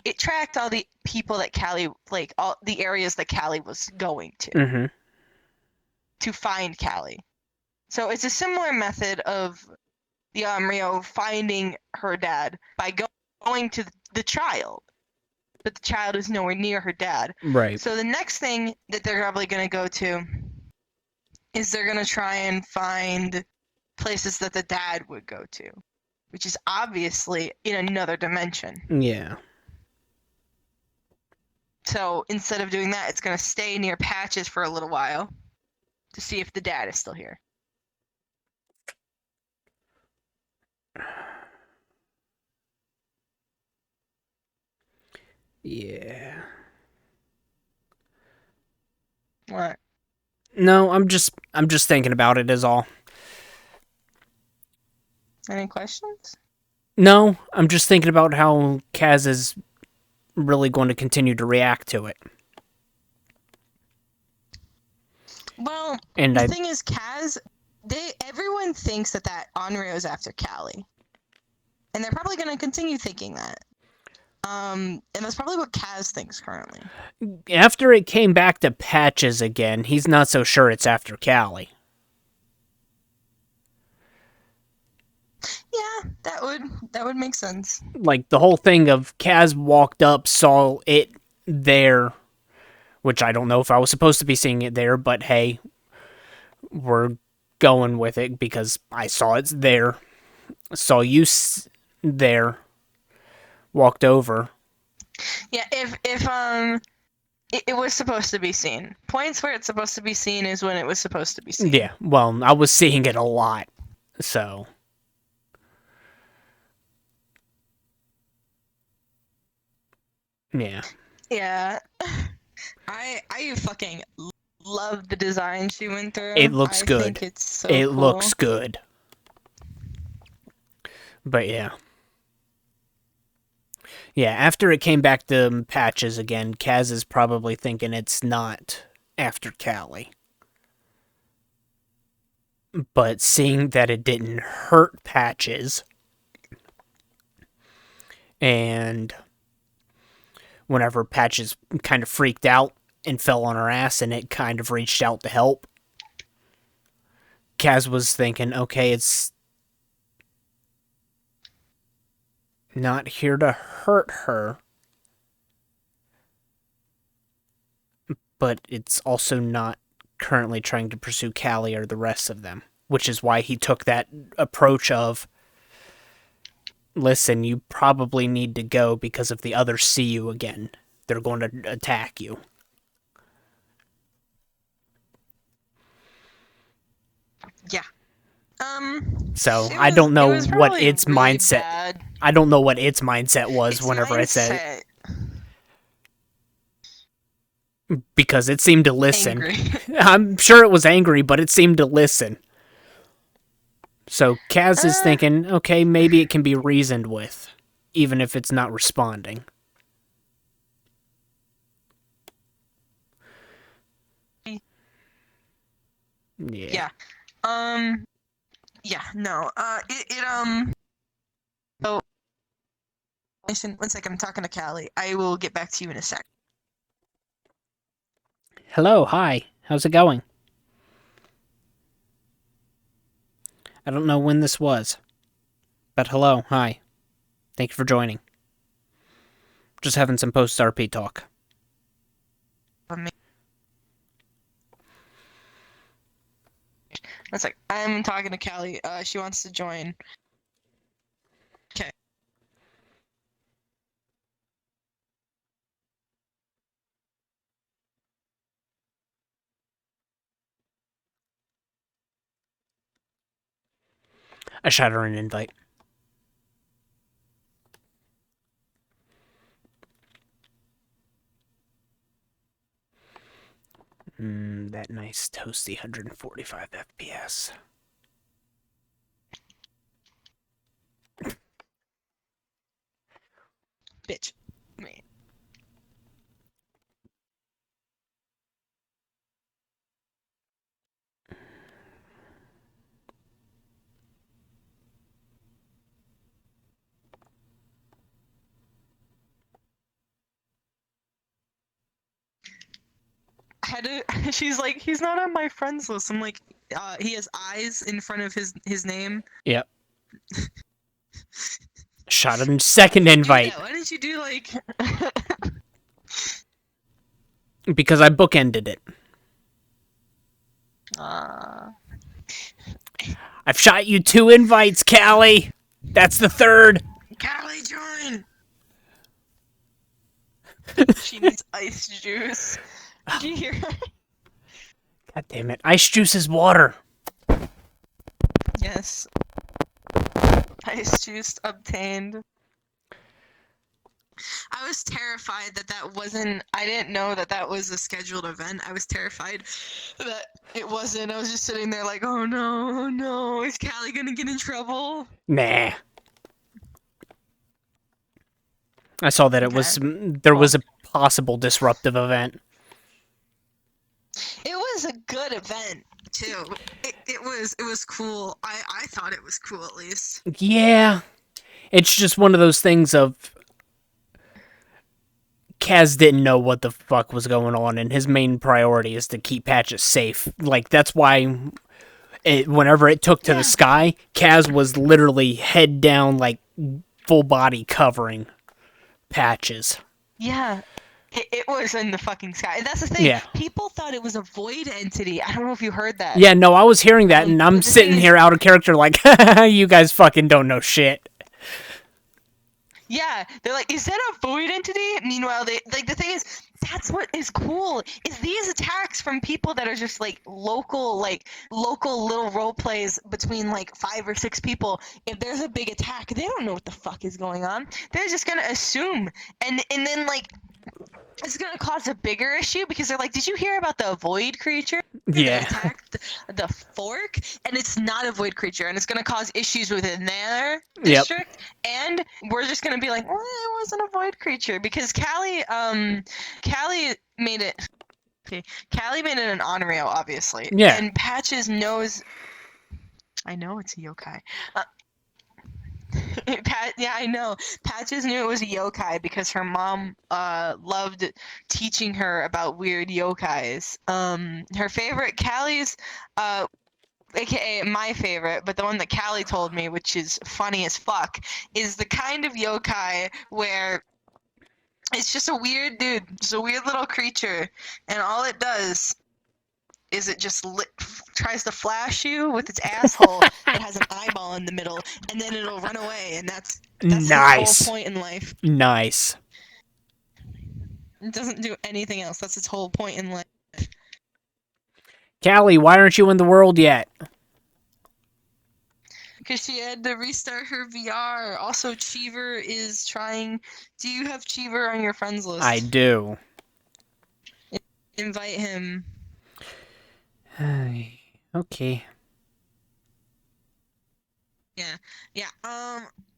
It tracked all the people that Callie, like all the areas that Callie was going to find Callie. So it's a similar method of the Onryo finding her dad by going to the child, but the child is nowhere near her dad. Right. So the next thing that they're probably going to go to is they're going to try and find places that the dad would go to, which is obviously in another dimension. Yeah. So instead of doing that, it's going to stay near Patches for a little while to see if the dad is still here. Yeah. What? No, I'm just thinking about it is all. Any questions? No, I'm just thinking about how Kaz is really going to continue to react to it. Well, and the thing is, Kaz, everyone thinks that Onryo is after Callie. And they're probably going to continue thinking that. And that's probably what Kaz thinks currently. After it came back to Patches again, he's not so sure it's after Callie. Yeah, that would make sense. Like, the whole thing of Kaz walked up, saw it there, which I don't know if I was supposed to be seeing it there, but hey, we're going with it because I saw it's there. Saw you there. Walked over. Yeah, if it was supposed to be seen. Points where it's supposed to be seen is when it was supposed to be seen. Yeah, well, I was seeing it a lot, so. Yeah. Yeah. I fucking love the design she went through. It looks good. I think it's so it cool. looks good. But yeah. Yeah, after it came back to Patches again, Kaz is probably thinking it's not after Callie. But seeing that it didn't hurt Patches, and whenever Patches kind of freaked out and fell on her ass and it kind of reached out to help, Kaz was thinking, okay, it's not here to hurt her, but it's also not currently trying to pursue Callie or the rest of them, which is why he took that approach of listen, you probably need to go because if the others see you again, they're going to attack you. Yeah. So I don't know what its really mindset. bad. I don't know what its mindset was Its whenever it said mindset. because it seemed to listen. Angry. I'm sure it was angry, but it seemed to listen. So Kaz is thinking, okay, maybe it can be reasoned with, even if it's not responding. Yeah. Yeah. No. So, one second. I'm talking to Callie. I will get back to you in a sec. Hello, hi. How's it going? I don't know when this was, but hello, hi. Thank you for joining. Just having some post-RP talk. One sec. I'm talking to Callie. She wants to join. Okay. I shot her an invite. That nice toasty 145 FPS. Bitch. Man. She's like, he's not on my friends list. I'm like, he has eyes in front of his name. Yep. Shot him second invite. Why didn't you do like? Because I bookended it. I've shot you 2 invites, Callie. That's the 3rd. Callie, join. She needs ice juice. Did you hear her? God damn it. Ice juice is water. Yes. Ice juice obtained. I was terrified that wasn't. I didn't know that was a scheduled event. I was terrified that it wasn't. I was just sitting there like, oh no, is Callie gonna get in trouble? Nah. I saw that it was there was a possible disruptive event. It was a good event too. It was cool. I thought it was cool at least. Yeah. It's just one of those things of Kaz didn't know what the fuck was going on, and his main priority is to keep Patches safe. Like, that's why whenever it took to the sky, Kaz was literally head down, like, full body covering Patches. Yeah. It was in the fucking sky. That's the thing. Yeah. People thought it was a void entity. I don't know if you heard that. Yeah, no, I was hearing that, and I'm sitting here out of character like, you guys fucking don't know shit. Yeah, they're like, is that a void entity? Meanwhile, the thing is, that's what is cool, is these attacks from people that are just, like, local little role plays between, like, 5 or 6 people. If there's a big attack, they don't know what the fuck is going on. They're just gonna assume. And then, like, it's gonna cause a bigger issue because they're like, did you hear about the void creature? Yeah. That attacked the fork? And it's not a void creature, and it's gonna cause issues within their district. And we're just gonna be like, well, it wasn't a void creature because Callie made it. Okay, Callie made it an on-rail, obviously. Yeah. And Patches knows. I know it's a yokai. Yeah, I know. Patches knew it was a yokai because her mom loved teaching her about weird yokais. Her favorite, Callie's, aka my favorite, but the one that Callie told me, which is funny as fuck, is the kind of yokai where it's just a weird dude, just a weird little creature, and all it does is it just tries to flash you with its asshole that has an eyeball in the middle, and then it'll run away, and that's Nice. its whole point in life. Nice. It doesn't do anything else. That's its whole point in life. Callie, why aren't you in the world yet? Because she had to restart her VR. Also, Cheever is trying... Do you have Cheever on your friends list? I do. Invite him. Okay. Yeah.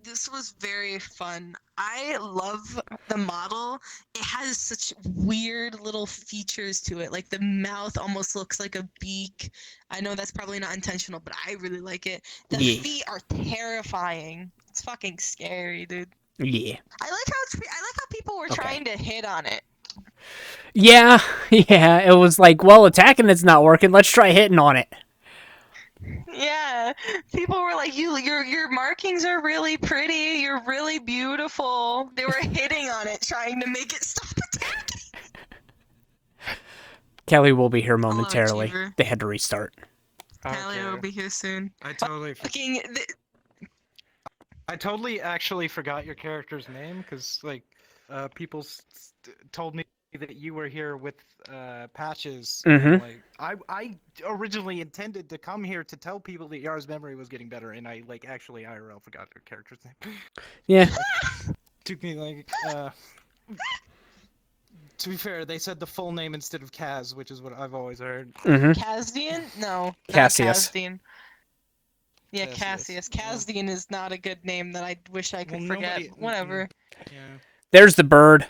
This was very fun. I love the model. It has such weird little features to it. Like the mouth almost looks like a beak. I know that's probably not intentional, but I really like it. The feet are terrifying. It's fucking scary, dude. Yeah. I like how people were trying to hit on it. Yeah. It was like, well, attacking it's not working. Let's try hitting on it. Yeah, people were like, your markings are really pretty. You're really beautiful. They were hitting on it, trying to make it stop attacking. Kelly will be here momentarily. Cheever. They had to restart. Callie will be here soon. I totally actually forgot your character's name because like people told me that you were here with Patches. Mhm. Like I originally intended to come here to tell people that Yar's memory was getting better, and I like actually IRL forgot their character's name. Yeah. Took me like to be fair, they said the full name instead of Kaz, which is what I've always heard. Mhm. Kasdian? No. Cassius. Kasdian. Yeah, Cassius. Kasdian is not a good name that I wish I could forget. Whatever. Yeah. There's the bird.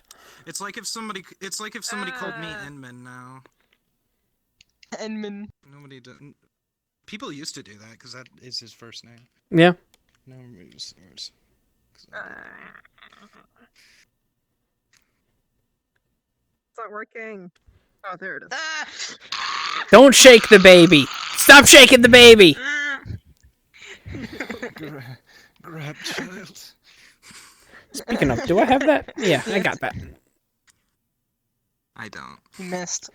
It's like if somebody called me Enman now. Enman. Nobody does. People used to do that because that is his first name. Yeah. No moves. It's not working. Oh, there it is. Don't shake the baby. Stop shaking the baby. Grab child. Speaking of, do I have that? Yeah, I got that. I don't. You missed.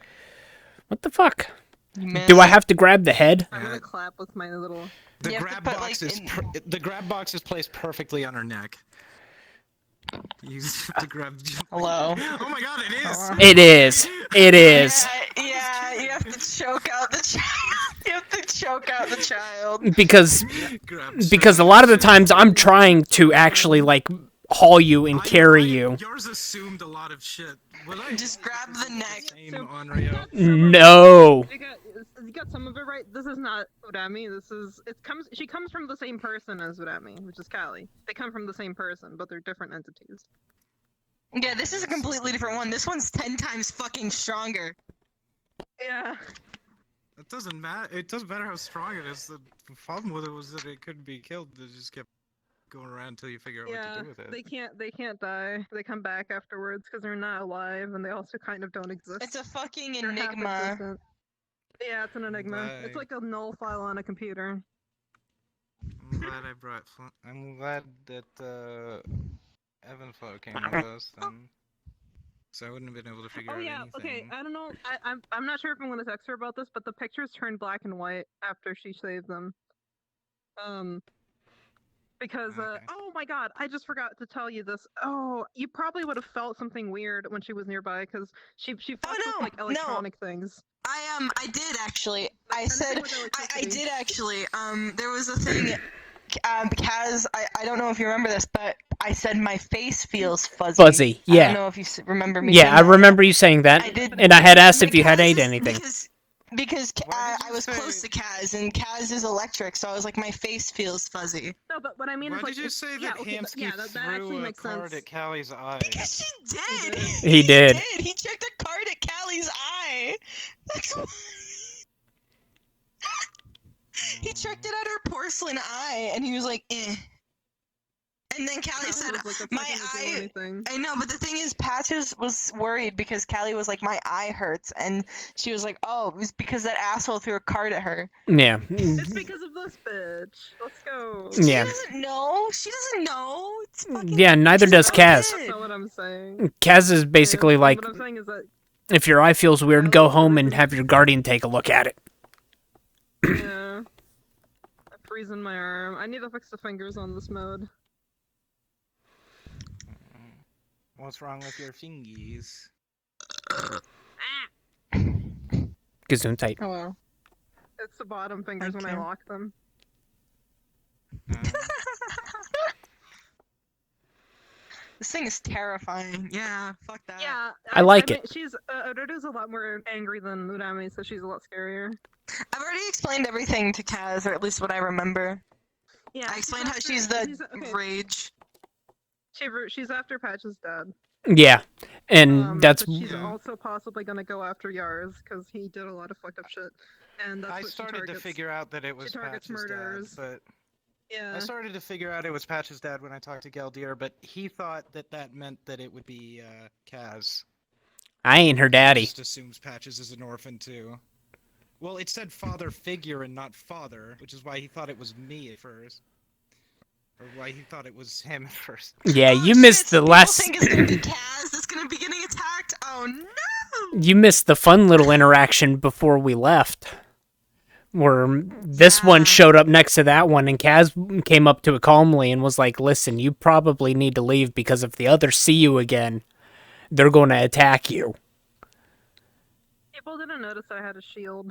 What the fuck? You missed. Do I have to grab the head? I'm gonna clap with my little. The grab box is placed perfectly on her neck. You have to grab. Hello. Oh my god, it is. It is. It is. Yeah, you have to choke out the child. You have to choke out the child. Because a lot of the times I'm trying to actually like haul you and carry you. Yours assumed a lot of shit. Just grab the neck. No. You got some of it right. This is not Urami. She comes from the same person as Urami, which is Callie. They come from the same person, but they're different entities. Yeah, this is a completely different one. This one's 10 times fucking stronger. Yeah. It doesn't matter. It doesn't matter how strong it is. The problem with it was that it couldn't be killed. It just kept going around until you figure out what to do with it. They can't die. They come back afterwards because they're not alive, and they also kind of don't exist. It's a fucking They're enigma. half-existent. Yeah, it's an enigma. It's like a null file on a computer. I'm glad I brought. I'm glad that Evanflow came with us then, so I wouldn't have been able to figure out anything. Okay. I don't know. I'm not sure if I'm gonna text her about this, but the pictures turned black and white after she saved them. Because oh my god, I just forgot to tell you this. Oh, you probably would have felt something weird when she was nearby because she fucked with like electronic things. I did actually. I did actually. There was a thing. Kaz, I don't know if you remember this, but I said my face feels fuzzy. Fuzzy, yeah. I don't know if you remember me. Yeah, saying I that. remember you saying that, and I had asked if you had ate anything. Because I was close to Kaz, and Kaz is electric, so I was like, my face feels fuzzy. No, but what I mean Why is like. did you say that Hamsky that threw actually a makes card sense. at Callie's eye? Because she did. He did. He checked a card at Callie's eye. That's why. He checked it at her porcelain eye, and he was like, eh. And then Callie said, my eye... I know, but the thing is, Patches was worried because Callie was like, my eye hurts. And she was like, oh, it was because that asshole threw a card at her. Yeah. It's because of this bitch. Let's go. Yeah. She doesn't know. She doesn't know. It's fucking... Yeah, neither does Kaz. That's not what I'm saying. Kaz is basically like... What I'm saying is that... If your eye feels weird, go home and have your guardian take a look at it. Yeah. I'm freezing my arm. I need to fix the fingers on this mode. What's wrong with your fingies? Gesundheit. Oh well. It's the bottom fingers when I lock them. This thing is terrifying. Yeah, fuck that. Yeah, I like it. She's Odoru's a lot more angry than Urami, so she's a lot scarier. I've already explained everything to Kaz, or at least what I remember. Yeah, I explained how she's the rage. She's after Patch's dad. Yeah, and that's. But she's also possibly gonna go after Yars because he did a lot of fucked up shit, and that's I what started she targets. to figure out that it was she targets Patch's murderers. dad, but Yeah. I started to figure out it was Patch's dad when I talked to Galdir, but he thought that that meant that it would be Kaz. I ain't her daddy. Just assumes Patches is an orphan too. Well, it said father figure and not father, which is why he thought it was me at first. Or why he thought it was him at first. Yeah, you missed the last. Think it's gonna be Kaz that's gonna be getting attacked. Oh no! You missed the fun little interaction before we left. Where this one showed up next to that one, and Kaz came up to it calmly and was like, listen, you probably need to leave because if the others see you again, they're going to attack you. People didn't notice I had a shield.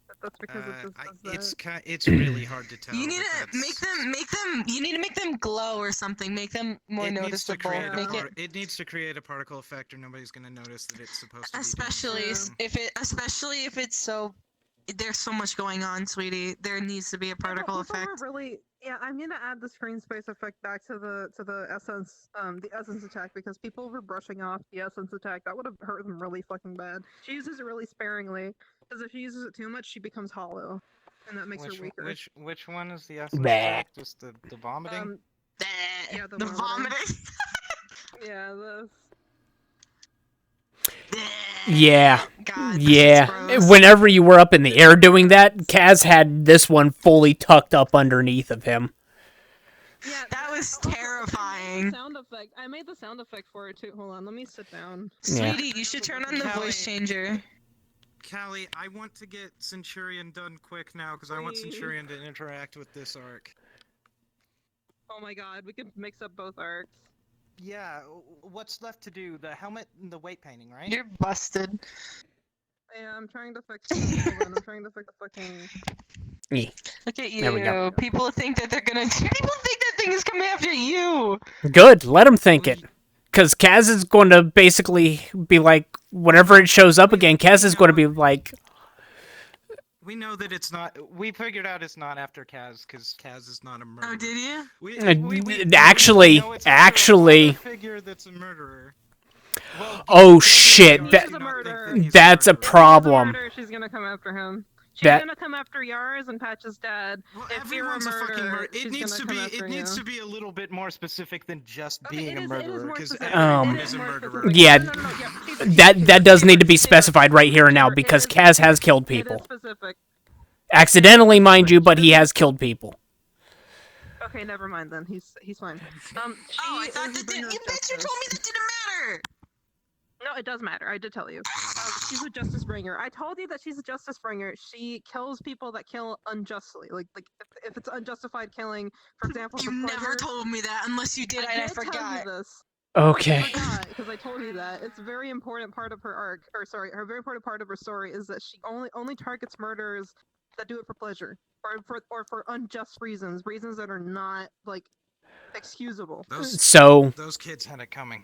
But that's because it just does that. It's really hard to tell. You need but to that's- make them. You need to make them glow or something. Make them more it needs to noticeable. create Make a it, it needs to create a particle effect, or nobody's gonna notice that it's supposed to be. especially if it's so. There's so much going on, sweetie. There needs to be a particle People effect. were really, yeah. I'm gonna add the screen space effect back to the essence attack because people were brushing off the essence attack. That would have hurt them really fucking bad. She uses it really sparingly because if she uses it too much, she becomes hollow, and that makes her weaker. Which one is the essence Bah. effect? Just the vomiting? Yeah, the vomiting. Yeah, this. Yeah. God, yeah. Whenever you were up in the air doing that, Kaz had this one fully tucked up underneath of him. Yeah, that was terrifying. Sound effect. I made the sound effect for it too. Hold on, let me sit down. Yeah. Sweetie, you should turn on the voice changer. Callie, I want to get Centurion done quick now because I want Centurion to interact with this arc. Oh my god, we could mix up both arcs. Yeah, what's left to do? The helmet and the weight painting, right? You're busted. Yeah, I'm trying to fix it. Hold on, I'm trying to fix the fucking... Look at you. There we go. People think that they're gonna. People think that thing is coming after you. Good, let him think it. Because Kaz is going to basically be like, whenever it shows up again, Kaz is going to be like... We know that it's not. We figured out it's not after Kaz because Kaz is not a murderer. Oh, did you? Actually, know it's after a figure that's a murderer. Well, oh shit, that's a problem. She's gonna come after him. She's gonna come after Yars and Patch's dad. If you're a murderer, It needs to be. It needs to be a little bit more specific than just being a murderer. Because Um, is a murderer. yeah, that does need to be specified right here and now because Kaz has killed people. Accidentally, mind you, but he has killed people. Okay, never mind then. He's fine. I thought that didn't. You bitch! You told me that didn't matter. No, it does matter. I did tell you. She's a justice bringer. I told you that she's a justice bringer. She kills people that kill unjustly. Like if it's unjustified killing, for example. You never told me that unless you did, and I forgot. Tell you this. Okay. Because I told you that. It's a very important part of her arc, or sorry, her very important part of her story is that she only targets murderers that do it for pleasure, or for unjust reasons that are not like excusable. Those kids had it coming.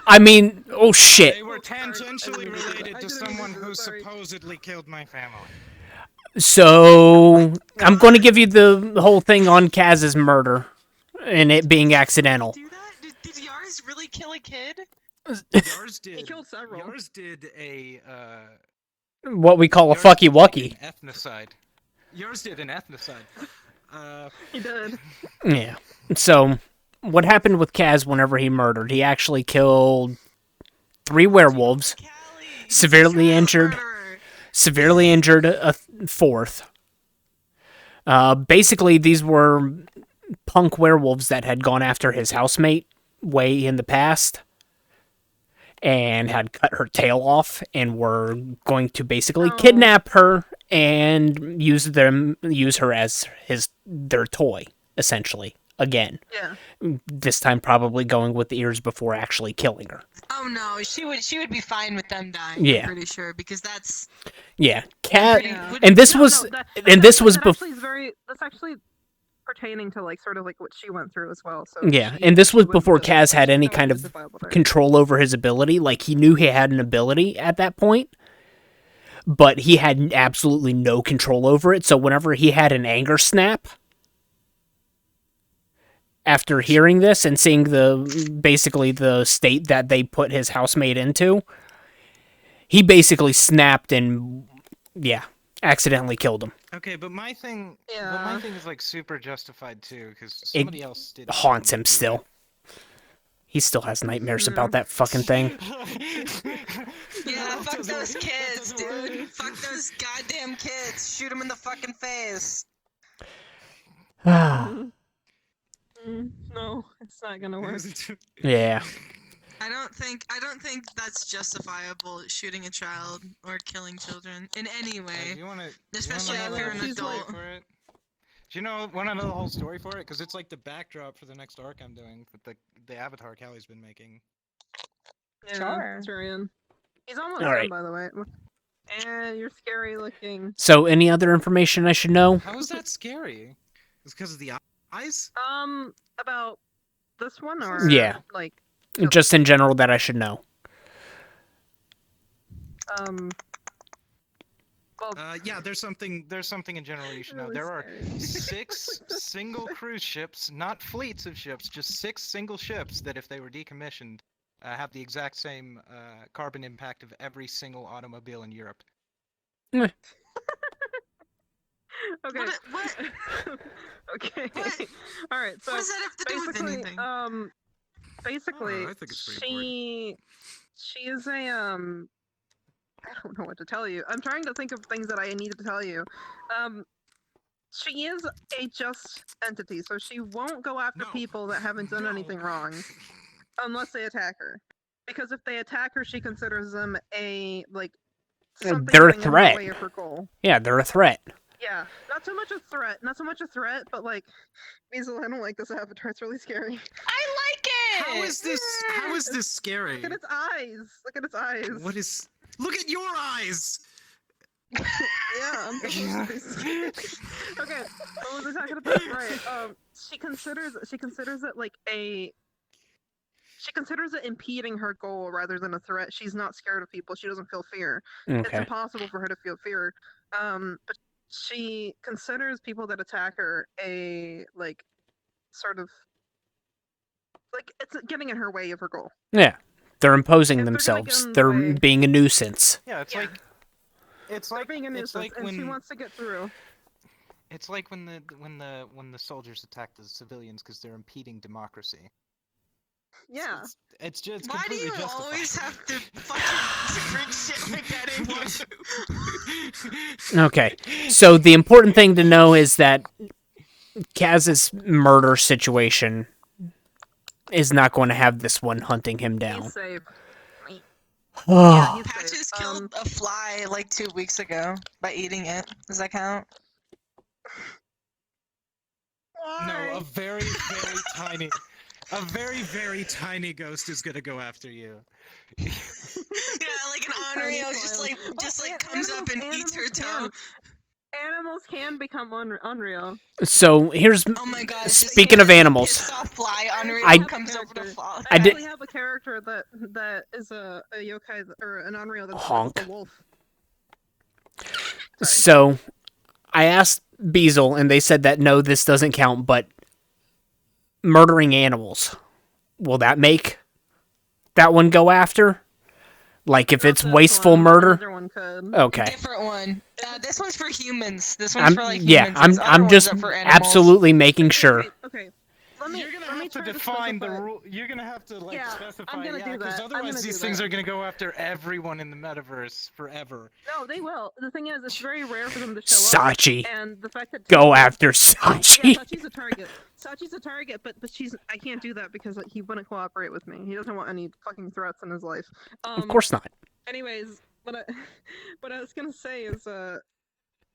I mean, oh shit. They were tangentially related to someone who supposedly killed my family. So, I'm going to give you the whole thing on Kaz's murder and it being accidental. Did Yars really kill a kid? Yars did. He killed several. Yars did a What we call a fucky wucky. ethnocide. Yours did an ethnocide. He did. Yeah. So, what happened with Kaz whenever he murdered? He actually killed 3 werewolves, severely injured a 4th. Basically, these were punk werewolves that had gone after his housemate way in the past. and had cut her tail off and were going to basically kidnap her and use her as their toy, essentially, again. Yeah. This time probably going with the ears before actually killing her. Oh no, she would be fine with them dying. Yeah. I'm pretty sure because that's. Yeah, Cat, Yeah. and this was That's before. That's actually pertaining to like sort of like what she went through as well. So Yeah, and this was before Kaz had any kind of control over his ability. Like, he knew he had an ability at that point, but he had absolutely no control over it. So whenever he had an anger snap, after hearing this and seeing basically the state that they put his housemate into, he basically snapped and, yeah, accidentally killed him. Okay, but my thing is like super justified too, because It somebody else did. haunts him still. He still has nightmares about that fucking thing. Yeah, fuck those kids, dude. Fuck those goddamn kids. Shoot them in the fucking face. No, it's not gonna work. Yeah. I don't think that's justifiable, shooting a child or killing children in any way. Especially if you're an adult. Do you want to know the whole story for it? Because it's like the backdrop for the next arc I'm doing with the avatar Callie's been making. Yeah, sure. He's almost All done, right. by the way. And you're scary looking. So, any other information I should know? How is that scary? It's because of the eyes? About this one or Yeah. like Just in general that I should know. Yeah, there's something in general you should know. There are 6 single cruise ships, not fleets of ships, just 6 single ships that, if they were decommissioned, have the exact same carbon impact of every single automobile in Europe. Okay. Okay. All right. So What does that have to do with basically, anything? Basically, I think it's pretty she is a I don't know what to tell you. I'm trying to think of things that I needed to tell you. She is a just entity, so she won't go after people that haven't done anything wrong, unless they attack her. Because if they attack her, she considers them a something They're a getting in her threat. way of her goal. Yeah, they're a threat. Yeah, not so much a threat, but like, Weasel, I don't like this avatar. It's really scary. I like it. How is this scary? Look at its eyes. Look at its eyes. What is? Look at your eyes. Yeah, I'm okay, what was I talking about? Right. She considers it like she considers it impeding her goal rather than a threat. She's not scared of people. She doesn't feel fear. It's Okay. impossible for her to feel fear. But she considers people that attack her a sort of it's getting in her way of her goal. Yeah. They're imposing If they're gonna themselves. get in the They're way- being a nuisance. Yeah, it's like being a it's nuisance, like and she when wants to get through. it's like when the soldiers attack the civilians because they're impeding democracy. Yeah. It's just Why do completely you justified. always have to fucking drink shit like that in one? Okay. So the important thing to know is that Kaz's murder situation is not going to have this one hunting him down. He's safe. Oh. Patches killed a fly like 2 weeks ago by eating it. Does that count? No, a very very tiny ghost is gonna go after you. Yeah, like an Onryo just like comes up and eats her toe. Animals can become unreal. So here's Oh my god! speaking of animals. Pissed off fly Onryo I- comes over to fly. I did- actually have a character that is a yokai or an unreal that's Honk. a wolf. So I asked Beazle and they said that no, this doesn't count, but murdering animals, will that make that one go after? Like if it's wasteful murder? Another one could. Okay. Different one. This one's for humans. This one's for like humans. Yeah, Those other I'm ones just are for animals. absolutely making sure. Okay. You're gonna let me have to try define the specify. rule. You're gonna have to like Yeah, specify. I'm gonna do because that. otherwise these things are gonna go after everyone in the metaverse forever. No, they will. The thing is, it's very rare for them to show Sachi. up. And the fact that Go two- after Yeah, Sachi. Sachi's a target. Sachi's a target, but I can't do that because he wouldn't cooperate with me. He doesn't want any fucking threats in his life. Of course not. Anyways, what I was gonna say is,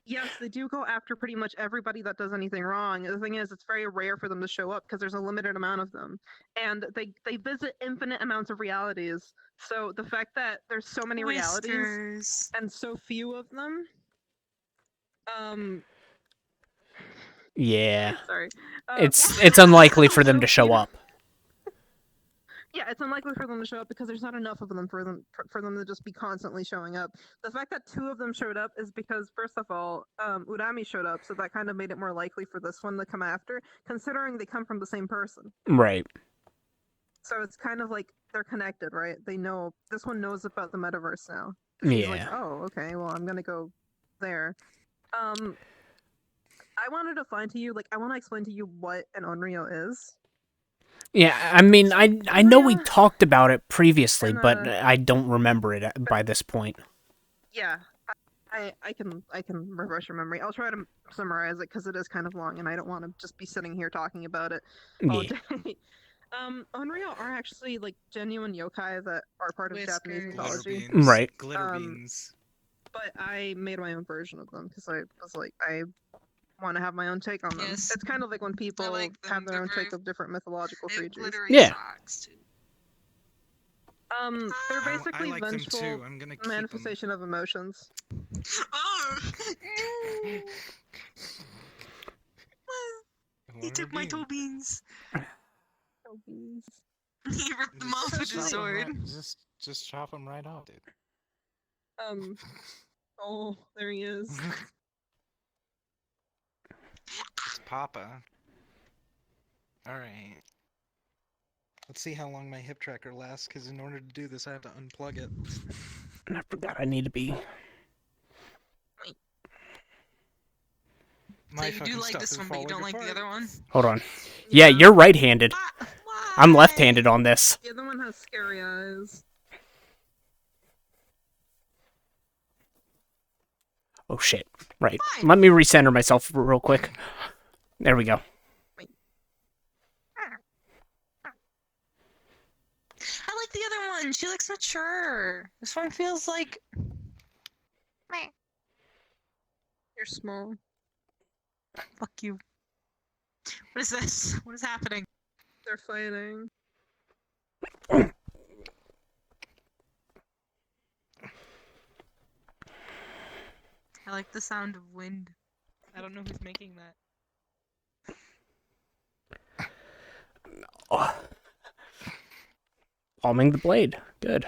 yes, they do go after pretty much everybody that does anything wrong. The thing is, it's very rare for them to show up because there's a limited amount of them, and they visit infinite amounts of realities. So the fact that there's so many realities and so few of them, Yeah. sorry, It's unlikely for them to show up. yeah, it's unlikely for them to show up because there's not enough of them for them to just be constantly showing up. The fact that two of them showed up is because, first of all, Urami showed up, so that kind of made it more likely for this one to come after, considering they come from the same person. Right. So it's kind of like they're connected, right? They know this one knows about the metaverse now. He's like, Yeah. oh, okay, well, I'm gonna go there. I wanted to find to you, I want to explain to you what an Onryo is. Yeah, I mean, I know we talked about it previously, but I don't remember it by this point. Yeah, I can refresh your memory. I'll try to summarize it because it is kind of long, and I don't want to just be sitting here talking about it all Yeah. day. Onryo are actually genuine yokai that are part of Japanese mythology. Right. Glitter beans. But I made my own version of them because I was like, I want to have my own take on them. It's kind of like when people have their own take of different mythological creatures. Yeah. They're basically like them vengeful too. I'm gonna keep 'em. manifestation of emotions. He took my toe beans. Toe beans. He ripped them off with his sword. Just chop them right off, dude. Oh, there he is. It's Papa. Alright. Let's see how long my hip tracker lasts, because in order to do this, I have to unplug it. And I forgot I need to be. My So you do like this one, but you don't like the other one? Hold on. Yeah, you're right-handed. I'm left-handed on this. The other one has scary eyes. Oh shit. Right. Let me recenter myself real quick. There we go. I like the other one. She looks mature. This one feels like. You're small. Fuck you. What is this? What is happening? They're fighting. I like the sound of wind. I don't know who's making that. Oh. Palming the blade. Good.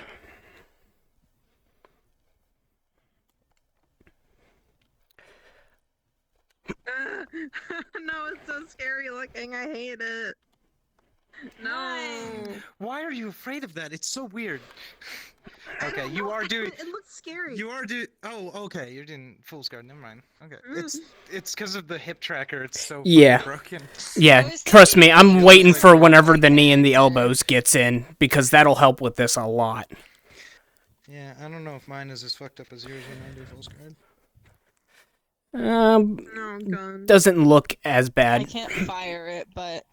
No, it's so scary looking. I hate it. No. Why are you afraid of that? It's so weird. Okay, you are doing. It looks scary. You are doing. Oh, okay. You're doing Fool's Guard. Never mind. Okay, it's because of the hip tracker. It's so Yeah. broken. Yeah, trust me, I'm waiting for whenever the knee and the elbows gets in, because that'll help with this a lot. Yeah, I don't know if mine is as fucked up as yours when I do Fool's Guard. Doesn't look as bad. I can't fire it, but.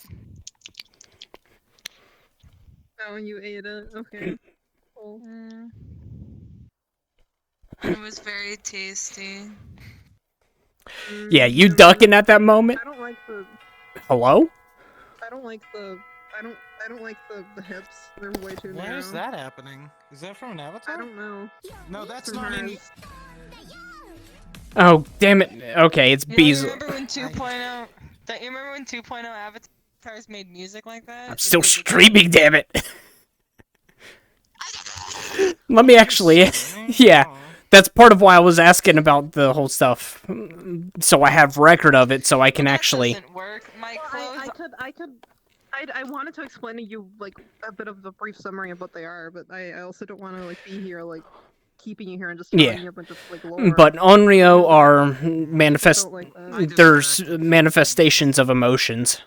Oh, you ate it. Okay. Cool. It was very tasty. Yeah, you ducking at that moment? I don't like the. Hello? I don't like the. I don't like the hips. They're way too narrow. Why is that happening? Is that from an avatar? I don't know. No, that's From not hers. any. Oh, damn it. Okay, it's Bees. Remember when 2.0? Don't you remember when 2.0 avatars made music like that? I'm still streaming, damn it. Let me actually. Yeah, that's part of why I was asking about the whole stuff. So I have record of it, so I can actually. I wanted to explain to you a bit of the brief summary of what they are, but I also don't want to be here keeping you here and just telling you a bunch of lore. But Onryo are Don't like that. There's manifestations of emotions.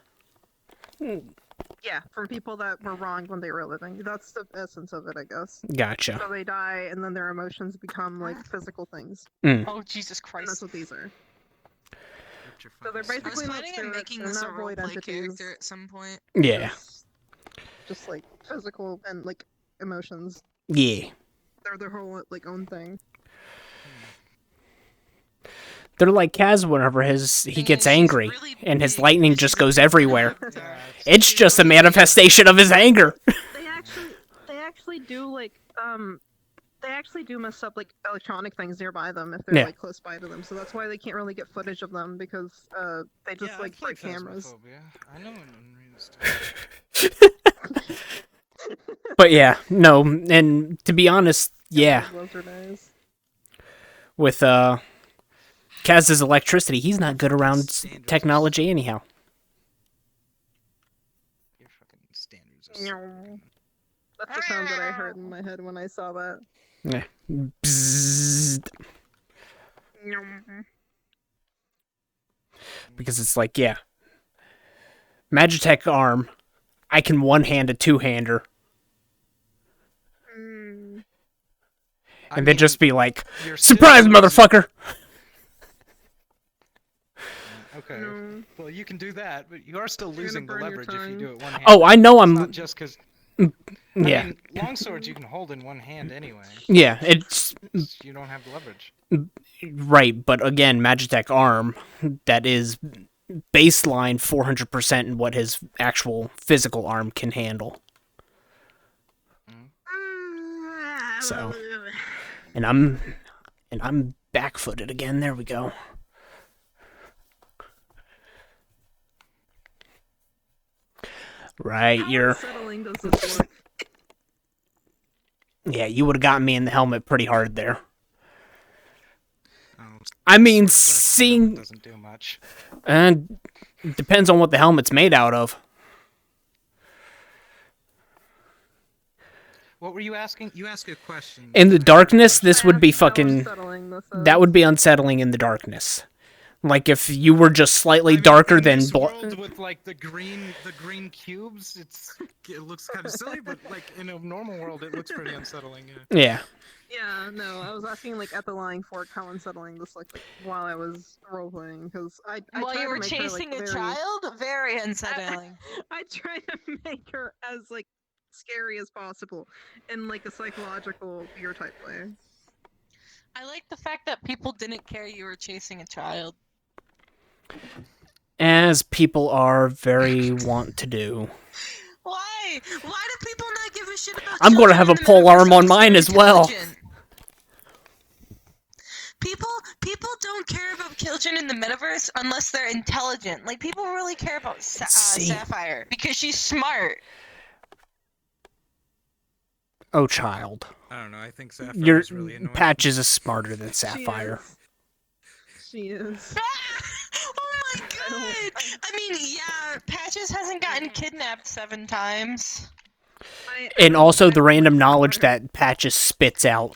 Yeah, from people that were wronged when they were living. That's the essence of it, I guess. Gotcha. So they die, and then their emotions become like physical things. Oh Jesus Christ! And that's what these are. So they're basically not planning on spirits, making they're this a not void roleplay entities. character at some point. Yeah. Just like physical and like emotions. Yeah. They're their whole like own thing. They're like Kaz whenever he gets angry, and his lightning just goes everywhere. It's just a manifestation of his anger. They actually do like they actually do mess up like electronic things nearby them if they're like close by to them. So that's why they can't really get footage of them because they just like break cameras. I know But yeah, no, and to be honest, yeah. With Kaz's electricity, he's not good around technology anyhow. That's the sound that I heard in my head when I saw that. Yeah. Bzzzt. Because it's like, yeah. Magitech arm, I can one-hand a two-hander. And then just be like, surprise, motherfucker! Okay. Well, you can do that, but you are still losing the leverage if you do it one hand. Oh, I know I'm... It's not just because... Yeah. I mean, long swords you can hold in one hand anyway. Yeah, it's... You don't have the leverage. Right, but again, Magitech arm, that is baseline 400% in what his actual physical arm can handle. So... And I'm back-footed again. There we go. Right, you're... Yeah, you would have gotten me in the helmet pretty hard there. I mean, seeing... Doesn't do much. And depends on what the helmet's made out of. What were you asking? You asked a question. In the darkness, this would be fucking... That would be unsettling in the darkness. Like if you were just slightly darker than... With like the green cubes, it looks kind of silly, but like in a normal world, it looks pretty unsettling. Yeah. Yeah, no, I was asking like at the lying fork how unsettling this looked like while I was roleplaying because I while tried you were to make her, chasing like, a very... child, very unsettling. I tried to make her as like scary as possible in like a psychological fear type way. I like the fact that people didn't care you were chasing a child. As people are very want to do. Why? Why do people not give a shit about I'm going to have a pole arm on mine as well. People don't care about children in the metaverse unless they're intelligent. Like, people really care about Sapphire because she's smart. Oh, child. I don't know, I think Sapphire Your is really annoying. Patches is smarter than Sapphire. She is. Oh my god! I mean, yeah, Patches hasn't gotten kidnapped 7 times. And also the random knowledge that Patches spits out.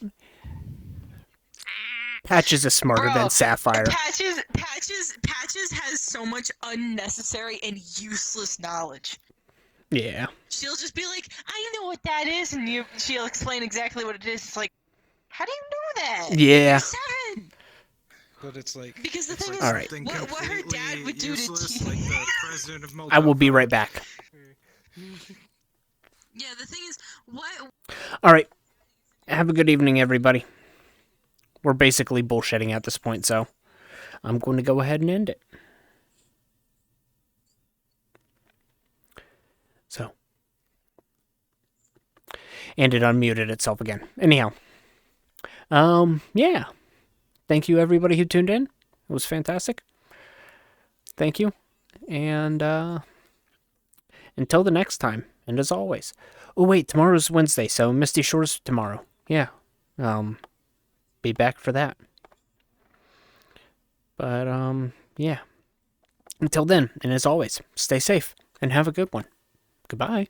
Patches is smarter than Sapphire. Patches has so much unnecessary and useless knowledge. Yeah. She'll just be like, I know what that is, and she'll explain exactly what it is. It's like, how do you know that? Yeah. You're 7. But it's like... Because the thing is, All right. what her dad would do to like the president of Moldova. I will be right back. Yeah, the thing is, what... Alright. Have a good evening, everybody. We're basically bullshitting at this point, so I'm going to go ahead and end it. So. And it unmuted itself again. Anyhow. Yeah. Thank you, everybody who tuned in. It was fantastic. Thank you. And, until the next time. And as always. Oh, wait, tomorrow's Wednesday, so Misty Shores tomorrow. Yeah. Be back for that. But, yeah. Until then, and as always, stay safe and have a good one. Goodbye.